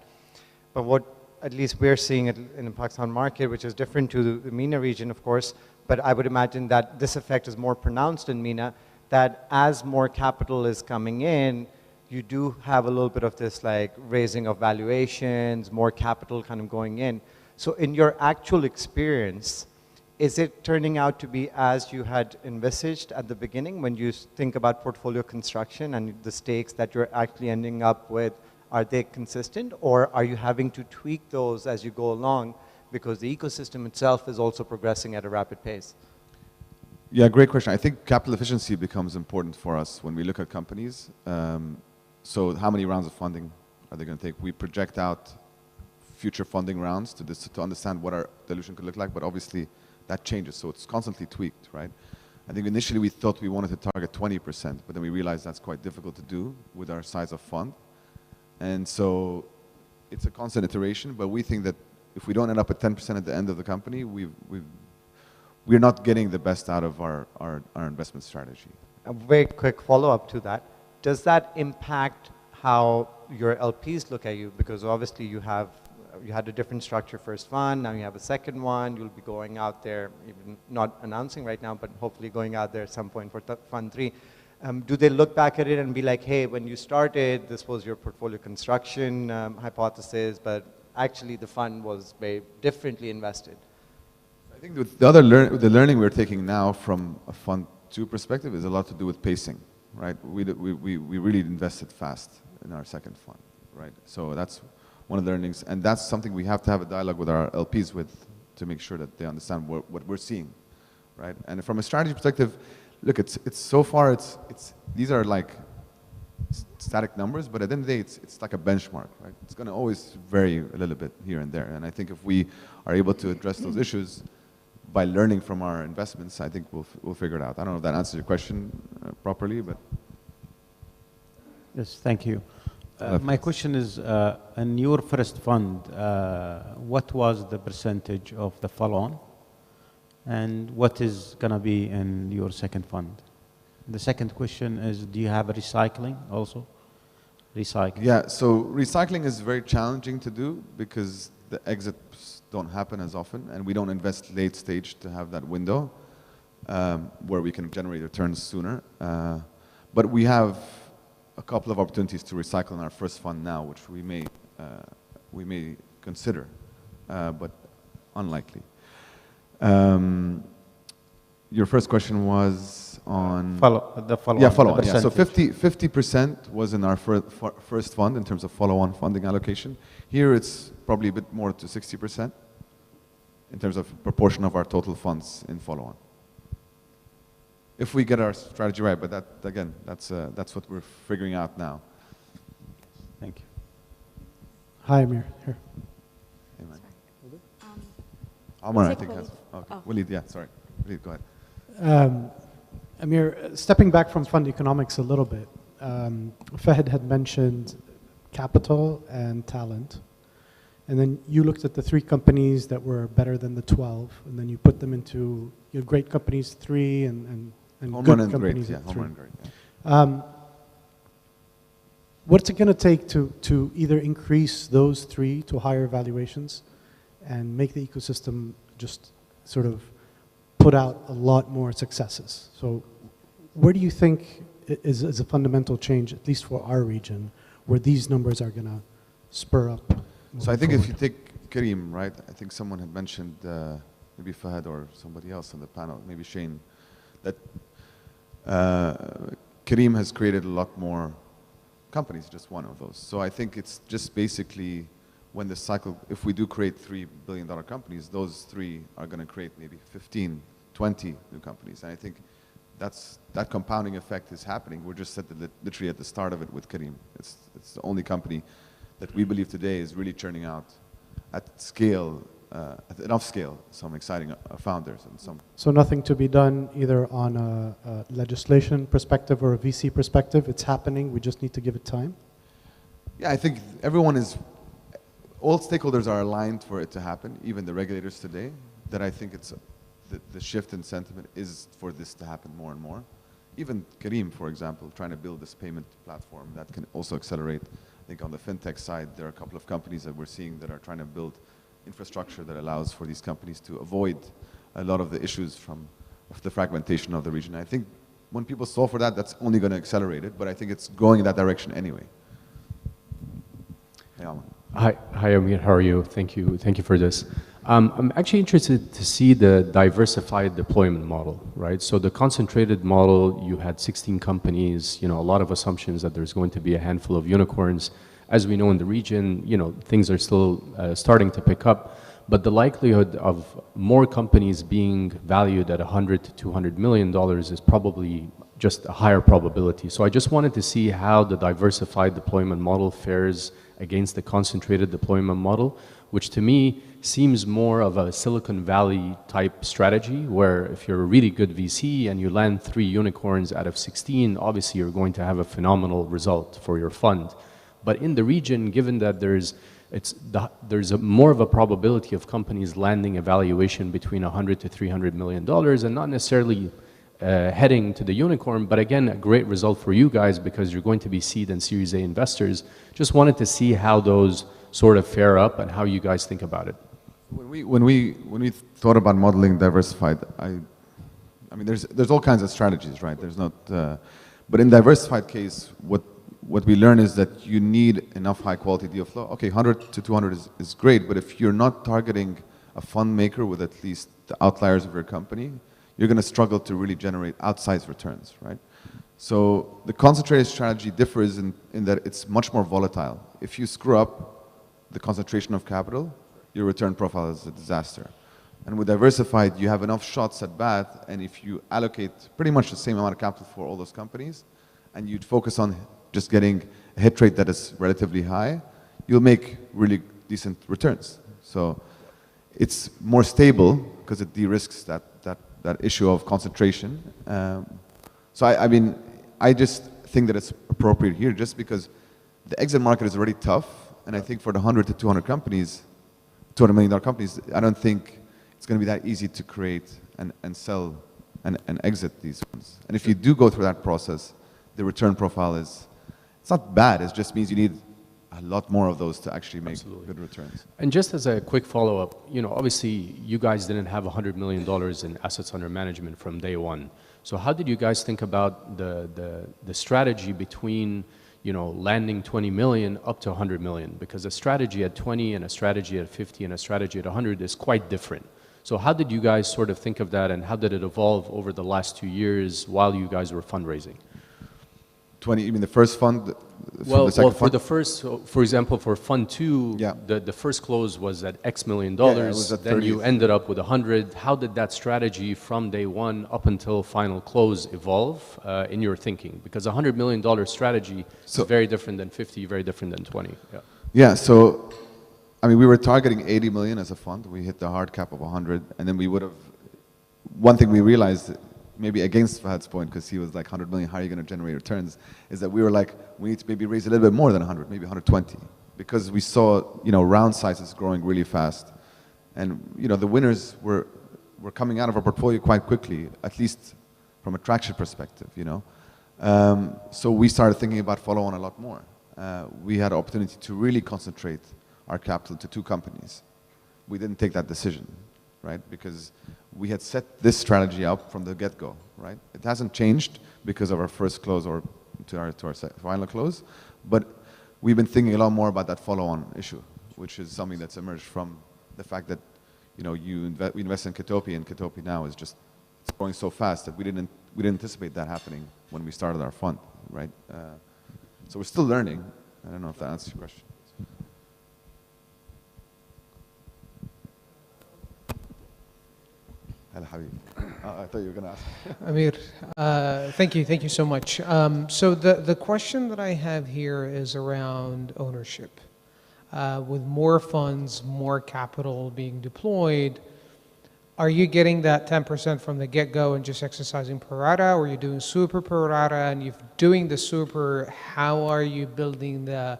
But what at least we're seeing in the Pakistan market, which is different to the MENA region, of course, but I would imagine that this effect is more pronounced in MENA, that as more capital is coming in, you do have a little bit of this like raising of valuations, more capital kind of going in. So in your actual experience, is it turning out to be as you had envisaged at the beginning when you think about portfolio construction and the stakes that you're actually ending up with? Are they consistent, or are you having to tweak those as you go along because the ecosystem itself is also progressing at a rapid pace? Yeah, great question. I think capital efficiency becomes important for us when we look at companies. So how many rounds of funding are they going to take? We project out future funding rounds to understand what our dilution could look like, but obviously that changes, so it's constantly tweaked, right? I think initially we thought we wanted to target 20%, but then we realized that's quite difficult to do with our size of fund. And so it's a constant iteration, but we think that if we don't end up at 10% at the end of the company, we're not getting the best out of our investment strategy. A very quick follow-up to that. Does that impact how your LPs look at you? Because obviously you had a different structure first fund, now you have a second one, you'll be going out there, even not announcing right now, but hopefully going out there at some point for fund 3. Do they look back at it and be like, hey, when you started, this was your portfolio construction hypothesis, but actually the fund was very differently invested? I think the learning we're taking now from a Fund 2 perspective is a lot to do with pacing, right? We really invested fast in our second fund, right? So that's one of the learnings, and that's something we have to have a dialogue with our LPs with to make sure that they understand what we're seeing, right? And from a strategy perspective, look, it's so far, these are like static numbers, but at the end of the day, it's like a benchmark, right? It's going to always vary a little bit here and there, and I think if we are able to address those issues by learning from our investments, I think we'll figure it out. I don't know if that answers your question properly, but yes, thank you. My question is, in your first fund, what was the percentage of the follow-on? And what is going to be in your second fund? The second question is, do you have a recycling also? Recycling. Yeah, so recycling is very challenging to do because the exits don't happen as often, and we don't invest late stage to have that window where we can generate returns sooner. But we have a couple of opportunities to recycle in our first fund now, which we may consider, but unlikely. Your first question was on the follow-on. Yeah, follow-on. Yeah. So 50% was in our first fund in terms of follow-on funding allocation. Here it's probably a bit more to 60% in terms of proportion of our total funds in follow-on. If we get our strategy right, but that again, that's what we're figuring out now. Thank you. Hi, Amir. Here. Hey, man. Omar, I think has. Okay. Walid, yeah, sorry. Walid, go ahead. Amir, stepping back from fund economics a little bit, Fahad had mentioned capital and talent. And then you looked at the 3 companies that were better than the 12, and then you put them into your great companies 3 and good companies at 3. What's it going to take to either increase those 3 to higher valuations and make the ecosystem just sort of put out a lot more successes? So where do you think is a fundamental change, at least for our region, where these numbers are going to spur up? So I think if you take Kareem, right, I think someone had mentioned, maybe Fahad or somebody else on the panel, maybe Shane, that Kareem has created a lot more companies, just one of those. So I think it's just basically when the cycle, if we do create $3 billion companies, those 3 are going to create maybe 15, 20 new companies. And I think that compounding effect is happening. We're just literally at the start of it with Kareem. It's the only company that we believe today is really churning out at scale, at enough scale, some exciting founders and some. So nothing to be done either on a legislation perspective or a VC perspective. It's happening. We just need to give it time. Yeah, I think all stakeholders are aligned for it to happen, even the regulators today, that I think it's the shift in sentiment is for this to happen more and more. Even Kareem, for example, trying to build this payment platform that can also accelerate. I think on the fintech side, there are a couple of companies that we're seeing that are trying to build infrastructure that allows for these companies to avoid a lot of the issues of the fragmentation of the region. I think when people solve for that, that's only going to accelerate it, but I think it's going in that direction anyway. Hey, Alan. Hi, Amir. How are you? Thank you for this. I'm actually interested to see the diversified deployment model, right? So the concentrated model, you had 16 companies, a lot of assumptions that there's going to be a handful of unicorns. As we know in the region, things are still starting to pick up, but the likelihood of more companies being valued at $100 to $200 million is probably just a higher probability. So I just wanted to see how the diversified deployment model fares against the concentrated deployment model, which to me seems more of a Silicon Valley type strategy, where if you're a really good VC and you land 3 unicorns out of 16, obviously you're going to have a phenomenal result for your fund. But in the region, given that there's more of a probability of companies landing a valuation between $100 to $300 million and not necessarily heading to the unicorn, but again, a great result for you guys because you're going to be seed and Series A investors. Just wanted to see how those sort of fare up and how you guys think about it. When we thought about modeling diversified, I mean, there's all kinds of strategies, right? There's not, But in diversified case, what we learn is that you need enough high quality deal flow. Okay, 100 to 200 is great, but if you're not targeting a fund maker with at least the outliers of your company, you're going to struggle to really generate outsized returns, right? So the concentrated strategy differs in that it's much more volatile. If you screw up the concentration of capital, your return profile is a disaster. And with diversified, you have enough shots at bat, and if you allocate pretty much the same amount of capital for all those companies, and you'd focus on just getting a hit rate that is relatively high, you'll make really decent returns. So it's more stable because it de-risks that issue of concentration. So I mean, I just think that it's appropriate here just because the exit market is already tough, and I think for the 100 to 200 companies, $200 million companies, I don't think it's going to be that easy to create and sell and exit these ones. And if you do go through that process, the return profile is, it's not bad, it just means you need a lot more of those to actually make good returns. And just as a quick follow-up, you know, obviously you guys didn't have $100 million in assets under management from day one. So how did you guys think about the strategy between, you know, landing 20 million up to 100 million? Because a strategy at 20 and a strategy at 50 and a strategy at 100 is quite different. So how did you guys sort of think of that, and how did it evolve over the last 2 years while you guys were fundraising? 20, you mean the first fund? Well, for the first, for example, for Fund 2, the first close was at X million dollars, then you ended up with 100. How did that strategy from day one up until final close evolve in your thinking? Because a $100 million strategy is very different than 50, very different than 20. Yeah, so, I mean, we were targeting 80 million as a fund. We hit the hard cap of 100, and then we would have, one thing we realized, maybe against Fahad's point, because he was like 100 million, how are you going to generate returns, is that we were like, we need to maybe raise a little bit more than 100, maybe 120, because we saw, you know, round sizes growing really fast. And, you know, the winners were coming out of our portfolio quite quickly, at least from a traction perspective, you know. So we started thinking about follow-on a lot more. We had an opportunity to really concentrate our capital to 2 companies. We didn't take that decision, right? Because we had set this strategy up from the get-go, right? It hasn't changed because of our first close or to our final close, but we've been thinking a lot more about that follow-on issue, which is something that's emerged from the fact that, you know, we invest in Kitopi, and Kitopi now is just, it's growing so fast that we didn't anticipate that happening when we started our fund, right? So we're still learning. I don't know if that answers your question. I thought you were going to ask. Amir, thank you so much. So the question that I have here is around ownership. With more funds, more capital being deployed, are you getting that 10% from the get-go and just exercising pro rata, or are you doing super pro rata? And if doing the super, how are you building the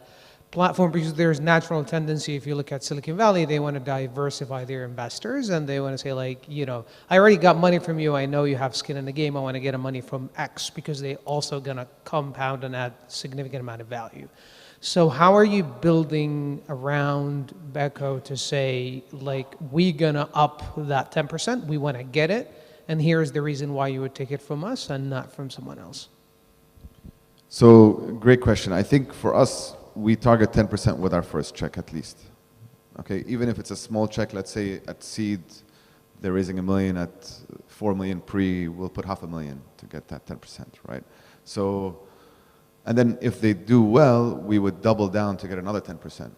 platform? Because there's natural tendency, if you look at Silicon Valley, they want to diversify their investors, and they want to say, like, you know, I already got money from you, I know you have skin in the game, I want to get money from X, because they also going to compound and add significant amount of value. So how are you building around Beko to say, like, we gonna up that 10%, we want to get it, and here's the reason why you would take it from us and not from someone else? So, great question. I think for us, we target 10% with our first check at least. Okay, even if it's a small check, let's say at seed, they're raising $1 million, at 4 million pre, we'll put $500,000 to get that 10%, right? So, and then if they do well, we would double down to get another 10%. And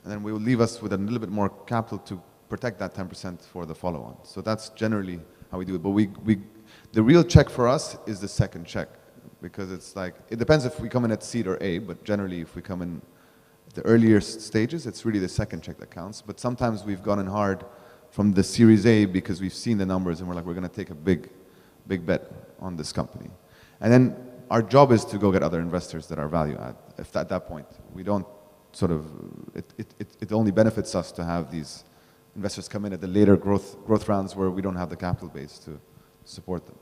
then we will leave us with a little bit more capital to protect that 10% for the follow-on. So that's generally how we do it. But the real check for us is the second check, because it's like, it depends if we come in at seed or A, but generally if we come in at the earlier stages, it's really the second check that counts. But sometimes we've gone in hard from the Series A because we've seen the numbers and we're like, we're going to take a big bet on this company. And then our job is to go get other investors that are value add. If at that point, we don't sort of, it only benefits us to have these investors come in at the later growth rounds where we don't have the capital base to support them.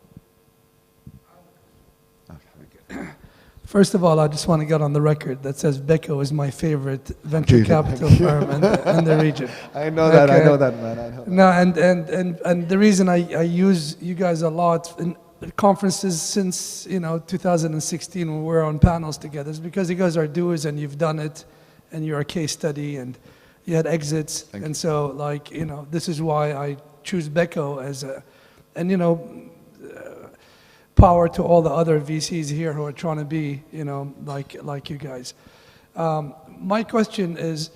First of all, I just want to get on the record that says Beko is my favorite venture capital firm in the region. I know that, I know that, man. I know that. No, and the reason I use you guys a lot, and conferences since 2016 when we were on panels together. It's because you guys are doers and you've done it, and you're a case study, and you had exits. And so, like, this is why I choose Beko as a, and power to all the other VCs here who are trying to be, like you guys. My question is,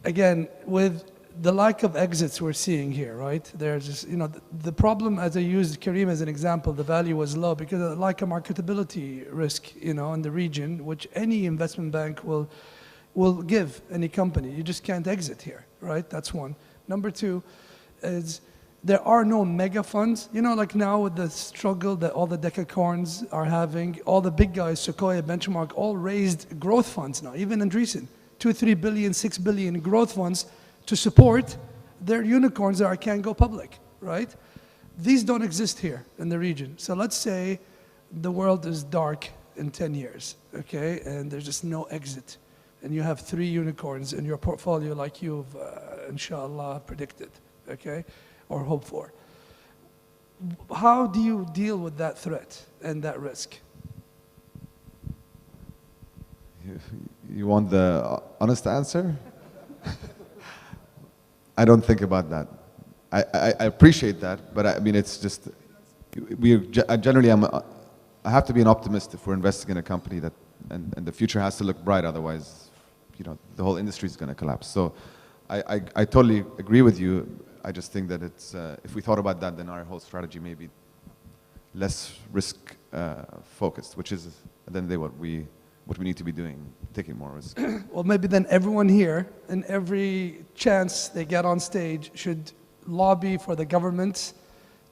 again, with the lack of exits we're seeing here, right? There's just, the problem, as I used Kareem as an example, the value was low because of the lack of marketability risk, in the region, which any investment bank will give any company. You just can't exit here, right? That's one. Number two is there are no mega funds. Like now with the struggle that all the decacorns are having, all the big guys, Sequoia, Benchmark, all raised growth funds now, even Andreessen, 2, 3 billion, 6 billion growth funds to support their unicorns that can't go public, right? These don't exist here in the region. So let's say the world is dark in 10 years, okay? And there's just no exit. And you have 3 unicorns in your portfolio like you've, inshallah, predicted, okay? Or hope for. How do you deal with that threat and that risk? You want the honest answer? I don't think about that. I appreciate that, but I mean, it's just, generally, I have to be an optimist if we're investing in a company that, and the future has to look bright, otherwise, the whole industry is going to collapse. So I totally agree with you. I just think that it's, if we thought about that, then our whole strategy may be less risk focused, which is then what we need to be doing, taking more risk. Well, maybe then everyone here, and every chance they get on stage, should lobby for the government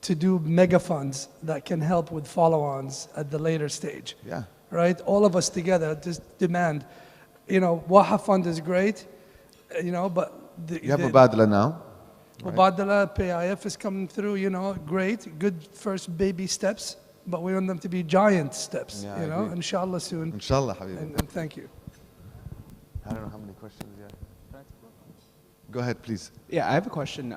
to do mega funds that can help with follow-ons at the later stage. Yeah. Right? All of us together just demand, Waha Fund is great, but... You have Mubadala now. Mubadala, PIF is coming through, great, good first baby steps, but we want them to be giant steps, inshallah soon. Inshallah, Habib. And thank you. I don't know how many questions you have. Go ahead, please. Yeah, I have a question,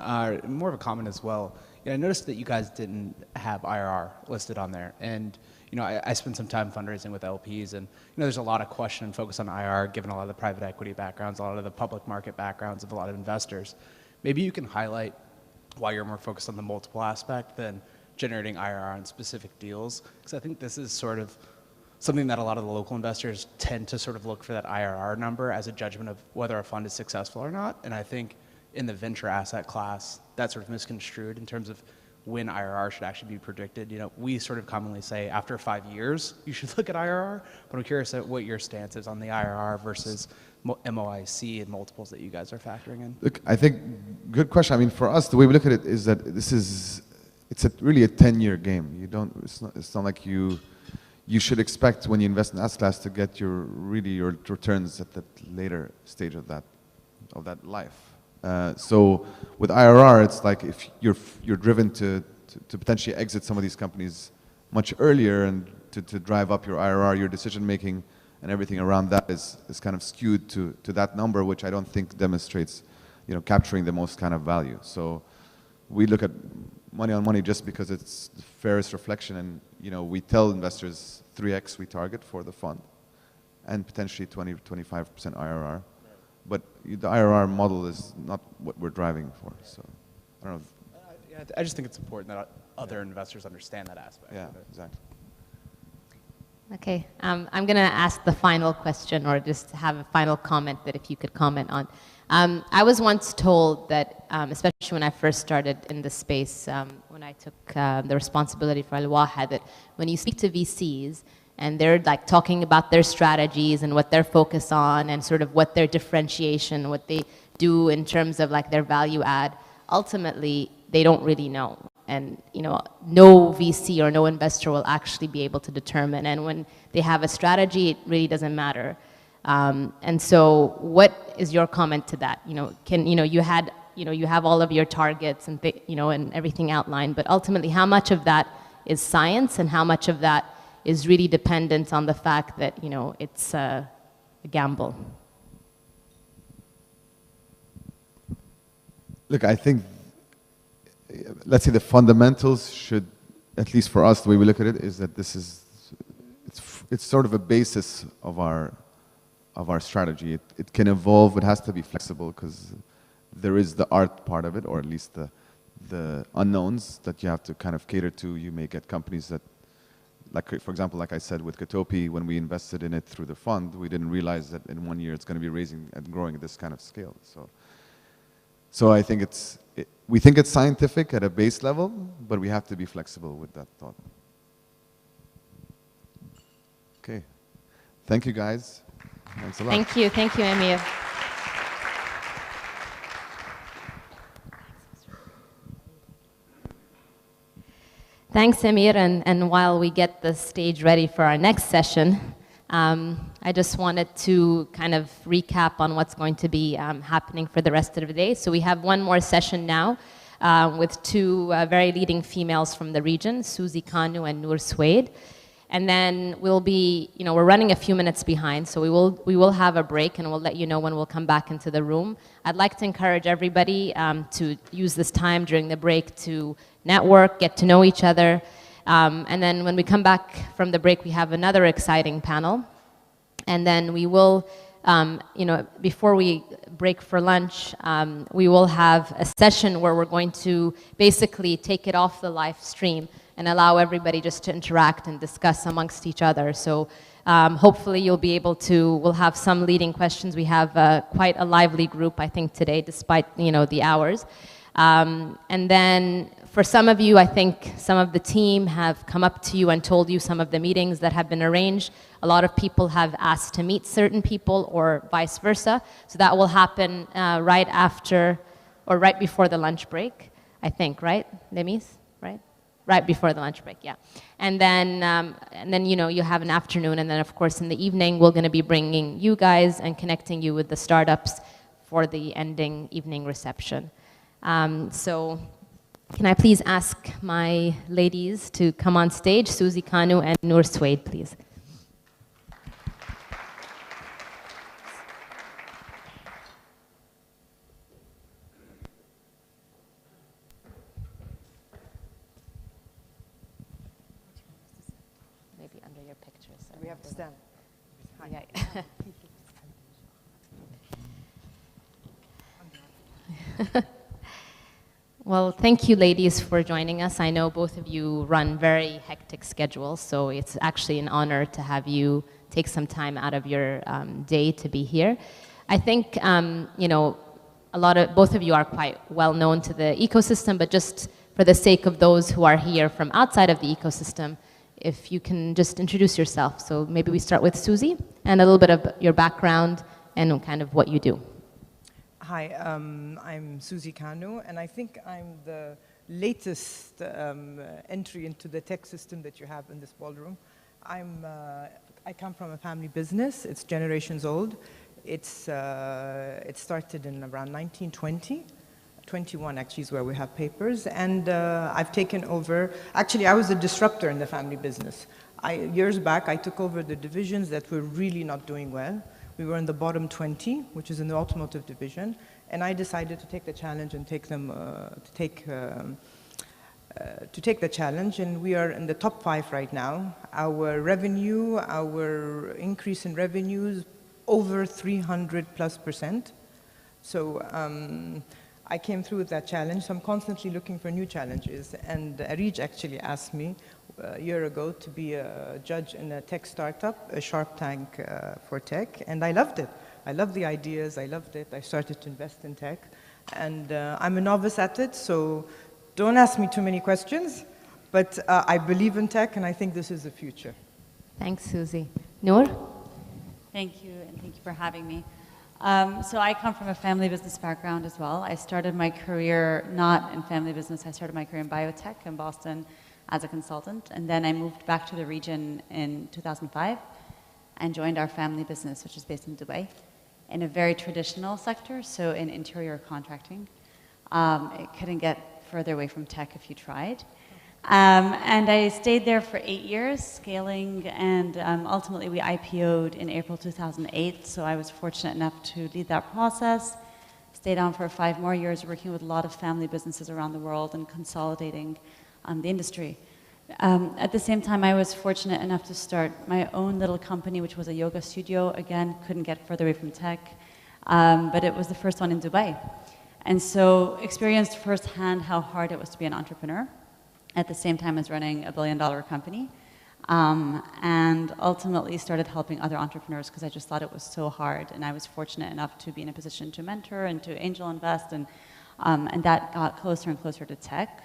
more of a comment as well. I noticed that you guys didn't have IRR listed on there, and I spent some time fundraising with LPs, and there's a lot of question and focus on IRR, given a lot of the private equity backgrounds, a lot of the public market backgrounds of a lot of investors. Maybe you can highlight why you're more focused on the multiple aspect than generating IRR on specific deals, because I think this is sort of something that a lot of the local investors tend to sort of look for that IRR number as a judgment of whether a fund is successful or not. And I think in the venture asset class, that's sort of misconstrued in terms of when IRR should actually be predicted. We sort of commonly say after 5 years, you should look at IRR, but I'm curious at what your stance is on the IRR versus MOIC and multiples that you guys are factoring in. Look, I think, good question. I mean, for us, the way we look at it is that it's really a 10-year game. It's not like you should expect when you invest in asset class to get your returns at that later stage of that life. So with IRR, it's like if you're driven to potentially exit some of these companies much earlier and to drive up your IRR, your decision making and everything around that is kind of skewed to that number, which I don't think demonstrates capturing the most kind of value. So we look at money on money just because it's the fairest reflection, and we tell investors 3x we target for the fund and potentially 20-25% IRR. But the IRR model is not what we're driving for. So I don't know. I just think it's important that other investors understand that aspect. Yeah, exactly. Okay, I'm going to ask the final question, or just have a final comment that if you could comment on. I was once told that, especially when I first started in this space, when I took the responsibility for Al-Waha, that when you speak to VCs and they're like talking about their strategies and what they're focused on and sort of what their differentiation, what they do in terms of like their value add, ultimately they don't really know. And no VC or no investor will actually be able to determine. And when they have a strategy, it really doesn't matter. And so, what is your comment to that? You have all of your targets and and everything outlined, but ultimately, how much of that is science, and how much of that is really dependent on the fact that it's a gamble? Look, I think, let's say the fundamentals should at least for us, the way we look at it is that it's sort of a basis of our strategy. It can evolve, it has to be flexible because there is the art part of it, or at least the unknowns that you have to kind of cater to. You may get companies that, like, for example, like I said with Katopi, when we invested in it through the fund, we didn't realize that in 1 year it's going to be raising and growing at this kind of scale. So I think we think it's scientific at a base level, but we have to be flexible with that thought. Okay. Thank you, guys. Thanks a lot. Thank you, Amir. Thanks, Amir, and while we get the stage ready for our next session, I just wanted to kind of recap on what's going to be happening for the rest of the day. So we have one more session now with two very leading females from the region, Susie Kanu and Noor Suwaid. And then we'll be, we're running a few minutes behind, so we will have a break and we'll let you know when we'll come back into the room. I'd like to encourage everybody to use this time during the break to network, get to know each other. And then when we come back from the break, we have another exciting panel. And then we will, before we break for lunch, we will have a session where we're going to basically take it off the live stream and allow everybody just to interact and discuss amongst each other. So hopefully you'll be able to, we'll have some leading questions. We have quite a lively group, I think, today, despite, the hours. And then for some of you, I think some of the team have come up to you and told you some of the meetings that have been arranged. A lot of people have asked to meet certain people or vice versa. So that will happen right after or right before the lunch break, I think, right, Lemis? Right? Right before the lunch break, yeah. And then you have an afternoon, and then of course in the evening we're going to be bringing you guys and connecting you with the startups for the ending evening reception. So can I please ask my ladies to come on stage, Susie Kanu and Noor Suwaid, please. We have to stand. Well, thank you, ladies, for joining us. I know both of you run very hectic schedules, so it's actually an honor to have you take some time out of your day to be here. I think, both of you are quite well known to the ecosystem, but just for the sake of those who are here from outside of the ecosystem, if you can just introduce yourself. So maybe we start with Susie and a little bit of your background and kind of what you do. Hi, I'm Susie Kanu, and I think I'm the latest entry into the tech system that you have in this ballroom. I come from a family business. It's generations old. It started in around 1920. 21 actually is where we have papers, and I've taken over. Actually, I was a disruptor in the family business. Years back, I took over the divisions that were really not doing well. We were in the bottom 20, which is in the automotive division, and I decided to take the challenge and take the challenge, and we are in the top 5 right now. Our revenue, our increase in revenues, over 300+%. So I came through with that challenge, so I'm constantly looking for new challenges. And Arij actually asked me a year ago to be a judge in a tech startup, a Shark Tank for tech, and I loved it. I loved the ideas, I loved it. I started to invest in tech, and I'm a novice at it, so don't ask me too many questions, but I believe in tech, and I think this is the future. Thanks, Susie. Noor? Thank you, and thank you for having me. So I come from a family business background as well. I started my career not in family business. I started my career in biotech in Boston as a consultant, and then I moved back to the region in 2005 and joined our family business, which is based in Dubai, in a very traditional sector, so in interior contracting. It couldn't get further away from tech if you tried. And I stayed there for 8 years, scaling, and ultimately we IPO'd in April 2008, so I was fortunate enough to lead that process. Stayed on for 5 more years, working with a lot of family businesses around the world and consolidating the industry. At the same time, I was fortunate enough to start my own little company, which was a yoga studio. Again, couldn't get further away from tech, but it was the first one in Dubai. And so experienced firsthand how hard it was to be an entrepreneur at the same time as running a billion-dollar company. And ultimately started helping other entrepreneurs because I just thought it was so hard. And I was fortunate enough to be in a position to mentor and to angel invest, and that got closer and closer to tech.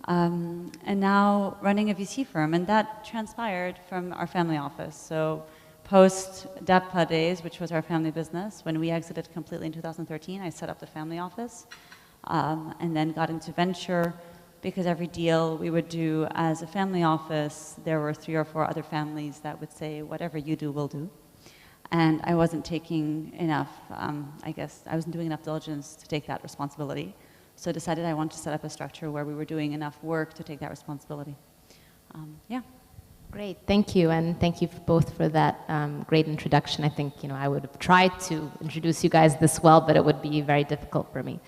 And now running a VC firm, and that transpired from our family office. So post DAPA days, which was our family business, when we exited completely in 2013, I set up the family office, and then got into venture, because every deal we would do as a family office, there were 3 or 4 other families that would say, whatever you do, we'll do. And I wasn't taking enough, I guess, I wasn't doing enough diligence to take that responsibility. So I decided I wanted to set up a structure where we were doing enough work to take that responsibility. Yeah. Great, thank you, and thank you both for that great introduction. I think I would have tried to introduce you guys this well, but it would be very difficult for me.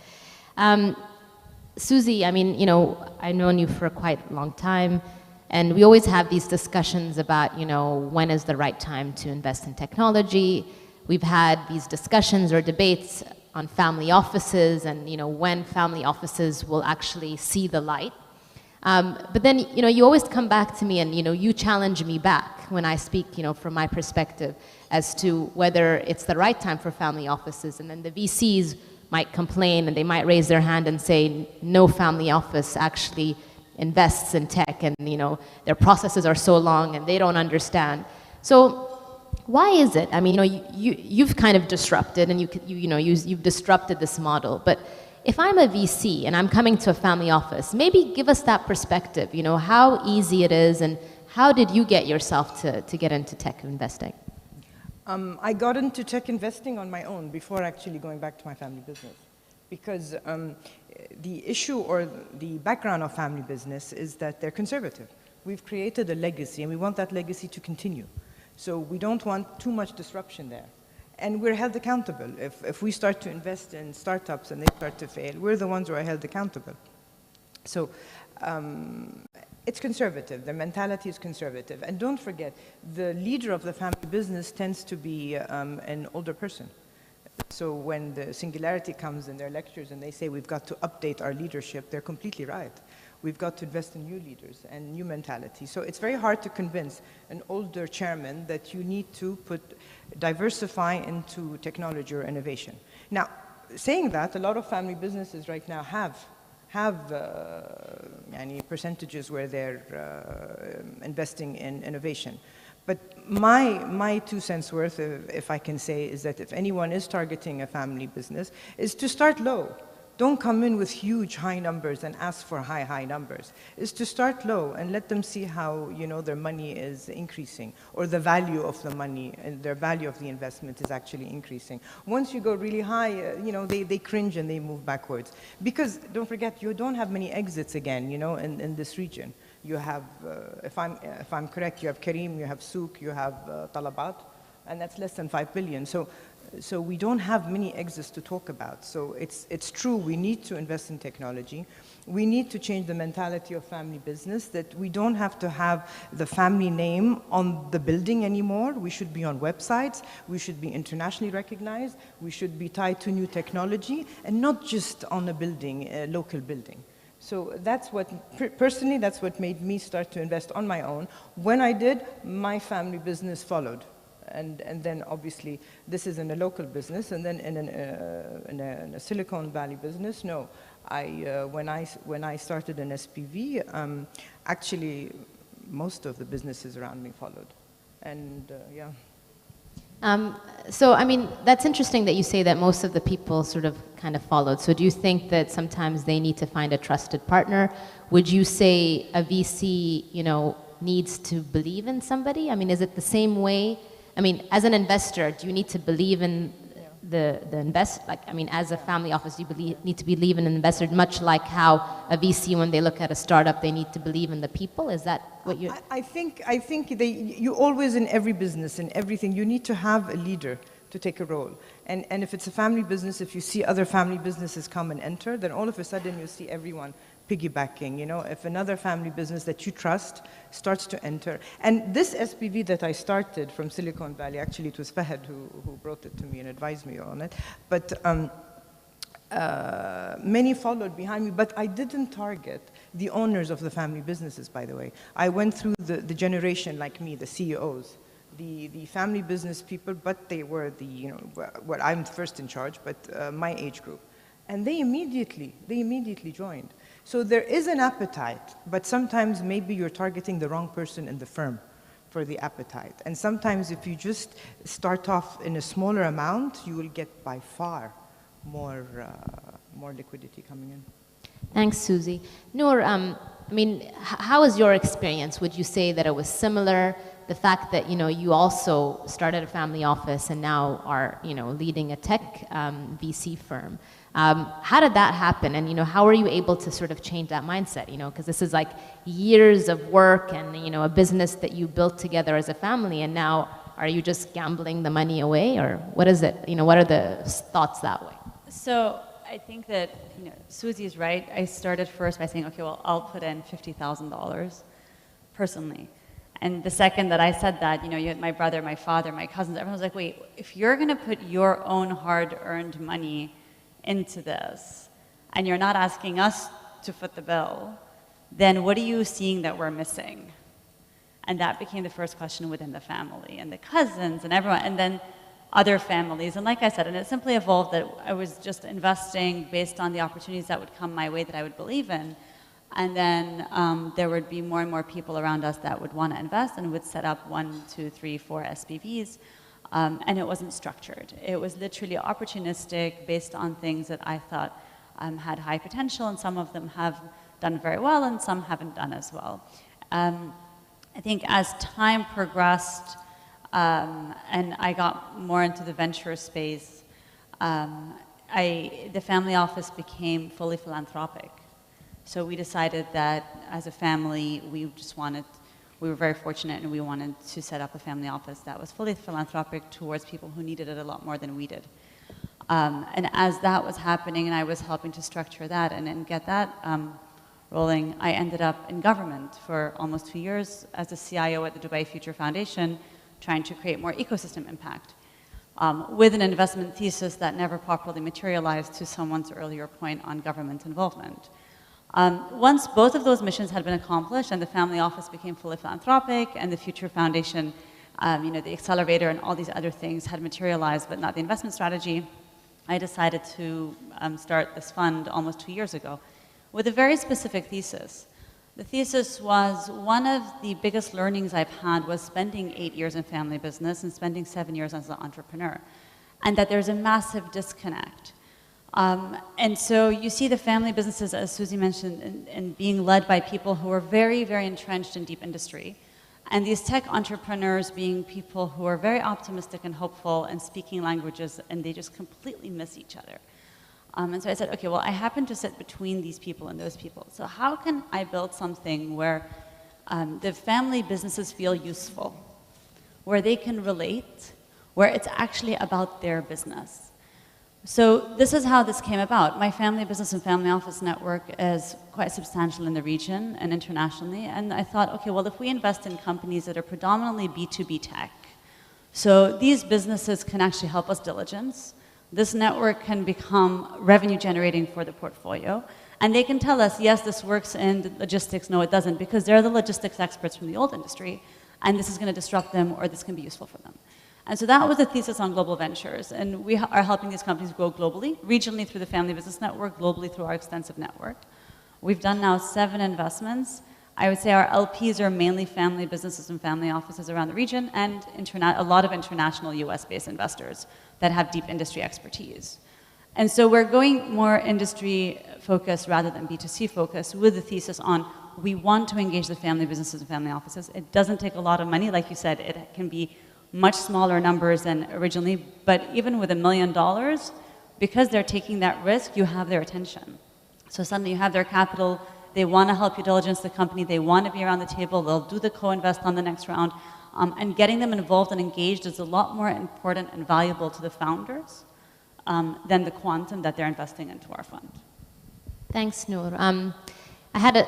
Susie, I mean, I've known you for quite a long time, and we always have these discussions about, when is the right time to invest in technology. We've had these discussions or debates on family offices and, when family offices will actually see the light. But then, you always come back to me and, you challenge me back when I speak, from my perspective as to whether it's the right time for family offices. And then the VCs might complain and they might raise their hand and say, no family office actually invests in tech, and, their processes are so long and they don't understand. So why is it? I mean, you've kind of disrupted, and you've disrupted this model. But if I'm a VC and I'm coming to a family office, maybe give us that perspective. How easy it is, and how did you get yourself to get into tech investing? I got into tech investing on my own before actually going back to my family business, because the issue or the background of family business is that they're conservative. We've created a legacy, and we want that legacy to continue. So we don't want too much disruption there. And we're held accountable. If we start to invest in startups and they start to fail, we're the ones who are held accountable. So it's conservative. The mentality is conservative. And don't forget, the leader of the family business tends to be an older person. So when the singularity comes in their lectures and they say we've got to update our leadership, they're completely right. We've got to invest in new leaders and new mentality. So it's very hard to convince an older chairman that you need to diversify into technology or innovation. Now, saying that, a lot of family businesses right now have percentages where they're investing in innovation. But my 2 cents worth, if I can say, is that if anyone is targeting a family business, is to start low. Don't come in with huge high numbers and ask for high numbers. Is to start low and let them see how their money is increasing, or the value of the money and their value of the investment is actually increasing. Once you go really high, they cringe and they move backwards. Because don't forget, you don't have many exits again, in this region. You have, if I'm correct, you have Kareem, you have Souk, you have Talabat, and that's less than 5 billion. So we don't have many exits to talk about. So it's true, we need to invest in technology. We need to change the mentality of family business, that we don't have to have the family name on the building anymore. We should be on websites. We should be internationally recognized. We should be tied to new technology, and not just on a building, a local building. So that's what, personally, that's what made me start to invest on my own. When I did, my family business followed. And then obviously this is in a local business, and then in a Silicon Valley business, no. When I started in SPV, actually most of the businesses around me followed, and yeah. So I mean, that's interesting that you say that most of the people sort of kind of followed. So do you think that sometimes they need to find a trusted partner? Would you say a VC, needs to believe in somebody? I mean, is it the same way? I mean, as an investor, do you need to believe in the as a family office, you need to believe in an investor, much like how a VC, when they look at a startup, they need to believe in the people? Is that what you? I think you always, in every business, in everything, you need to have a leader to take a role. And if it's a family business, if you see other family businesses come and enter, then all of a sudden you see everyone piggybacking, you know, if another family business that you trust starts to enter. And this SPV that I started from Silicon Valley, actually it was Fahad who brought it to me and advised me on it, but many followed behind me, but I didn't target the owners of the family businesses, by the way. I went through the generation like me, the CEOs, the family business people, but they were the, you know, well, I'm first in charge, but my age group. And they immediately joined. So there is an appetite, but sometimes maybe you're targeting the wrong person in the firm for the appetite. And sometimes if you just start off in a smaller amount, you will get by far more liquidity coming in. Thanks, Susie. Noor, I mean, how was your experience? Would you say that it was similar? The fact that, you know, you also started a family office and now are, you know, leading a tech VC firm. How did that happen? And, you know, how were you able to sort of change that mindset? You know, because this is like years of work and, you know, a business that you built together as a family, and now are you just gambling the money away, or what is it? You know, what are the thoughts that way? So I think that, you know, Susie's right. I started first by saying, okay, well, I'll put in $50,000 personally. And the second that I said that, you know, you had my brother, my father, my cousins, everyone was like, wait, if you're going to put your own hard-earned money into this, and you're not asking us to foot the bill, then what are you seeing that we're missing? And that became the first question within the family, and the cousins, and everyone, and then other families. And like I said, and it simply evolved that I was just investing based on the opportunities that would come my way that I would believe in. And then there would be more and more people around us that would want to invest and would set up 1, 2, 3, 4 SPVs. And it wasn't structured. It was literally opportunistic based on things that I thought had high potential, and some of them have done very well and some haven't done as well. I think as time progressed and I got more into the venture space, the family office became fully philanthropic. So we decided that as a family, we were very fortunate and we wanted to set up a family office that was fully philanthropic towards people who needed it a lot more than we did. And as that was happening and I was helping to structure that and get that rolling, I ended up in government for almost 2 years as a CIO at the Dubai Future Foundation, trying to create more ecosystem impact with an investment thesis that never properly materialized, to someone's earlier point on government involvement. Once both of those missions had been accomplished and the family office became fully philanthropic and the Future Foundation, you know, the accelerator and all these other things had materialized but not the investment strategy, I decided to start this fund almost 2 years ago with a very specific thesis. The thesis was, one of the biggest learnings I've had was spending 8 years in family business and spending 7 years as an entrepreneur, and that there's a massive disconnect. And so you see the family businesses, as Susie mentioned, and being led by people who are very, very entrenched in deep industry. And these tech entrepreneurs being people who are very optimistic and hopeful and speaking languages, and they just completely miss each other. And so I said, okay, well, I happen to sit between these people and those people. So how can I build something where the family businesses feel useful, where they can relate, where it's actually about their business? So this is how this came about. My family business and family office network is quite substantial in the region and internationally. And I thought, okay, well, if we invest in companies that are predominantly B2B tech, so these businesses can actually help us diligence. This network can become revenue generating for the portfolio. And they can tell us, yes, this works in logistics, no, it doesn't, because they're the logistics experts from the old industry, and this is going to disrupt them, or this can be useful for them. And so that was the thesis on global ventures. And we are helping these companies grow globally, regionally through the Family Business Network, globally through our extensive network. We've done now 7 investments. I would say our LPs are mainly family businesses and family offices around the region, and a lot of international US-based investors that have deep industry expertise. And so we're going more industry focused rather than B2C focused, with the thesis on, we want to engage the family businesses and family offices. It doesn't take a lot of money. Like you said, it can be much smaller numbers than originally, but even with $1 million, because they're taking that risk, you have their attention. So suddenly you have their capital, they want to help you diligence the company, they want to be around the table, they'll do the co-invest on the next round, and getting them involved and engaged is a lot more important and valuable to the founders than the quantum that they're investing into our fund. Thanks, Noor. I had a,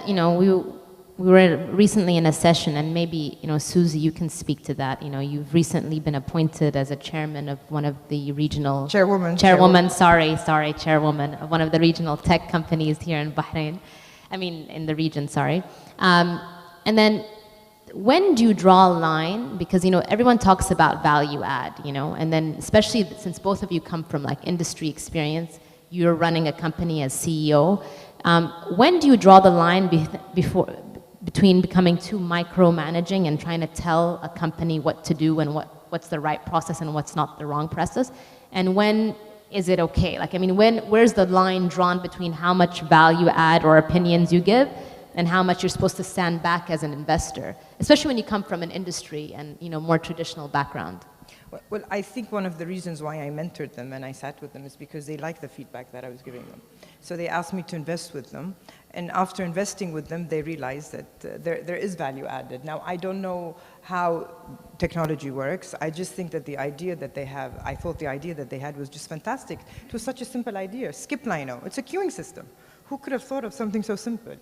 we were recently in a session, and maybe, Susie, you can speak to that. You've recently been appointed as a chairman of one of the regional... Chairwoman, chairwoman of one of the regional tech companies here in Bahrain. In the region, sorry. And then, when do you draw a line? Because, everyone talks about value add, and then especially since both of you come from like industry experience, you're running a company as CEO. When do you draw the line between becoming too micromanaging and trying to tell a company what to do and what's the right process and what's not the wrong process? And when is it okay? Where's the line drawn between how much value add or opinions you give and how much you're supposed to stand back as an investor, especially when you come from an industry and more traditional background? Well, I think one of the reasons why I mentored them and I sat with them is because they liked the feedback that I was giving them. So they asked me to invest with them. And after investing with them, they realized that there is value added. Now, I don't know how technology works. I just think that the idea that they have, I thought the idea that they had was just fantastic. It was such a simple idea. Skip Lino. It's a queuing system. Who could have thought of something so simple,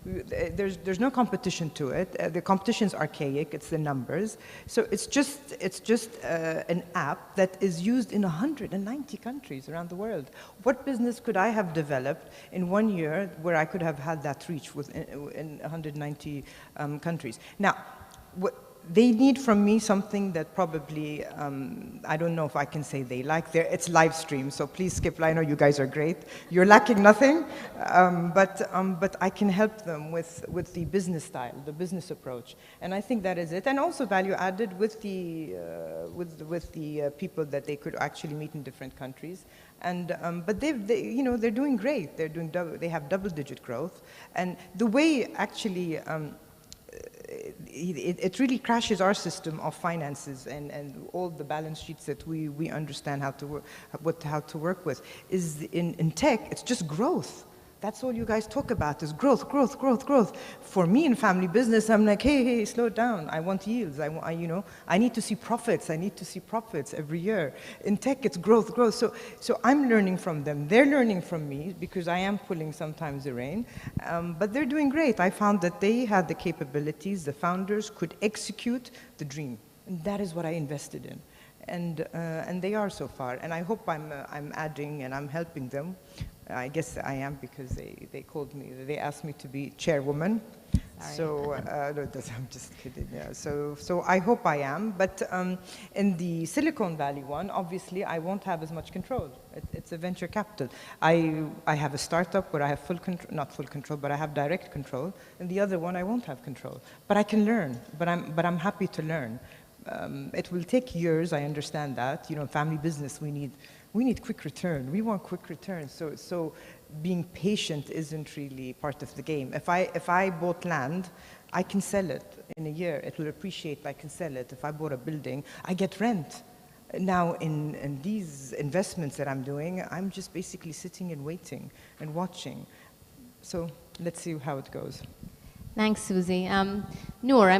There's no competition to it. The competition's archaic, it's the numbers. So it's just an app that is used in 190 countries around the world. What business could I have developed in 1 year where I could have had that reach in 190 countries? Now, they need from me something that probably, I don't know if I can say they like. It's live stream, so please skip line. I know you guys are great. You're lacking nothing, but I can help them with the business style, the business approach, and I think that is it. And also value added with the people that they could actually meet in different countries. And but they're doing great. They have double-digit growth, and the way actually. It really crashes our system of finances and all the balance sheets that we understand how to work with. Is in tech, it's just growth. That's all you guys talk about is growth, growth, growth, growth. For me in family business, I'm like, hey, slow down. I want yields. I need to see profits. I need to see profits every year. In tech, it's growth, growth. So I'm learning from them. They're learning from me because I am pulling sometimes the rein. But they're doing great. I found that they had the capabilities. The founders could execute the dream. And that is what I invested in. And they are so far. And I hope I'm adding and I'm helping them. I guess I am because they called me, they asked me to be chairwoman. Sorry. So, no, I'm just kidding, yeah. So I hope I am, but in the Silicon Valley one, obviously I won't have as much control. It's a venture capital. I have a startup where I have full control, not full control, but I have direct control, and the other one I won't have control. But I can learn, but I'm happy to learn. It will take years, I understand that. Family business, we need quick return. We want quick return. So being patient isn't really part of the game. If I bought land, I can sell it in a year. It will appreciate. I can sell it. If I bought a building, I get rent. Now in these investments that I'm doing, I'm just basically sitting and waiting and watching. So let's see how it goes. Thanks, Susie. Noor,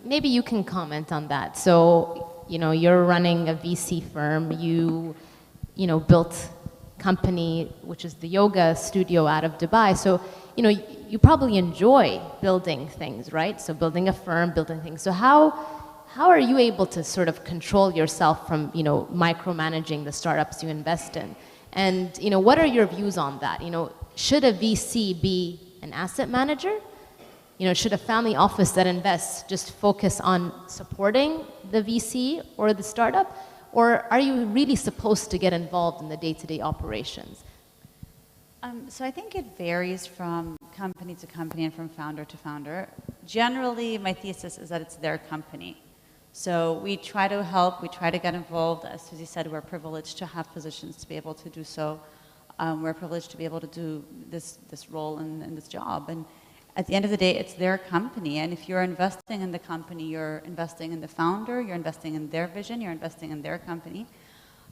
maybe you can comment on that. So, you're running a VC firm. You built company, which is the yoga studio out of Dubai. So, you probably enjoy building things, right? So building a firm, building things. So how are you able to sort of control yourself from, micromanaging the startups you invest in? And, what are your views on that? Should a VC be an asset manager? Should a family office that invests just focus on supporting the VC or the startup? Or are you really supposed to get involved in the day-to-day operations? So I think it varies from company to company and from founder to founder. Generally, my thesis is that it's their company. So we try to help, we try to get involved. As Susie said, we're privileged to have positions to be able to do so. We're privileged to be able to do this role and this job. And at the end of the day, it's their company, and if you're investing in the company, you're investing in the founder, you're investing in their vision, you're investing in their company.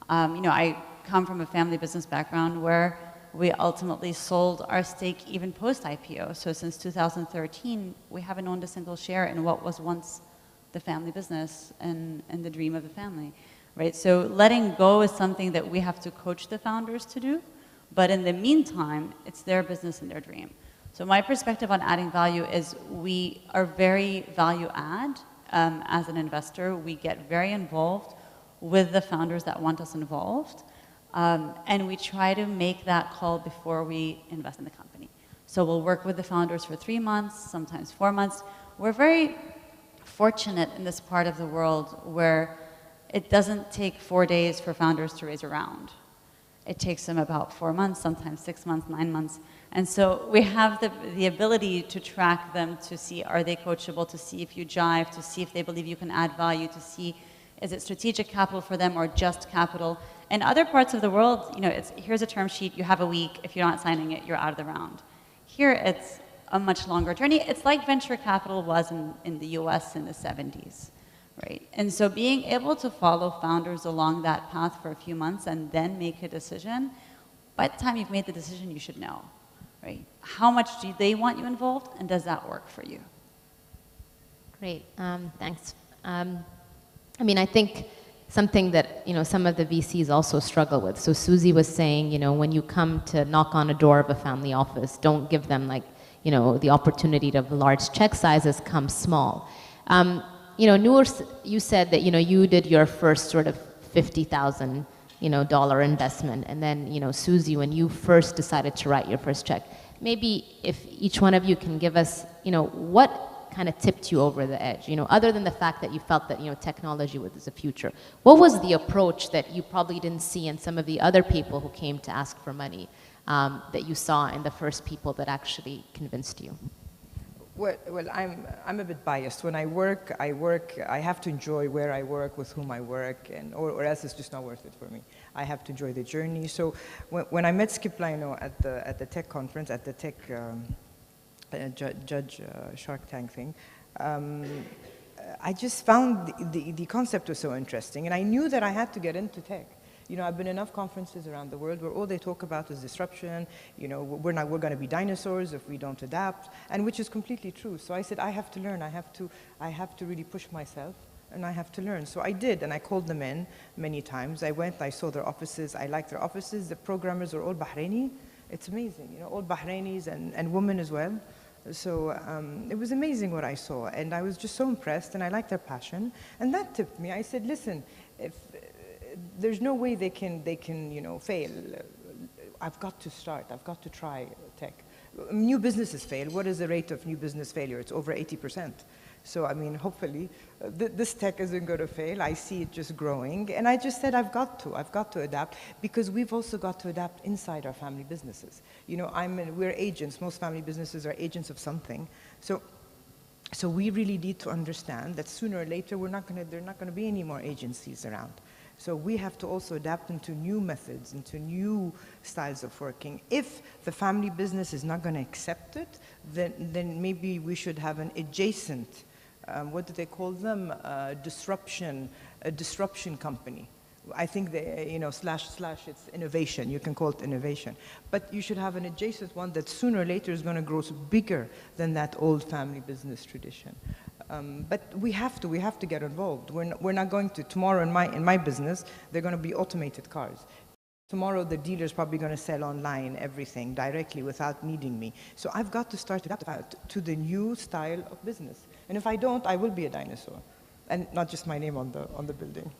I come from a family business background where we ultimately sold our stake even post-IPO. So since 2013, we haven't owned a single share in what was once the family business and the dream of the family, right? So letting go is something that we have to coach the founders to do, but in the meantime, it's their business and their dream. So my perspective on adding value is we are very value add as an investor. We get very involved with the founders that want us involved. And we try to make that call before we invest in the company. So we'll work with the founders for 3 months, sometimes 4 months. We're very fortunate in this part of the world where it doesn't take 4 days for founders to raise a round. It takes them about 4 months, sometimes 6 months, 9 months. And so we have the ability to track them, to see are they coachable, to see if you jive, to see if they believe you can add value, to see is it strategic capital for them or just capital. In other parts of the world, you know, here's a term sheet, you have a week, if you're not signing it, you're out of the round. Here it's a much longer journey. It's like venture capital was in the US in the 70s. Right. And so being able to follow founders along that path for a few months and then make a decision, by the time you've made the decision, you should know, right? How much do they want you involved, and does that work for you? Great, thanks. I mean, I think something that, you know, some of the VCs also struggle with. So Susie was saying, you know, when you come to knock on a door of a family office, don't give them like, you know, the opportunity to have large check sizes, come small. You know, Noor, you said that, you know, you did your first sort of $50,000, you know, dollar investment. And then, you know, Susie, when you first decided to write your first check, maybe if each one of you can give us, you know, what kind of tipped you over the edge, you know, other than the fact that you felt that, you know, technology was the future. What was the approach that you probably didn't see in some of the other people who came to ask for money that you saw in the first people that actually convinced you? Well, I'm a bit biased. When I work, I have to enjoy where I work, with whom I work, or else it's just not worth it for me. I have to enjoy the journey. So when I met Skip Lino at the tech conference, at the tech judge Shark Tank thing, I just found the concept was so interesting, and I knew that I had to get into tech. You know, I've been enough conferences around the world where all they talk about is disruption. You know, we're going to be dinosaurs if we don't adapt, and which is completely true. So I said, I have to learn. I have to really push myself, and I have to learn. So I did, and I called them in many times. I went, I saw their offices. I liked their offices. The programmers are all Bahraini. It's amazing, you know, all Bahrainis and women as well. So it was amazing what I saw, and I was just so impressed, and I liked their passion, and that tipped me. I said, listen, if there's no way they can, you know, fail. I've got to start. I've got to try tech. New businesses fail. What is the rate of new business failure? It's over 80%. So, I mean, hopefully, this tech isn't going to fail. I see it just growing. And I just said, I've got to adapt, because we've also got to adapt inside our family businesses. You know, we're agents. Most family businesses are agents of something. So we really need to understand that sooner or later, there are not going to be any more agencies around. So we have to also adapt into new methods, into new styles of working. If the family business is not going to accept it, then maybe we should have an adjacent, what do they call them? A disruption company. I think they, you know, slash it's innovation. You can call it innovation. But you should have an adjacent one that sooner or later is going to grow bigger than that old family business tradition. But we have to get involved. We're not going to, tomorrow in my business, they're going to be automated cars. Tomorrow the dealer's probably going to sell online everything directly without needing me. So I've got to start to adapt to the new style of business. And if I don't, I will be a dinosaur. And not just my name on the building.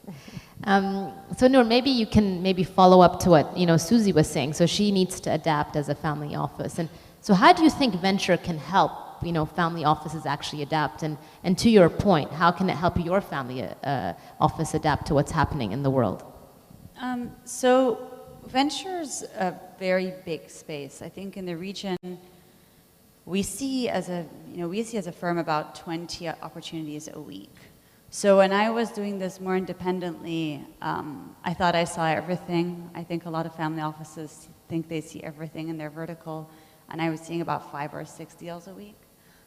So Noor, maybe you can follow up to what, you know, Susie was saying. So she needs to adapt as a family office. And so how do you think venture can help, you know, family offices actually adapt? And to your point, how can it help your family office adapt to what's happening in the world? So venture's a very big space. I think in the region, we see as a firm about 20 opportunities a week. So when I was doing this more independently, I thought I saw everything. I think a lot of family offices think they see everything in their vertical, and I was seeing about 5 or 6 deals a week.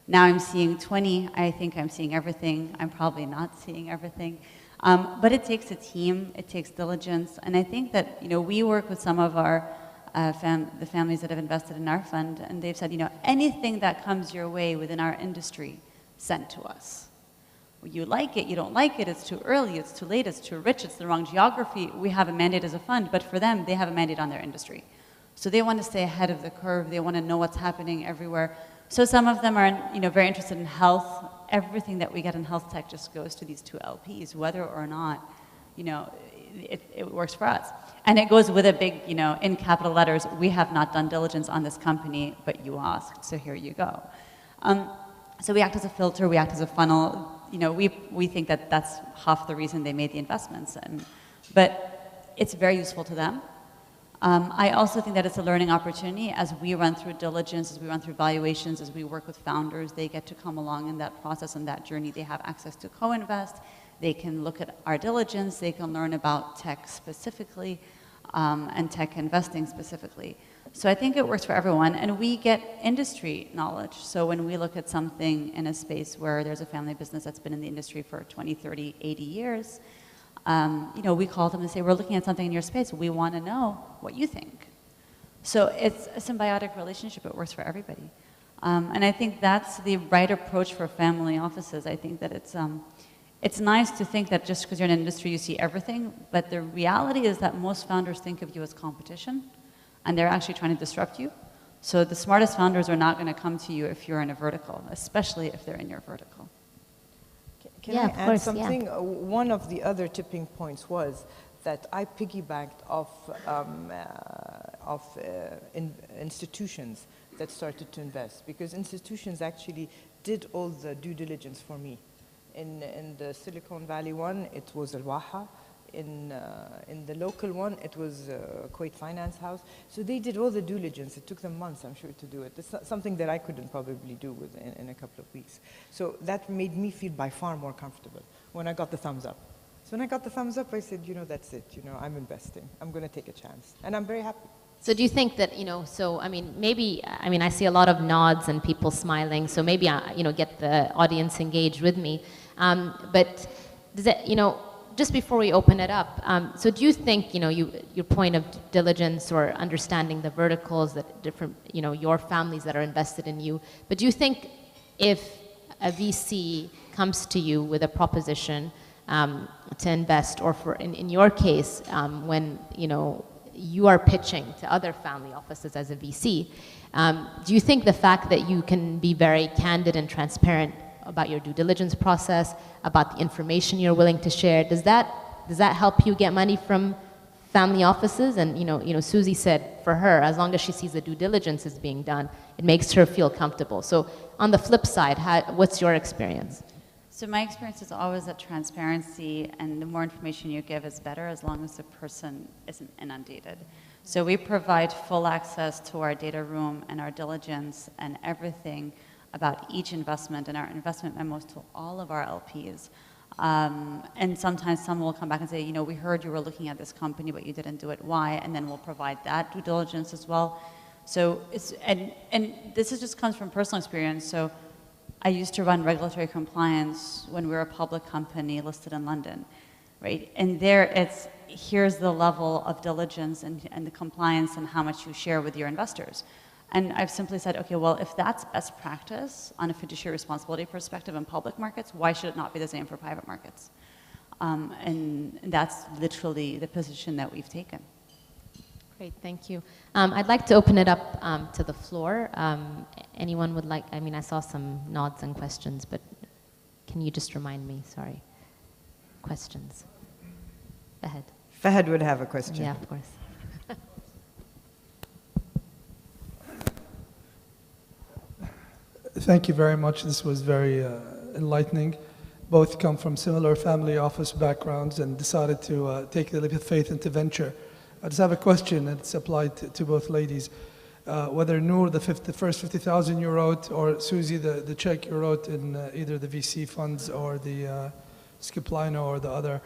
Now I'm seeing 20. I think I'm seeing everything. I'm probably not seeing everything. But it takes a team. It takes diligence. And I think that, you know, we work with some of our the families that have invested in our fund, and they've said, you know, anything that comes your way within our industry, send to us. You like it, you don't like it, it's too early, it's too late, it's too rich, it's the wrong geography. We have a mandate as a fund, but for them, they have a mandate on their industry. So they want to stay ahead of the curve. They want to know what's happening everywhere. So some of them are, very interested in health. Everything that we get in health tech just goes to these two LPs, whether or not, it works for us. And it goes with a big, in capital letters, we have not done diligence on this company, but you asked, so here you go. So we act as a filter, we act as a funnel. We think that that's half the reason they made the investments. But it's very useful to them. I also think that it's a learning opportunity as we run through diligence, as we run through valuations, as we work with founders. They get to come along in that process and that journey. They have access to co-invest. They can look at our diligence. They can learn about tech specifically and tech investing specifically. So I think it works for everyone. And we get industry knowledge. So when we look at something in a space where there's a family business that's been in the industry for 20, 30, 80 years, we call them and say, we're looking at something in your space. We want to know what you think. So it's a symbiotic relationship. It works for everybody. And I think that's the right approach for family offices. I think that it's nice to think that just because you're in an industry, you see everything. But the reality is that most founders think of you as competition, and they're actually trying to disrupt you. So the smartest founders are not going to come to you if you're in a vertical, especially if they're in your vertical. Can I add something? Yeah. One of the other tipping points was that I piggybacked off institutions that started to invest, because institutions actually did all the due diligence for me. In the Silicon Valley one, it was Al-Waha. In the local one, it was Kuwait Finance House. So they did all the due diligence. It took them months, I'm sure, to do it. It's something that I couldn't probably do in a couple of weeks. So that made me feel by far more comfortable when I got the thumbs up. So when I got the thumbs up, I said, that's it. I'm investing. I'm going to take a chance. And I'm very happy. So do you think that, I see a lot of nods and people smiling, so maybe, get the audience engaged with me. But does it, just before we open it up, so do you think, your point of diligence or understanding the verticals that different, your families that are invested in you, but do you think if a VC comes to you with a proposition to invest, or in your case, when, you are pitching to other family offices as a VC, do you think the fact that you can be very candid and transparent about your due diligence process, about the information you're willing to share, does that help you get money from family offices? And Susie said for her, as long as she sees the due diligence is being done, it makes her feel comfortable. So on the flip side, what's your experience? So my experience is always that transparency and the more information you give is better, as long as the person isn't inundated. So we provide full access to our data room and our diligence and everything about each investment and our investment memos to all of our LPs. And sometimes some will come back and say, we heard you were looking at this company, but you didn't do it. Why? And then we'll provide that due diligence as well. So and this just comes from personal experience. So I used to run regulatory compliance when we were a public company listed in London, right? And there here's the level of diligence and the compliance and how much you share with your investors. And I've simply said, okay, well, if that's best practice on a fiduciary responsibility perspective in public markets, why should it not be the same for private markets? And that's literally the position that we've taken. Great, thank you. I'd like to open it up to the floor. Anyone would like, I saw some nods and questions, but can you just remind me, sorry, questions? Fahad. Fahad would have a question. Yeah, of course. Thank you very much. This was very enlightening. Both come from similar family office backgrounds and decided to take the leap of faith into venture. I just have a question, and it's applied to both ladies. Whether Noor, the first 50,000 you wrote, or Susie, the check you wrote in either the VC funds or the Skiplino or the other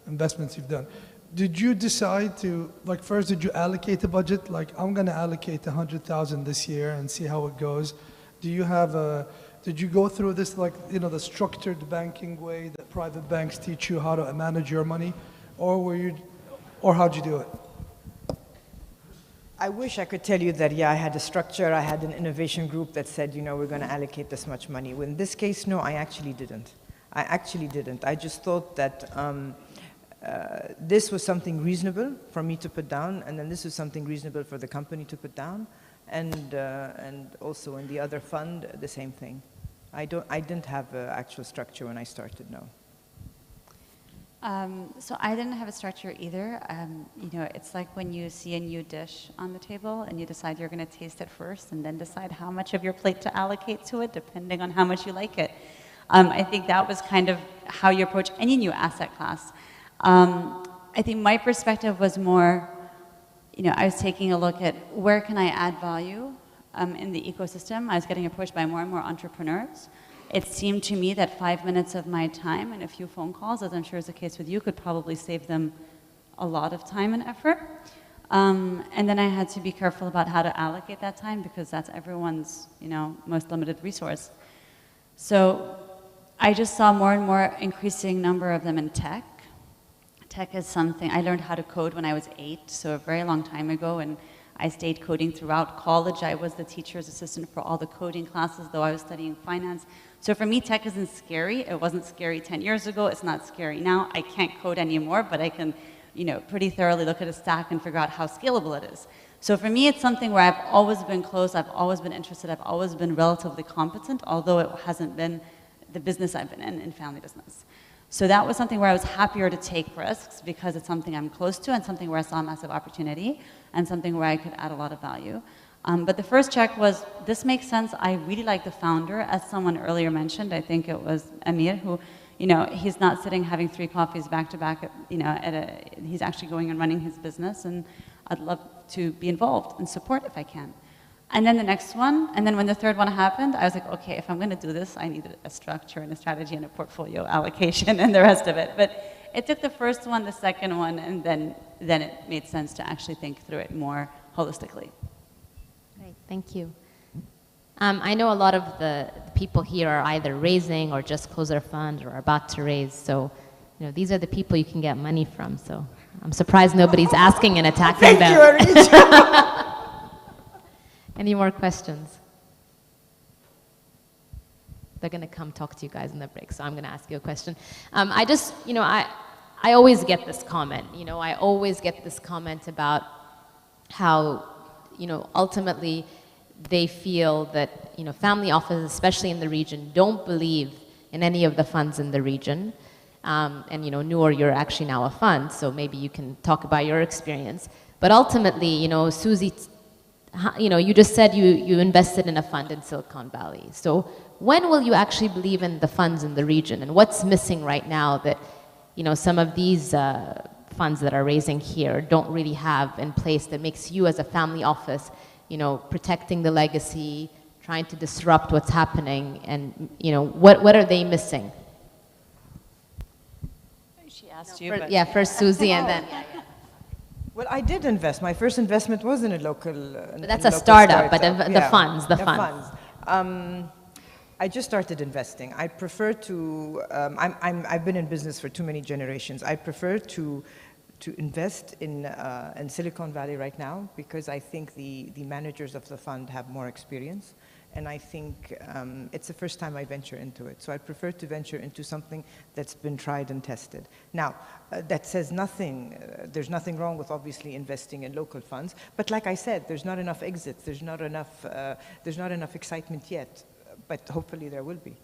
investments you've done. Did you decide to, first did you allocate a budget? I'm going to allocate 100,000 this year and see how it goes. Do you have did you go through this the structured banking way that private banks teach you how to manage your money? Or how'd you do it? I wish I could tell you that, I had a structure, I had an innovation group that said, we're going to allocate this much money. In this case, no, I actually didn't. I just thought that this was something reasonable for me to put down, and then this was something reasonable for the company to put down, and also in the other fund, the same thing. I didn't have an actual structure when I started, no. So I didn't have a structure either. You know, it's like when you see a new dish on the table and you decide you're going to taste it first and then decide how much of your plate to allocate to it depending on how much you like it. I think that was kind of how you approach any new asset class. I think my perspective was more, you know, I was taking a look at where can I add value in the ecosystem. I was getting approached by more and more entrepreneurs. It seemed to me that 5 minutes of my time and a few phone calls, as I'm sure is the case with you, could probably save them a lot of time and effort. And then I had to be careful about how to allocate that time because that's everyone's, you know, most limited resource. So I just saw more and more increasing number of them in tech. Tech is something, I learned how to code when I was 8, so a very long time ago, and I stayed coding throughout college. I was the teacher's assistant for all the coding classes, though I was studying finance. So for me, tech isn't scary. It wasn't scary 10 years ago. It's not scary now. I can't code anymore, but I can, you know, pretty thoroughly look at a stack and figure out how scalable it is. So for me, it's something where I've always been close. I've always been interested. I've always been relatively competent, although it hasn't been the business I've been in family business. So that was something where I was happier to take risks because it's something I'm close to and something where I saw a massive opportunity and something where I could add a lot of value. But the first check was, this makes sense. I really like the founder. As someone earlier mentioned, I think it was Amir, who, you know, he's not sitting having 3 coffees back to back, you know, he's actually going and running his business, and I'd love to be involved and support if I can. And then the next one, and then when the third one happened, I was like, okay, if I'm going to do this, I need a structure and a strategy and a portfolio allocation and the rest of it. But it took the first one, the second one, and then it made sense to actually think through it more holistically. Great, thank you. I know a lot of the people here are either raising or just closed their fund or are about to raise. So, you know, these are the people you can get money from. So I'm surprised nobody's asking and attacking them. Thank you, Any more questions? They're going to come talk to you guys in the break, so I'm going to ask you a question. I just, you know, I always get this comment. You know, I always get this comment about how, you know, ultimately they feel that, you know, family offices, especially in the region, don't believe in any of the funds in the region. And, you know, Noor, you're actually now a fund, so maybe you can talk about your experience. But ultimately, you know, Susie, you know, you just said you invested in a fund in Silicon Valley. So when will you actually believe in the funds in the region? And what's missing right now that, you know, some of these funds that are raising here don't really have in place that makes you as a family office, you know, protecting the legacy, trying to disrupt what's happening, and, you know, what are they missing? She asked you. Yeah, first Susie and then. Well, I did invest. My first investment was in a local. But that's a startup, but the funds. I just started investing. I prefer to. I've been in business for too many generations. I prefer to invest in Silicon Valley right now because I think the managers of the fund have more experience. And I think it's the first time I venture into it. So I prefer to venture into something that's been tried and tested. Now, that says nothing, there's nothing wrong with obviously investing in local funds. But like I said, there's not enough exits, there's not enough excitement yet. But hopefully there will be.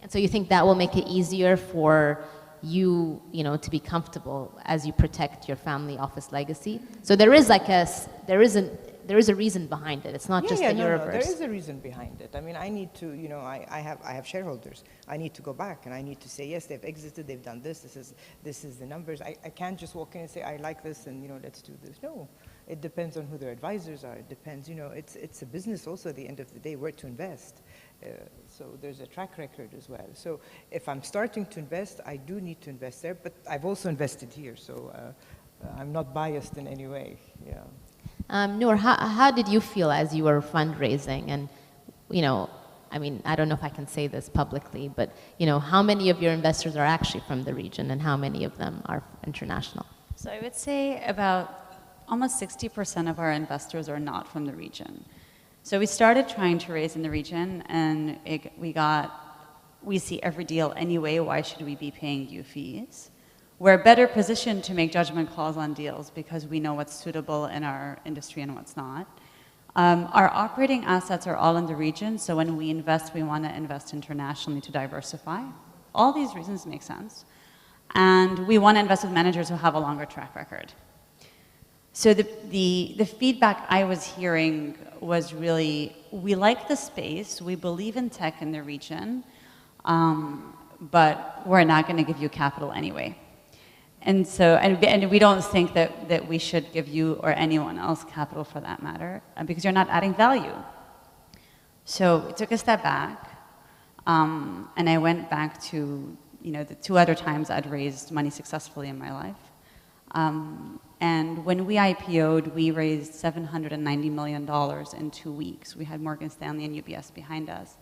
And so you think that will make it easier for you, you know, to be comfortable as you protect your family office legacy? So there is like there is a reason behind it. It's not just that you're there is a reason behind it. I mean, I need to, you know, I have shareholders. I need to go back and I need to say, yes, they've exited, they've done this, this is the numbers. I can't just walk in and say, I like this and, you know, let's do this. No, it depends on who their advisors are. It depends, you know, it's a business also at the end of the day, where to invest. So there's a track record as well. So if I'm starting to invest, I do need to invest there, but I've also invested here. So I'm not biased in any way, yeah. Noor, how did you feel as you were fundraising? And, you know, I mean, I don't know if I can say this publicly, but, you know, how many of your investors are actually from the region and how many of them are international? So I would say about almost 60% of our investors are not from the region. So we started trying to raise in the region and we see every deal anyway, why should we be paying you fees? we're better positioned to make judgment calls on deals because we know what's suitable in our industry and what's not. Our operating assets are all in the region, so when we invest, we want to invest internationally to diversify. All these reasons make sense. And we want to invest with managers who have a longer track record. So the feedback I was hearing was really, we like the space, we believe in tech in the region, but we're not going to give you capital anyway. And so, and we don't think that we should give you or anyone else capital for that matter, because you're not adding value. So we took a step back, and I went back to, the 2 other times I'd raised money successfully in my life. And when we IPO'd, we raised $790 million in 2 weeks. We had Morgan Stanley and UBS behind us.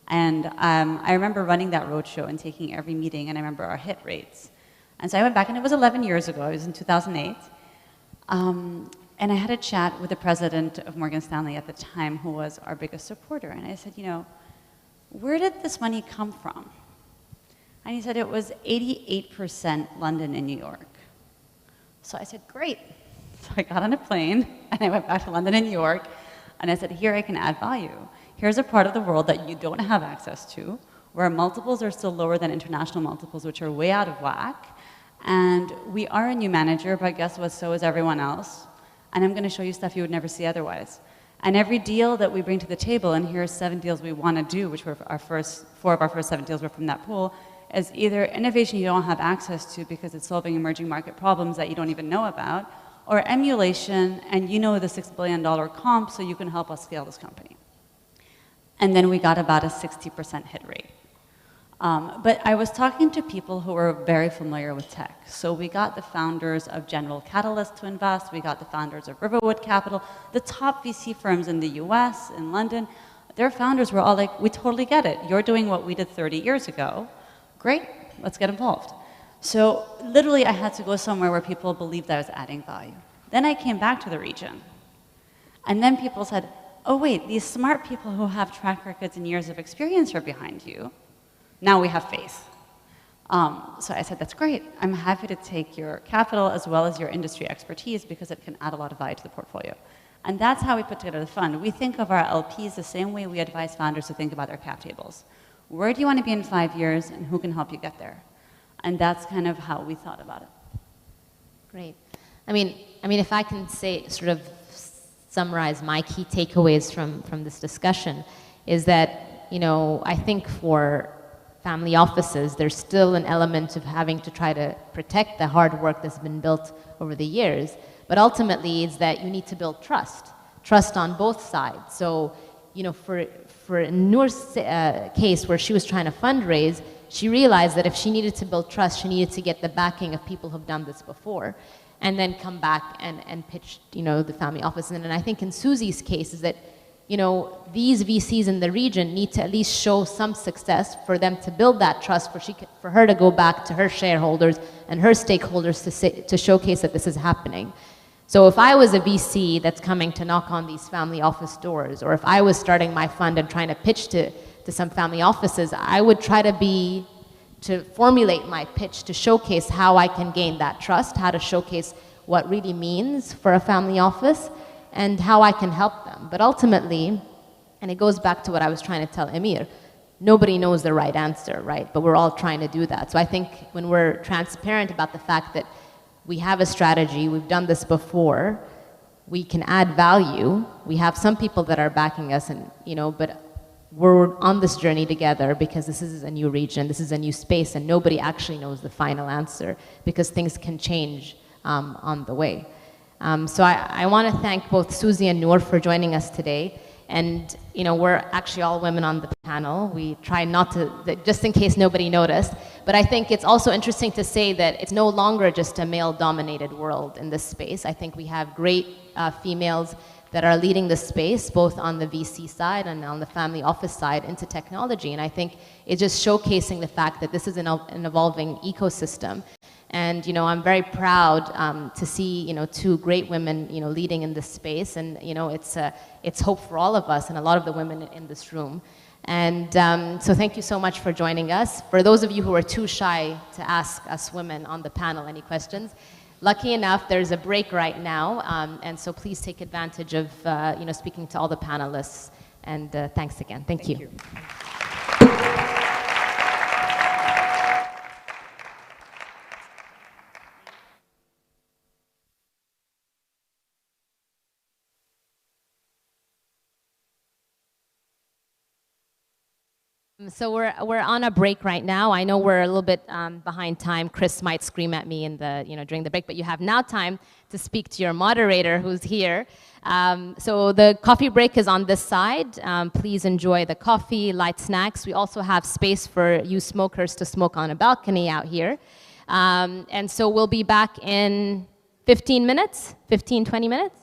And I remember running that roadshow and taking every meeting, and I remember our hit rates. And so I went back, and it was 11 years ago, it was in 2008. And I had a chat with the president of Morgan Stanley at the time, who was our biggest supporter. And I said, where did this money come from? And he said it was 88% London and New York. So I said, great. So I got on a plane, and I went back to London and New York, and I said, here I can add value. Here's a part of the world that you don't have access to, where multiples are still lower than international multiples, which are way out of whack. And we are a new manager, but guess what, so is everyone else. And I'm going to show you stuff you would never see otherwise. And every deal that we bring to the table, and here's 7 deals we want to do, which were our first, 4 of our first 7 deals were from that pool, is either innovation you don't have access to because it's solving emerging market problems that you don't even know about, or emulation, and you know the $6 billion comp, so you can help us scale this company. And then we got about a 60% hit rate. But I was talking to people who were very familiar with tech. So we got the founders of General Catalyst to invest, we got the founders of Riverwood Capital, the top VC firms in the US, in London. Their founders were all like, we totally get it. You're doing what we did 30 years ago. Great, let's get involved. So literally I had to go somewhere where people believed I was adding value. Then I came back to the region. And then people said, oh wait, these smart people who have track records and years of experience are behind you. Now we have faith. So I said, that's great. I'm happy to take your capital as well as your industry expertise because it can add a lot of value to the portfolio. And that's how we put together the fund. We think of our LPs the same way we advise founders to think about their cap tables. Where do you want to be in 5 years, and who can help you get there? And that's kind of how we thought about it. Great. I mean, if I can say, sort of summarize my key takeaways from this discussion, is that, I think for family offices, there's still an element of having to try to protect the hard work that's been built over the years. But ultimately, it's that you need to build trust on both sides. So, for Noor's case, where she was trying to fundraise, she realized that if she needed to build trust, she needed to get the backing of people who've done this before, and then come back and pitch, the family office. And then I think in Susie's case is that, these VCs in the region need to at least show some success for them to build that trust, for her to go back to her shareholders and her stakeholders to showcase that this is happening. So if I was a VC that's coming to knock on these family office doors, or if I was starting my fund and trying to pitch to some family offices, I would try to formulate my pitch to showcase how I can gain that trust, how to showcase what really means for a family office, and how I can help them. But ultimately, and it goes back to what I was trying to tell Amir, nobody knows the right answer, right? But we're all trying to do that. So I think when we're transparent about the fact that we have a strategy, we've done this before, we can add value, we have some people that are backing us, and but we're on this journey together because this is a new region, this is a new space, and nobody actually knows the final answer because things can change on the way. So I want to thank both Susie and Noor for joining us today. And we're actually all women on the panel. We try not to, just in case nobody noticed. But I think it's also interesting to say that it's no longer just a male-dominated world in this space. I think we have great females that are leading the space, both on the VC side and on the family office side into technology. And I think it's just showcasing the fact that this is an evolving ecosystem. And I'm very proud to see two great women leading in this space, and it's hope for all of us and a lot of the women in this room. And so thank you so much for joining us. For those of you who are too shy to ask us women on the panel any questions, lucky enough there's a break right now, and so please take advantage of speaking to all the panelists. And thanks again. Thank you. So we're on a break right now. I know we're a little bit behind time. Chris might scream at me in the during the break, but you have now time to speak to your moderator who's here. So the coffee break is on this side. Please enjoy the coffee, light snacks. We also have space for you smokers to smoke on a balcony out here. And so we'll be back in 15 minutes, 20 minutes.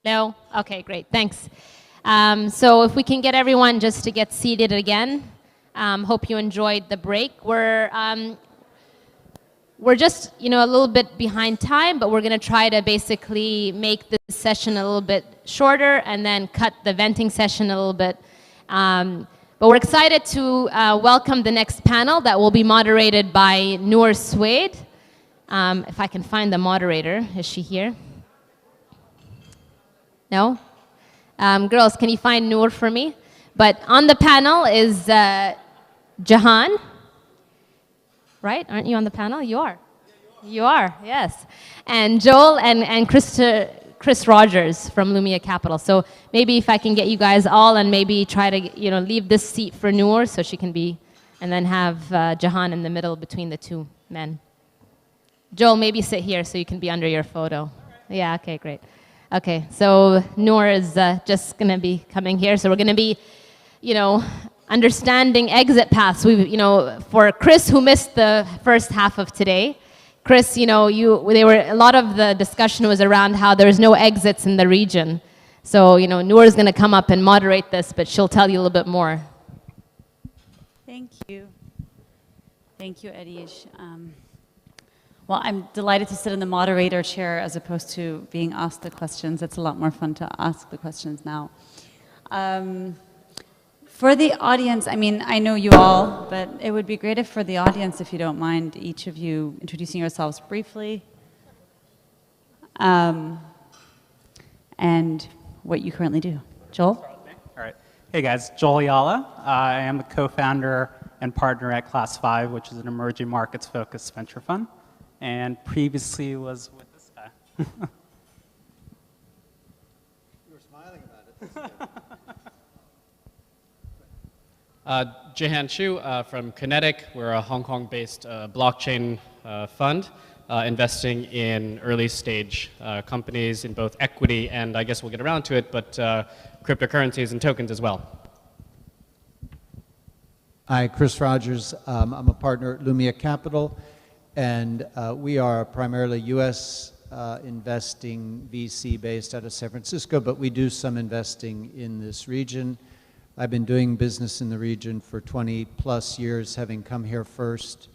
No? Okay, great. Thanks. So if we can get everyone just to get seated again. Hope you enjoyed the break. We're just, a little bit behind time, but we're going to try to basically make this session a little bit shorter and then cut the venting session a little bit. But we're excited to welcome the next panel that will be moderated by Noor Suede. If I can find the moderator. Is she here? No? Girls, can you find Noor for me? But on the panel is Jahan. Right? Aren't you on the panel? You are. You are, yes. And Joel and Chris Rogers from Lumia Capital. So maybe if I can get you guys all and maybe try to leave this seat for Noor so she can be, and then have Jahan in the middle between the two men. Joel, maybe sit here so you can be under your photo. Yeah, okay, great. Okay, so Noor is just going to be coming here. So we're going to be, understanding exit paths. For Chris, who missed the first half of today, Chris, a lot of the discussion was around how there's no exits in the region. So, Noor is going to come up and moderate this, but she'll tell you a little bit more. Thank you. Thank you, Arish. Well, I'm delighted to sit in the moderator chair as opposed to being asked the questions. It's a lot more fun to ask the questions now. For the audience, I know you all, but it would be great if for the audience, if you don't mind, each of you introducing yourselves briefly. and what you currently do. Joel? All right. Hey guys, Joel Ayala. I am the co-founder and partner at Class 5, which is an emerging markets focused venture fund, and previously was with this guy. You were smiling about it. Jehan Chu from Kinetic. We're a Hong Kong-based blockchain fund investing in early-stage companies in both equity and, I guess we'll get around to it, but cryptocurrencies and tokens as well. Hi, Chris Rogers. I'm a partner at Lumia Capital, and we are primarily U.S. Investing VC based out of San Francisco, but we do some investing in this region. I've been doing business in the region for 20 plus years, having come here first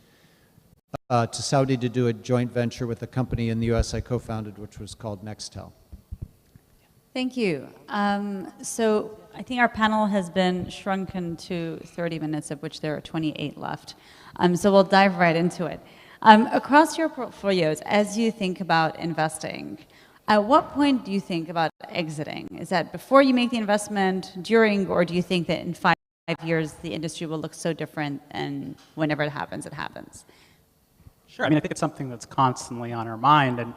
to Saudi to do a joint venture with a company in the U.S. I co-founded, which was called Nextel. Thank you. So I think our panel has been shrunken to 30 minutes, of which there are 28 left. So we'll dive right into it. Across your portfolios, as you think about investing, at what point do you think about exiting? Is that before you make the investment, during, or do you think that in 5 years the industry will look so different and whenever it happens, it happens? Sure. I mean, I think it's something that's constantly on our mind. And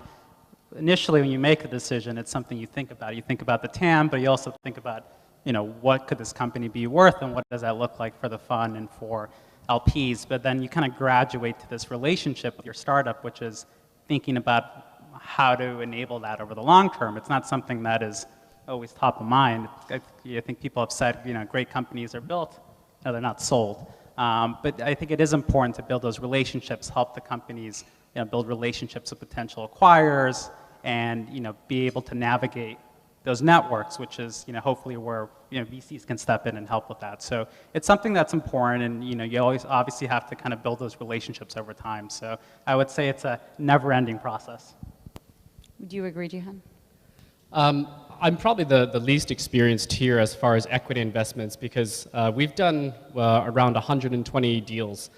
initially, when you make a decision, it's something you think about. You think about the TAM, but you also think about, you know, what could this company be worth and what does that look like for the fund and for LPs. But then you kind of graduate to this relationship with your startup, which is thinking about how to enable that over the long term. It's not something that is always top of mind. I think people have said, you know, great companies are built, no, they're not sold. But I think it is important to build those relationships, help the companies, you know, build relationships with potential acquirers, and, you know, be able to navigate those networks, which is, you know, hopefully where, you know, VCs can step in and help with that. So it's something that's important, and, you know, you always obviously have to kind of build those relationships over time. So I would say it's a never-ending process. Would you agree, Jehan? I'm probably the least experienced here as far as equity investments because we've done around 120 deals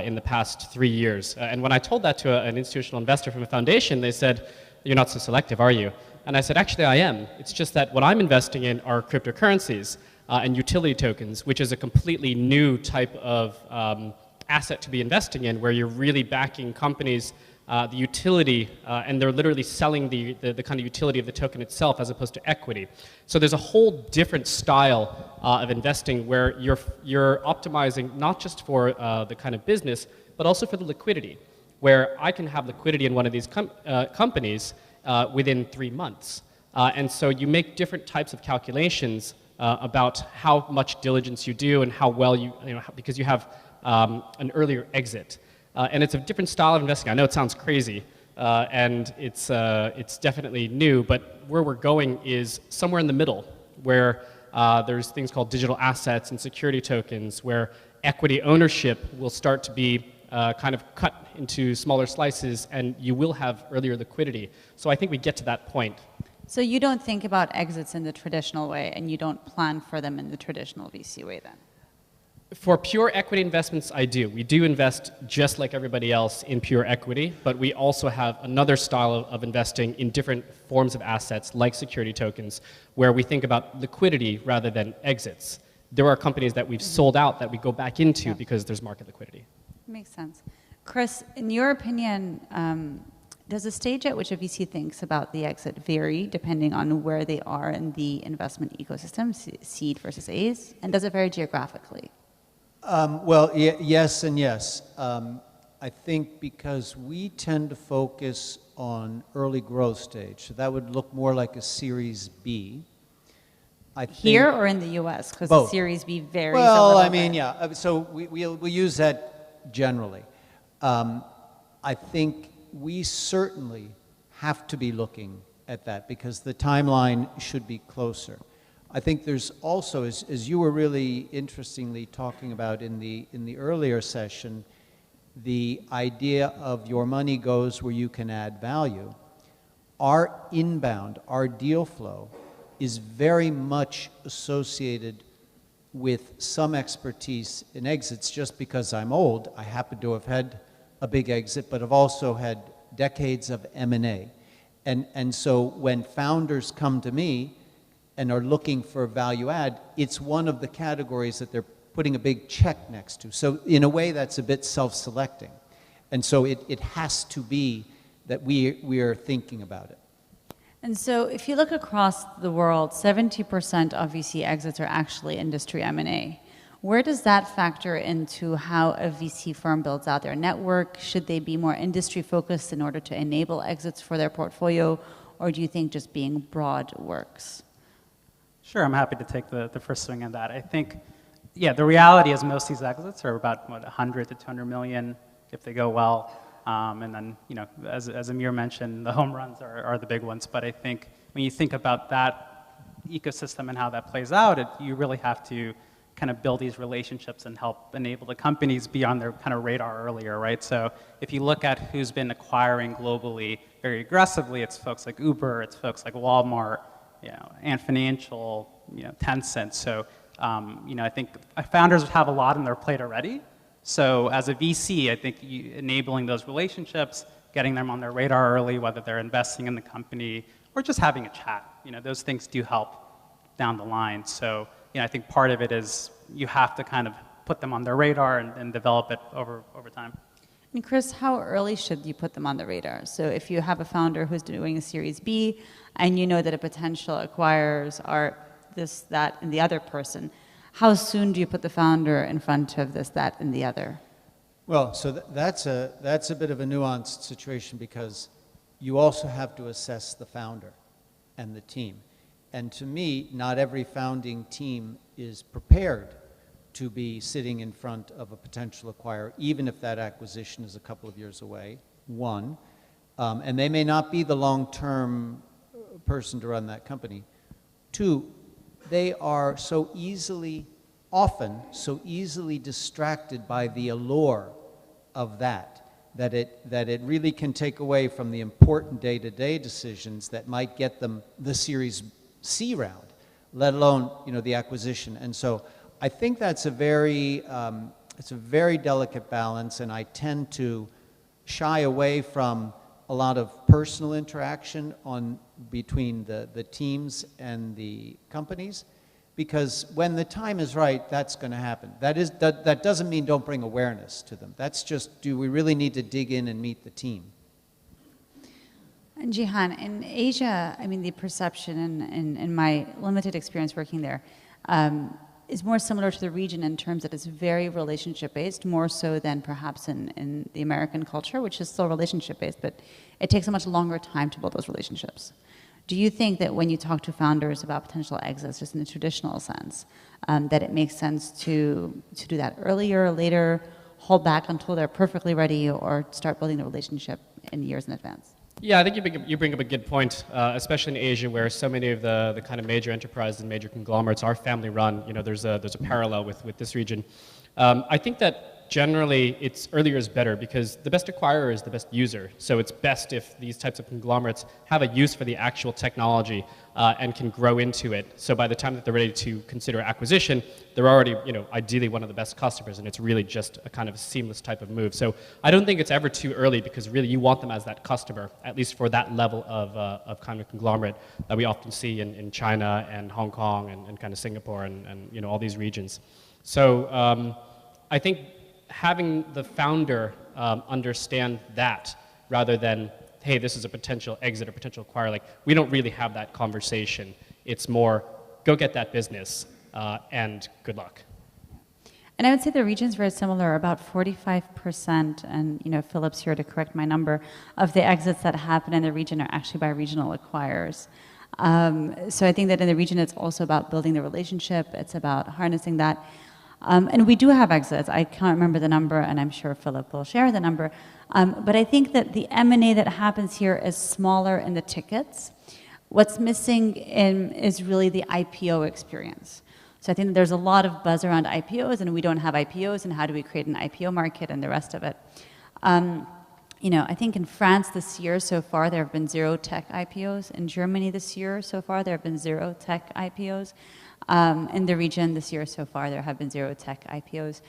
in the past 3 years. And when I told that to an institutional investor from a foundation, they said, "You're not so selective, are you?" And I said, "Actually, I am. It's just that what I'm investing in are cryptocurrencies and utility tokens, which is a completely new type of asset to be investing in, where you're really backing companies, the utility, and they're literally selling the kind of utility of the token itself as opposed to equity. So there's a whole different style of investing where you're optimizing not just for the kind of business, but also for the liquidity, where I can have liquidity in one of these companies within 3 months. And so you make different types of calculations about how much diligence you do and how well you know, because you have an earlier exit. And it's a different style of investing. I know it sounds crazy, and it's definitely new, but where we're going is somewhere in the middle, where there's things called digital assets and security tokens, where equity ownership will start to be kind of cut into smaller slices, and you will have earlier liquidity. So I think we get to that point. So you don't think about exits in the traditional way, and you don't plan for them in the traditional VC way then? For pure equity investments, I do. We do invest just like everybody else in pure equity, but we also have another style of investing in different forms of assets like security tokens, where we think about liquidity rather than exits. There are companies that we've sold out that we go back into because there's market liquidity. Makes sense. Chris, in your opinion, does the stage at which a VC thinks about the exit vary depending on where they are in the investment ecosystem, seed versus A's? And does it vary geographically? Well, yes and yes. I think because we tend to focus on early growth stage, so that would look more like a Series B. Here or in the U.S.? Because the Series B varies a well, little I mean, bit. yeah. So we'll use that generally. I think we certainly have to be looking at that because the timeline should be closer. I think there's also, as you were really interestingly talking about in the earlier session, the idea of your money goes where you can add value. Our inbound, our deal flow, is very much associated with some expertise in exits. Just because I'm old, I happen to have had a big exit, but I've also had decades of M&A. And so when founders come to me and are looking for value add, it's one of the categories that they're putting a big check next to. So in a way, that's a bit self-selecting. And so it has to be that we are thinking about it. And so if you look across the world, 70% of VC exits are actually industry M&A. Where does that factor into how a VC firm builds out their network? Should they be more industry focused in order to enable exits for their portfolio? Or do you think just being broad works? Sure, I'm happy to take the first swing at that. I think, yeah, the reality is most of these exits are about, 100 to 200 million if they go well. And then, as Amir mentioned, the home runs are the big ones. But I think when you think about that ecosystem and how that plays out, you really have to kind of build these relationships and help enable the companies be on their kind of radar earlier, right? So if you look at who's been acquiring globally very aggressively, it's folks like Uber, it's folks like Walmart, Ant Financial, Tencent. So, I think founders have a lot on their plate already. So as a VC, I think enabling those relationships, getting them on their radar early, whether they're investing in the company or just having a chat, those things do help down the line. So, I think part of it is you have to kind of put them on their radar and develop it over time. And Chris, how early should you put them on the radar? So if you have a founder who's doing a Series B and you know that a potential acquirers are this, that, and the other person, how soon do you put the founder in front of this, that, and the other? Well, so that's a bit of a nuanced situation because you also have to assess the founder and the team. And to me, not every founding team is prepared to be sitting in front of a potential acquirer, even if that acquisition is a couple of years away, one. And they may not be the long-term person to run that company. Two, they are often so easily distracted by the allure of that it really can take away from the important day-to-day decisions that might get them the Series C round, let alone the acquisition. And so I think that's a very delicate balance, and I tend to shy away from a lot of personal interaction between the teams and the companies, because when the time is right, that's going to happen. That doesn't mean don't bring awareness to them. That's just, do we really need to dig in and meet the team? And Jihan, in Asia, I mean, the perception in my limited experience working there is more similar to the region in terms that it's very relationship-based, more so than perhaps in the American culture, which is still relationship-based, but it takes a much longer time to build those relationships. Do you think that when you talk to founders about potential exits, just in the traditional sense, that it makes sense to do that earlier, later, hold back until they're perfectly ready, or start building the relationship in years in advance? Yeah, I think you bring up a good point, especially in Asia, where so many of the kind of major enterprises and major conglomerates are family-run. There's a parallel with this region. I think that generally it's earlier is better because the best acquirer is the best user. So it's best if these types of conglomerates have a use for the actual technology and can grow into it. So by the time that they're ready to consider acquisition, they're already, ideally one of the best customers, and it's really just a kind of seamless type of move. So I don't think it's ever too early because really you want them as that customer, at least for that level of kind of conglomerate that we often see in China and Hong Kong and kind of Singapore and all these regions. So I think having the founder understand that rather than, hey, this is a potential exit or potential acquire, like we don't really have that conversation. It's more, go get that business and good luck. And I would say the region's very similar. About 45%, and Philip's here to correct my number, of the exits that happen in the region are actually by regional acquirers. So I think that in the region it's also about building the relationship, it's about harnessing that. And we do have exits. I can't remember the number, and I'm sure Philip will share the number. But I think that the M&A that happens here is smaller in the tickets. What's missing is really the IPO experience. So I think there's a lot of buzz around IPOs, and we don't have IPOs, and how do we create an IPO market and the rest of it. I think in France this year so far there have been 0 tech IPOs. In Germany this year so far there have been 0 tech IPOs. In the region this year so far, there have been 0 tech IPOs.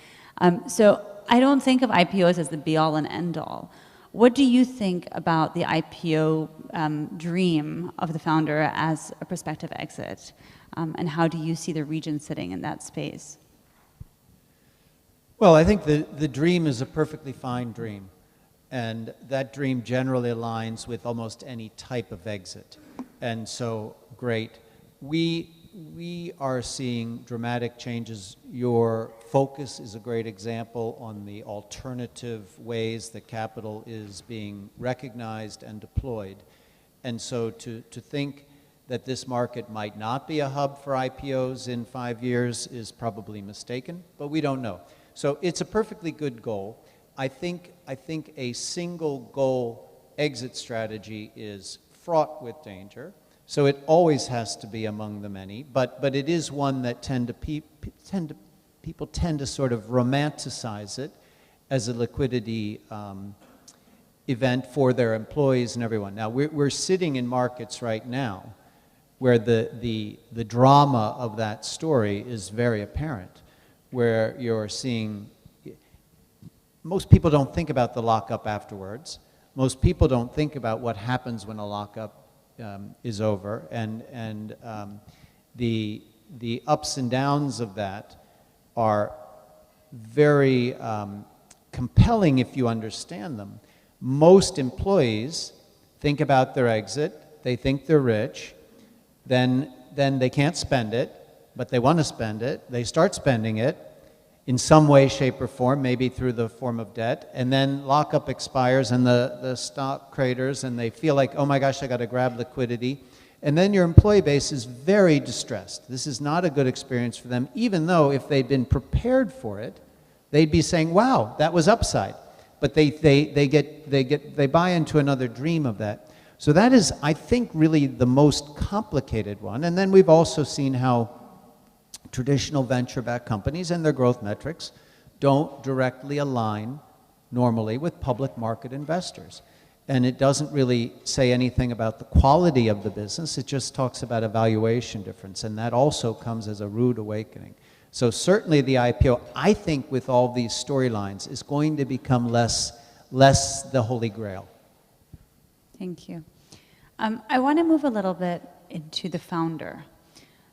So I don't think of IPOs as the be-all and end-all. What do you think about the IPO dream of the founder as a prospective exit? And how do you see the region sitting in that space? Well, I think the dream is a perfectly fine dream. And that dream generally aligns with almost any type of exit. And so, great. We are seeing dramatic changes. Your focus is a great example on the alternative ways that capital is being recognized and deployed. And so to think that this market might not be a hub for IPOs in 5 years is probably mistaken, but we don't know. So it's a perfectly good goal. I think a single goal exit strategy is fraught with danger. So it always has to be among the many, but it is one that people tend to sort of romanticize it as a liquidity event for their employees and everyone. Now we're sitting in markets right now where the drama of that story is very apparent, where you're seeing, most people don't think about the lockup afterwards. Most people don't think about what happens when a lockup is over, and the ups and downs of that are very compelling if you understand them. Most employees think about their exit, they think they're rich, then they can't spend it, but they want to spend it, they start spending it in some way, shape, or form, maybe through the form of debt, and then lockup expires and the stock craters and they feel like, oh my gosh, I got to grab liquidity. And then your employee base is very distressed. This is not a good experience for them, even though if they'd been prepared for it, they'd be saying, wow, that was upside. But they buy into another dream of that. So that is, I think, really the most complicated one. And then we've also seen how traditional venture-backed companies and their growth metrics don't directly align normally with public market investors. And it doesn't really say anything about the quality of the business, it just talks about a valuation difference, and that also comes as a rude awakening. So certainly the IPO, I think with all these storylines, is going to become less the holy grail. Thank you. I want to move a little bit into the founder.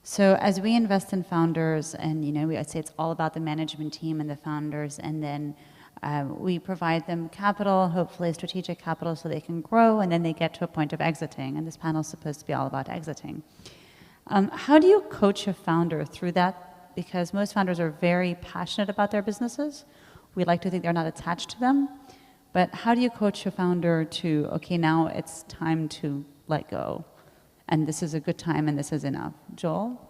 So as we invest in founders, and I'd say it's all about the management team and the founders, and then we provide them capital, hopefully strategic capital, so they can grow, and then they get to a point of exiting. And this panel is supposed to be all about exiting. How do you coach a founder through that? Because most founders are very passionate about their businesses. We like to think they're not attached to them. But how do you coach a founder to, okay, now it's time to let go, and this is a good time, and this is enough? Joel?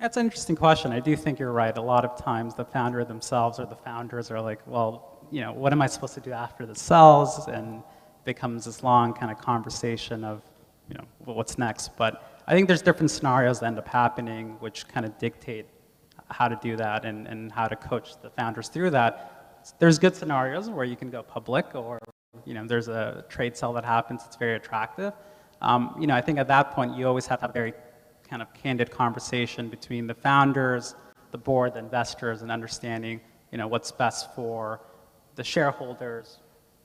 That's an interesting question. I do think you're right. A lot of times the founder themselves or the founders are like, well, what am I supposed to do after this sells? And it becomes this long kind of conversation of, what's next? But I think there's different scenarios that end up happening which kind of dictate how to do that and how to coach the founders through that. There's good scenarios where you can go public, or there's a trade sale that happens, it's very attractive. I think at that point you always have to have a very kind of candid conversation between the founders, the board, the investors, and understanding what's best for the shareholders,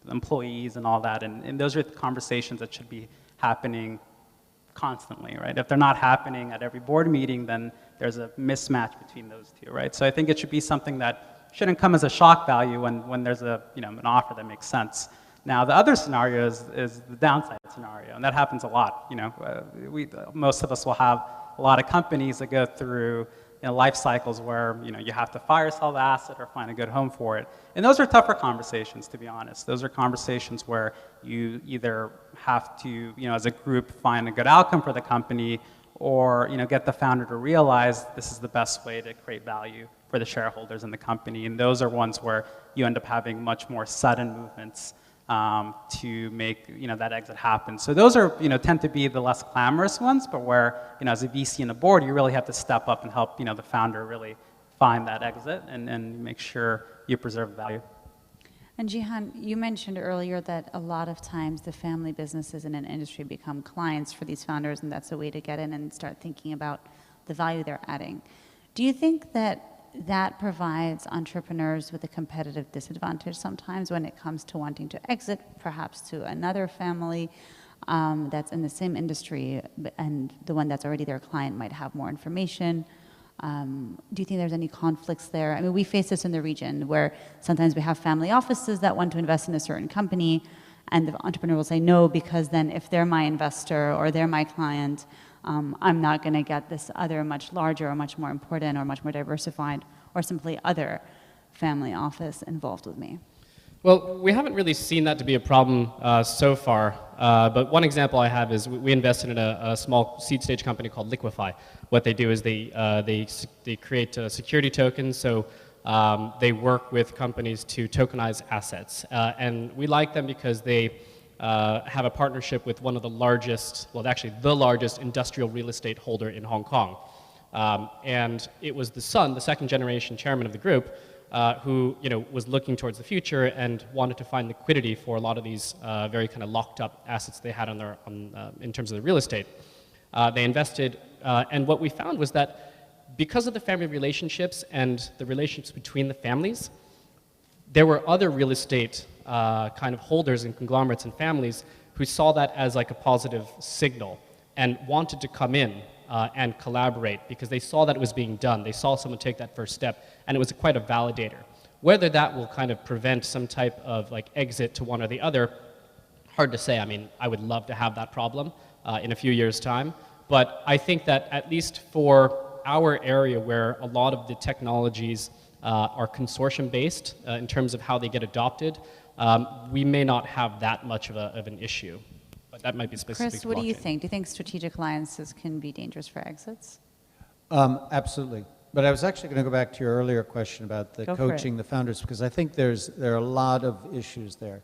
the employees, and all that. And those are the conversations that should be happening constantly, right? If they're not happening at every board meeting, then there's a mismatch between those two, right? So I think it should be something that shouldn't come as a shock value when there's an offer that makes sense. Now, the other scenario is the downside scenario, and that happens a lot. Most of us will have a lot of companies that go through life cycles where you have to fire sell the asset or find a good home for it. And those are tougher conversations, to be honest. Those are conversations where you either have to, as a group, find a good outcome for the company, or get the founder to realize this is the best way to create value for the shareholders in the company. And those are ones where you end up having much more sudden movements to make that exit happen. So those are tend to be the less glamorous ones, but where as a VC and a board, you really have to step up and help the founder really find that exit and make sure you preserve value. And Jihan, you mentioned earlier that a lot of times the family businesses in an industry become clients for these founders, and that's a way to get in and start thinking about the value they're adding. Do you think that that provides entrepreneurs with a competitive disadvantage sometimes when it comes to wanting to exit, perhaps to another family that's in the same industry, and the one that's already their client might have more information. Do you think there's any conflicts there? I mean, we face this in the region where sometimes we have family offices that want to invest in a certain company, and the entrepreneur will say no, because then if they're my investor or they're my client, I'm not going to get this other much larger or much more important or much more diversified or simply other family office involved with me. Well, we haven't really seen that to be a problem so far, but one example I have is we invested in a small seed stage company called Liquify. What they do is they create security tokens, so they work with companies to tokenize assets. And we like them because they have a partnership with one of the largest, well, actually the largest industrial real estate holder in Hong Kong. And it was the son, the second generation chairman of the group, who was looking towards the future and wanted to find liquidity for a lot of these very kind of locked up assets they had in terms of the real estate. They invested, and what we found was that because of the family relationships and the relationships between the families, there were other real estate kind of holders and conglomerates and families who saw that as like a positive signal and wanted to come in and collaborate because they saw that it was being done. They saw someone take that first step, and it was quite a validator. Whether that will kind of prevent some type of like exit to one or the other, hard to say. I mean, I would love to have that problem in a few years' time, but I think that at least for our area where a lot of the technologies are consortium-based in terms of how they get adopted, we may not have that much of an issue. But that might be specific Chris, to what do you blockchain. think? Do you think strategic alliances can be dangerous for exits? Absolutely. But I was actually going to go back to your earlier question about the coaching the founders, because I think there are a lot of issues there.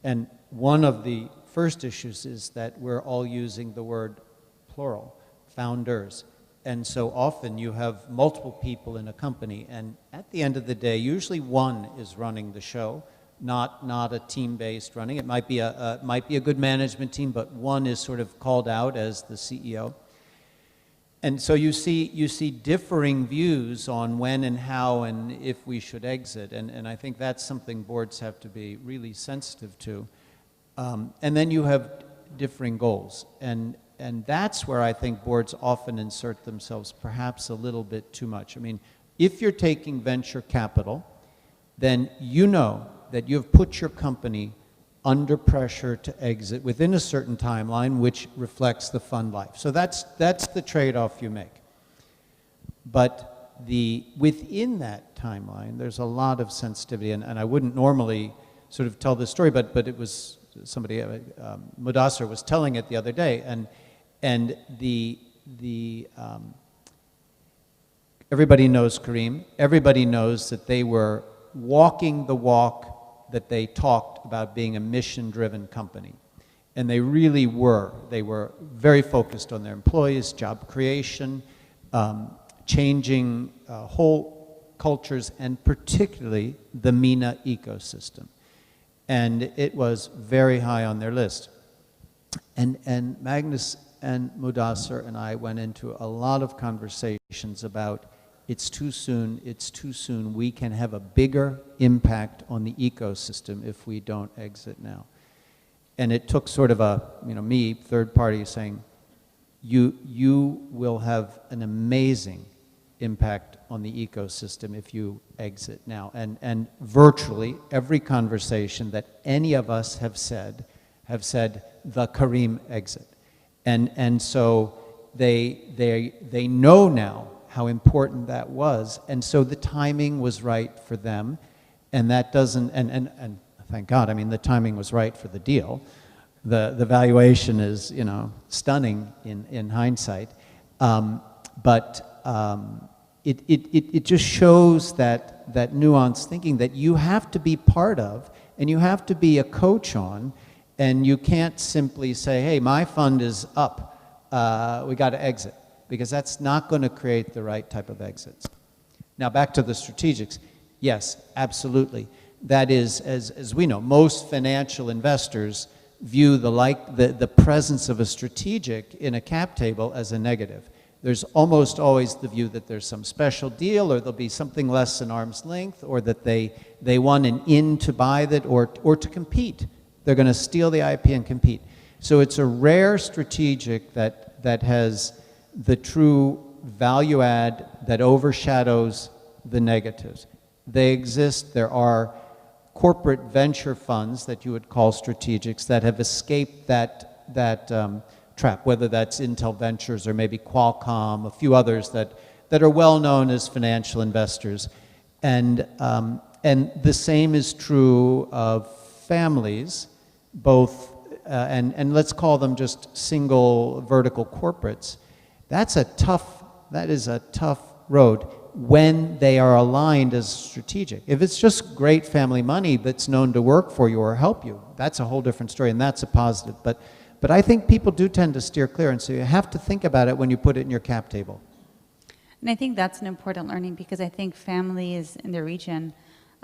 And one of the first issues is that we're all using the word plural, founders. And so often you have multiple people in a company, and at the end of the day, usually one is running the show, not a team-based running. It might be a good management team, but one is sort of called out as the CEO. And so you see differing views on when and how and if we should exit, and I think that's something boards have to be really sensitive to. And then you have differing goals, and that's where I think boards often insert themselves perhaps a little bit too much. I mean, if you're taking venture capital, then you know that you've put your company under pressure to exit within a certain timeline, which reflects the fund life. So that's the trade-off you make. But within that timeline, there's a lot of sensitivity, and I wouldn't normally sort of tell this story, but it was somebody, Mudassar was telling it the other day, and everybody knows Kareem. Everybody knows that they were walking the walk that they talked about being a mission-driven company. And they really were. They were very focused on their employees, job creation, changing whole cultures, and particularly the MENA ecosystem. And it was very high on their list. And Magnus and Mudassar and I went into a lot of conversations about it's too soon, we can have a bigger impact on the ecosystem if we don't exit now. And it took sort of me, third party, saying, you will have an amazing impact on the ecosystem if you exit now. And virtually every conversation that any of us have said the Kareem exit. And so they know now how important that was, and so the timing was right for them, and that doesn't, and thank God, I mean, the timing was right for the deal. The valuation is, stunning in hindsight, but it just shows that nuanced thinking that you have to be part of, and you have to be a coach on, and you can't simply say, hey, my fund is up, we got to exit. Because that's not going to create the right type of exits. Now back to the strategics. Yes, absolutely. That is, as we know, most financial investors view the presence of a strategic in a cap table as a negative. there's almost always the view that there's some special deal, or there'll be something less than arm's length, or that they want an in to buy that, or to compete. They're going to steal the IP and compete. So it's a rare strategic that has the true value add that overshadows the negatives. They exist. There are corporate venture funds that you would call strategics that have escaped that trap, whether that's Intel Ventures or maybe Qualcomm, a few others that are well known as financial investors. And the same is true of families, both, and let's call them just single vertical corporates. That is a tough road when they are aligned as strategic. If it's just great family money that's known to work for you or help you, that's a whole different story, and that's a positive. But I think people do tend to steer clear, and so you have to think about it when you put it in your cap table. And I think that's an important learning, because I think families in the region,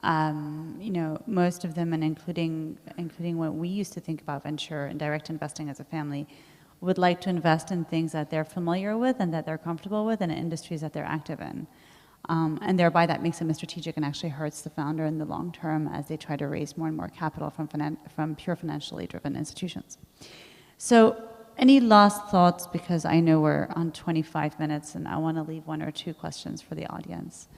you know, most of them, and including what we used to think about venture and direct investing as a family, would like to invest in things that they're familiar with and that they're comfortable with, and in industries that they're active in. And thereby that makes them a strategic and actually hurts the founder in the long term as they try to raise more and more capital from pure financially driven institutions. So any last thoughts, because I know we're on 25 minutes and I want to leave 1 or 2 questions for the audience,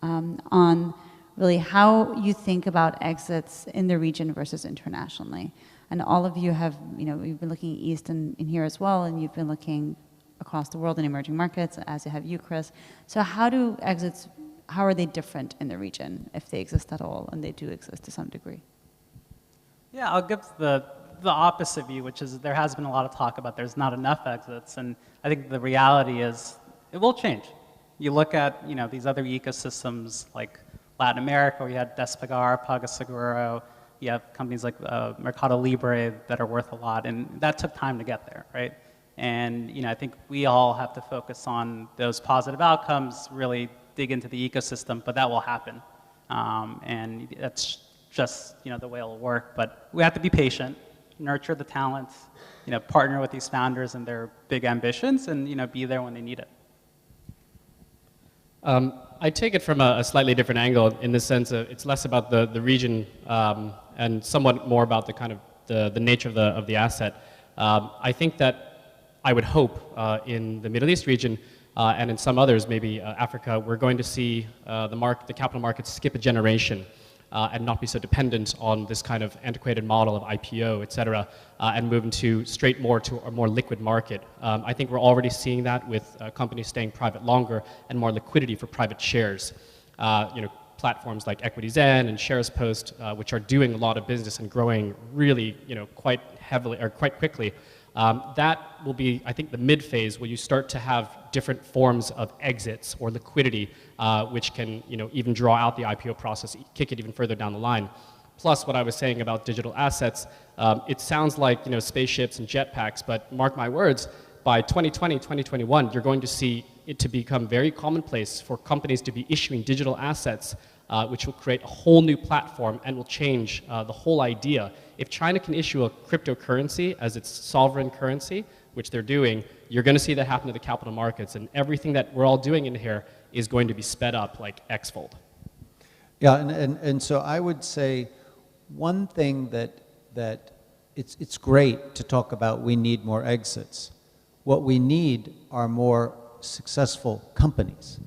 on really how you think about exits in the region versus internationally. And all of you have, you know, you've been looking east and in here as well, and you've been looking across the world in emerging markets, as have you, Chris. So how do exits, how are they different in the region, if they exist at all, and they do exist to some degree? Yeah, I'll give the opposite view, which is there has been a lot of talk about there's not enough exits, and I think the reality is it will change. You look at, you know, these other ecosystems like Latin America, where you had Despegar, PagSeguro, you have companies like Mercado Libre that are worth a lot, and that took time to get there, right? And you know, I think we all have to focus on those positive outcomes, really dig into the ecosystem, but that will happen. And that's just, you know, the way it'll work. But we have to be patient, nurture the talent, you know, partner with these founders and their big ambitions, and you know, be there when they need it. I take it from a slightly different angle, in the sense of it's less about the region and somewhat more about the kind of the nature of the asset. I think that I would hope in the Middle East region and in some others, maybe Africa, we're going to see the capital markets skip a generation and not be so dependent on this kind of antiquated model of IPO, et cetera, and move into more to a more liquid market. I think we're already seeing that with companies staying private longer and more liquidity for private shares. You know, platforms like EquityZen and SharesPost, which are doing a lot of business and growing really, you know, quite heavily or quite quickly. That will be, I think, the mid-phase where you start to have different forms of exits or liquidity, which can, you know, even draw out the IPO process, kick it even further down the line. Plus, what I was saying about digital assets, it sounds like, you know, spaceships and jetpacks, but mark my words, by 2020, 2021, you're going to see it to become very commonplace for companies to be issuing digital assets, which will create a whole new platform and will change the whole idea. If China can issue a cryptocurrency as its sovereign currency, which they're doing, you're going to see that happen to the capital markets, and everything that we're all doing in here is going to be sped up like X-fold. Yeah, and so I would say one thing that it's great to talk about, we need more exits. What we need are more successful companies.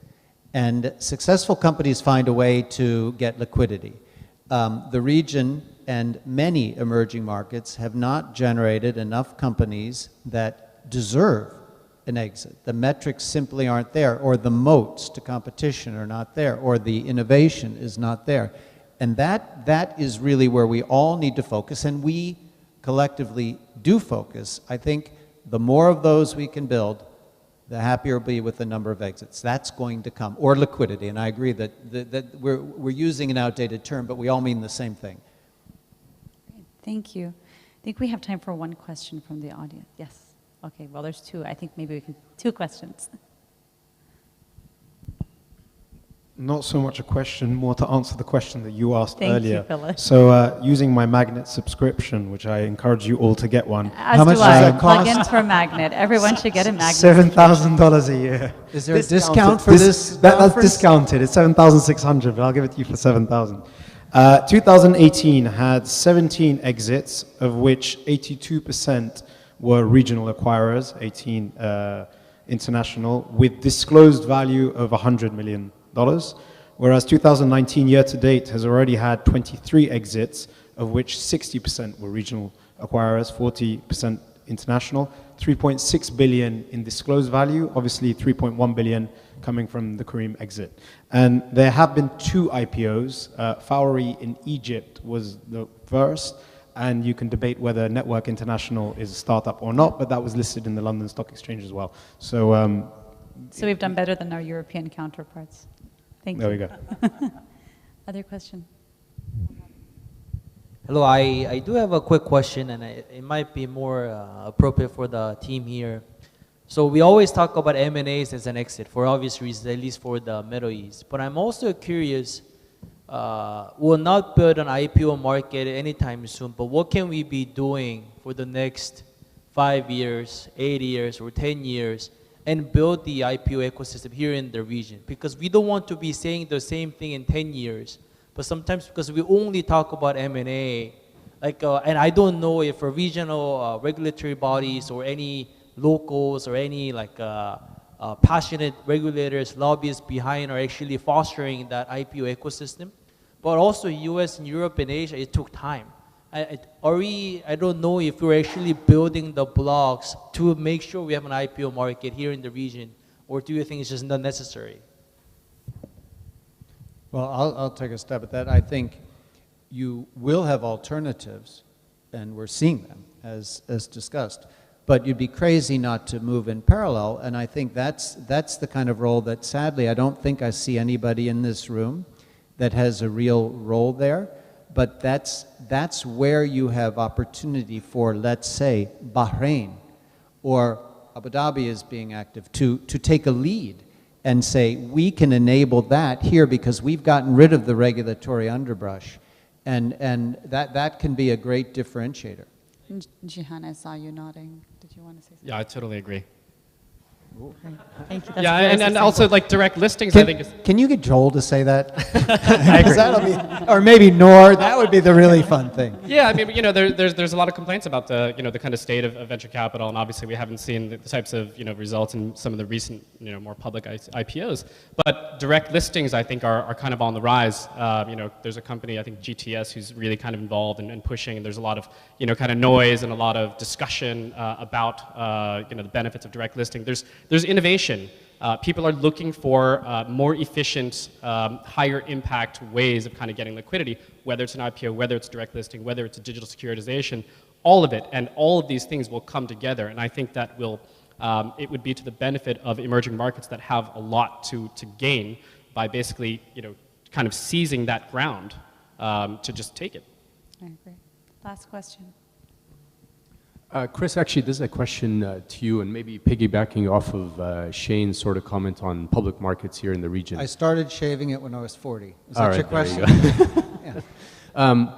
And successful companies find a way to get liquidity. The region and many emerging markets have not generated enough companies that deserve an exit. The metrics simply aren't there, or the moats to competition are not there, or the innovation is not there. And that is really where we all need to focus, and we collectively do focus. I think the more of those we can build, the happier we'll be with the number of exits. That's going to come, or liquidity. And I agree that we're using an outdated term, but we all mean the same thing. Great. Thank you. I think we have time for one question from the audience. Yes. Okay, well, there's 2. I think maybe we can, 2 questions. not so much a question, more to answer the question that you asked Thank you, earlier. Philip. So using my magnet subscription, which I encourage you all to get one. As How much do does I. that Plug cost? in for a magnet. Everyone should get a magnet. $7,000 a year. Is there a discount for this That's conference? discounted. It's 7,600, but I'll give it to you for 7,000. 2018 had 17 exits, of which 82% were regional acquirers, 18 international, with disclosed value of $100 million. Whereas 2019 year to date has already had 23 exits, of which 60% were regional acquirers, 40% international, 3.6 billion in disclosed value, obviously 3.1 billion coming from the Careem exit. And there have been 2 IPOs. Fowry in Egypt was the first, and you can debate whether Network International is a startup or not, but that was listed in the London Stock Exchange as well. So we've done better than our European counterparts. Thank you. There we go. Other question? Hello, I do have a quick question, and it might be more appropriate for the team here. So we always talk about M&As as an exit for obvious reasons, at least for the Middle East. But I'm also curious, we'll not build an IPO market anytime soon, but what can we be doing for the next 5 years, 8 years, or 10 years, and build the IPO ecosystem here in the region? Because we don't want to be saying the same thing in 10 years, but sometimes because we only talk about M&A, like, and I don't know if a regional regulatory bodies or any locals or any like passionate regulators, lobbyists behind are actually fostering that IPO ecosystem. But also US and Europe and Asia, it took time. I don't know if we're actually building the blocks to make sure we have an IPO market here in the region, or do you think it's just not necessary? Well, I'll take a stab at that. I think you will have alternatives, and we're seeing them as discussed. But you'd be crazy not to move in parallel, and I think that's the kind of role that sadly I don't think I see anybody in this room that has a real role there. But that's where you have opportunity for, let's say, Bahrain or Abu Dhabi is being active to take a lead and say, we can enable that here because we've gotten rid of the regulatory underbrush. And that can be a great differentiator. Jihan, I saw you nodding. Did you want to say something? Yeah, I totally agree. Thank you. Yeah, and also like direct listings, I think is... Can you get Joel to say that? That'll be, or maybe Noor, that would be the really fun thing. Yeah, I mean, there's a lot of complaints about the, the kind of state of venture capital, and obviously we haven't seen the types of, results in some of the recent, more public IPOs. But direct listings, I think, are kind of on the rise. There's a company, I think GTS, who's really kind of involved and pushing, and there's a lot of, kind of noise and a lot of discussion about, the benefits of direct listing. There's innovation. People are looking for more efficient, higher impact ways of kind of getting liquidity, whether it's an IPO, whether it's direct listing, whether it's a digital securitization, all of it, and all of these things will come together. And I think that it would be to the benefit of emerging markets that have a lot to gain by basically, kind of seizing that ground to just take it. I agree. Last question. Chris, actually, this is a question to you, and maybe piggybacking off of Shane's sort of comment on public markets here in the region. I started shaving it when I was 40. Is All that your right, question? Yeah.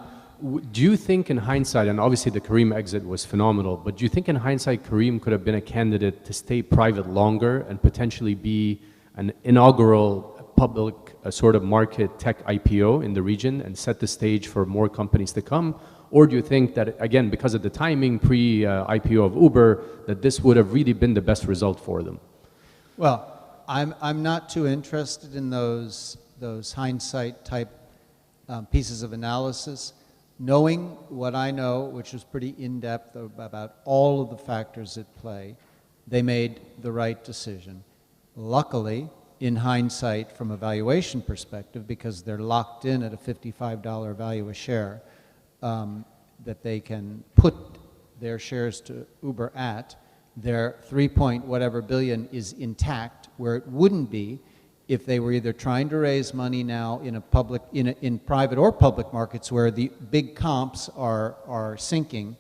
Do you think in hindsight, and obviously the Careem exit was phenomenal, but do you think in hindsight Careem could have been a candidate to stay private longer and potentially be an inaugural public sort of market tech IPO in the region and set the stage for more companies to come? Or do you think that, again, because of the timing pre-IPO of Uber, that this would have really been the best result for them? Well, I'm not too interested in those hindsight type pieces of analysis. Knowing what I know, which is pretty in-depth about all of the factors at play, they made the right decision. Luckily, in hindsight, from a valuation perspective, because they're locked in at a $55 value a share, that they can put their shares to Uber at, their 3-point-whatever billion is intact, where it wouldn't be if they were either trying to raise money now in private or public markets where the big comps are sinking.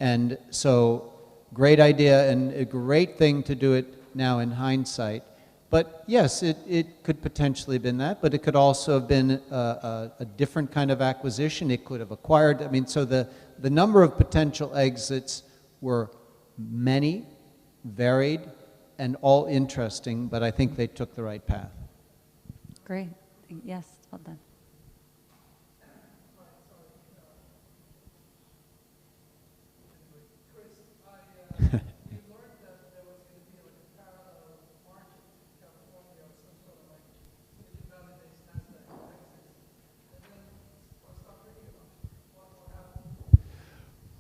And so, great idea and a great thing to do it now in hindsight. But yes, it could potentially have been that, but it could also have been a different kind of acquisition. It could have acquired, I mean, so the number of potential exits were many, varied, and all interesting, but I think they took the right path. Great. Yes, well done.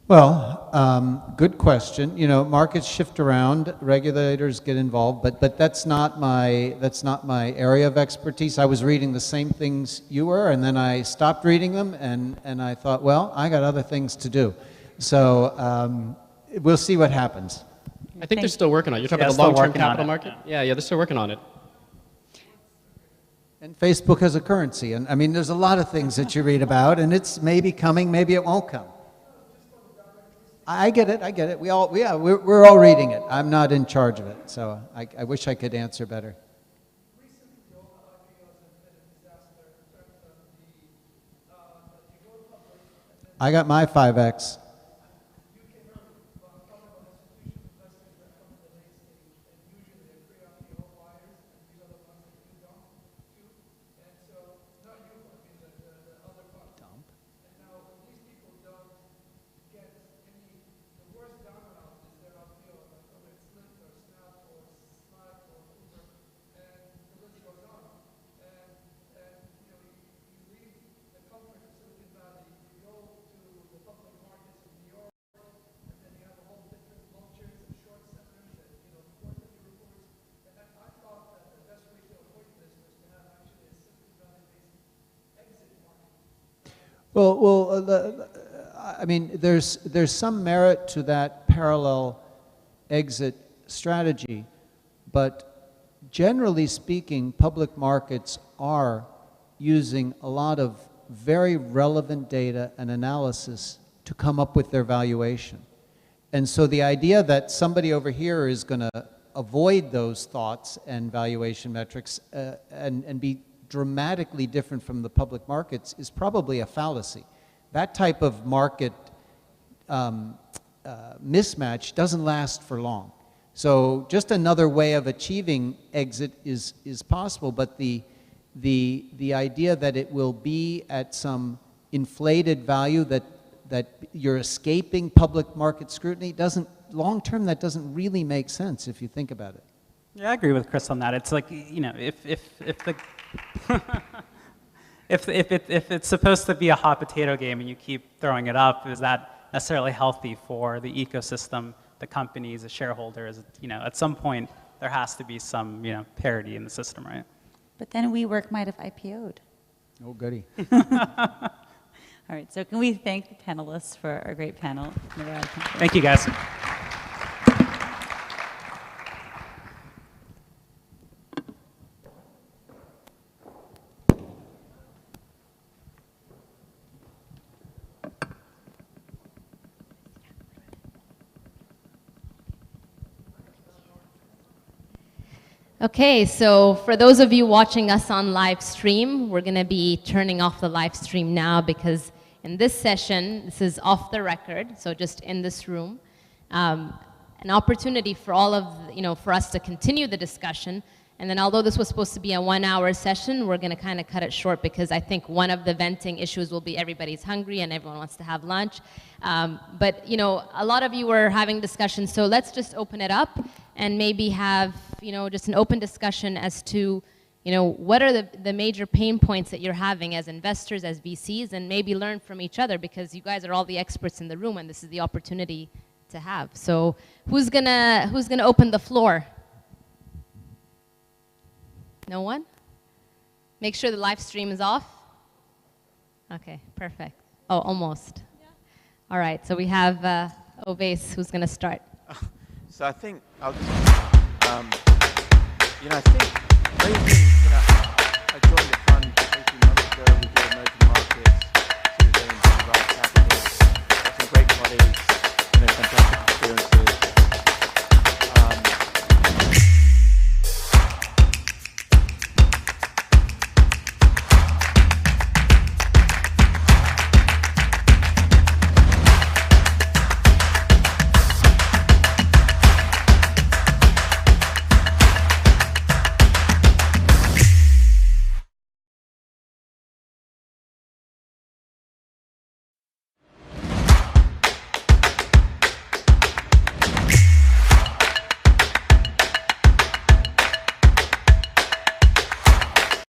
Well, good question. You know, markets shift around, regulators get involved, but that's not my area of expertise. I was reading the same things you were, and then I stopped reading them, and I thought, well, I got other things to do. So we'll see what happens. I think they're still working on it. You're talking about the long-term capital market? Yeah, they're still working on it. And Facebook has a currency, and I mean, there's a lot of things that you read about, and it's maybe coming, maybe it won't come. I get it. We're all reading it. I'm not in charge of it, so I wish I could answer better. I got my 5X. I mean, there's some merit to that parallel exit strategy, but generally speaking, public markets are using a lot of very relevant data and analysis to come up with their valuation. And so the idea that somebody over here is going to avoid those thoughts and valuation metrics and be dramatically different from the public markets is probably a fallacy. That type of market mismatch doesn't last for long. So just another way of achieving exit is possible, but the idea that it will be at some inflated value that you're escaping public market scrutiny long term, that doesn't really make sense if you think about it. Yeah, I agree with Chris on that. It's like, you know, if the if it's supposed to be a hot potato game and you keep throwing it up, is that necessarily healthy for the ecosystem, the companies, the shareholders? You know, at some point there has to be some, you know, parity in the system, right? But then WeWork might have IPO'd. Oh, goody. All right, so can we thank the panelists for a great panel? Thank you, guys. Okay, so for those of you watching us on live stream, we're going to be turning off the live stream now because in this session, this is off the record, so just in this room, an opportunity for all of, for us to continue the discussion. And then although this was supposed to be a 1-hour session, we're going to kind of cut it short because I think one of the venting issues will be everybody's hungry and everyone wants to have lunch. But, a lot of you were having discussions, so let's just open it up and maybe have, just an open discussion as to, what are the major pain points that you're having as investors, as VCs, and maybe learn from each other because you guys are all the experts in the room and this is the opportunity to have. So who's gonna open the floor? No one? Make sure the live stream is off. Okay, perfect. Oh, almost. Yeah. All right, so we have Ovais who's going to start. So I think I'll just, I think raising, I joined the fund 18 months ago.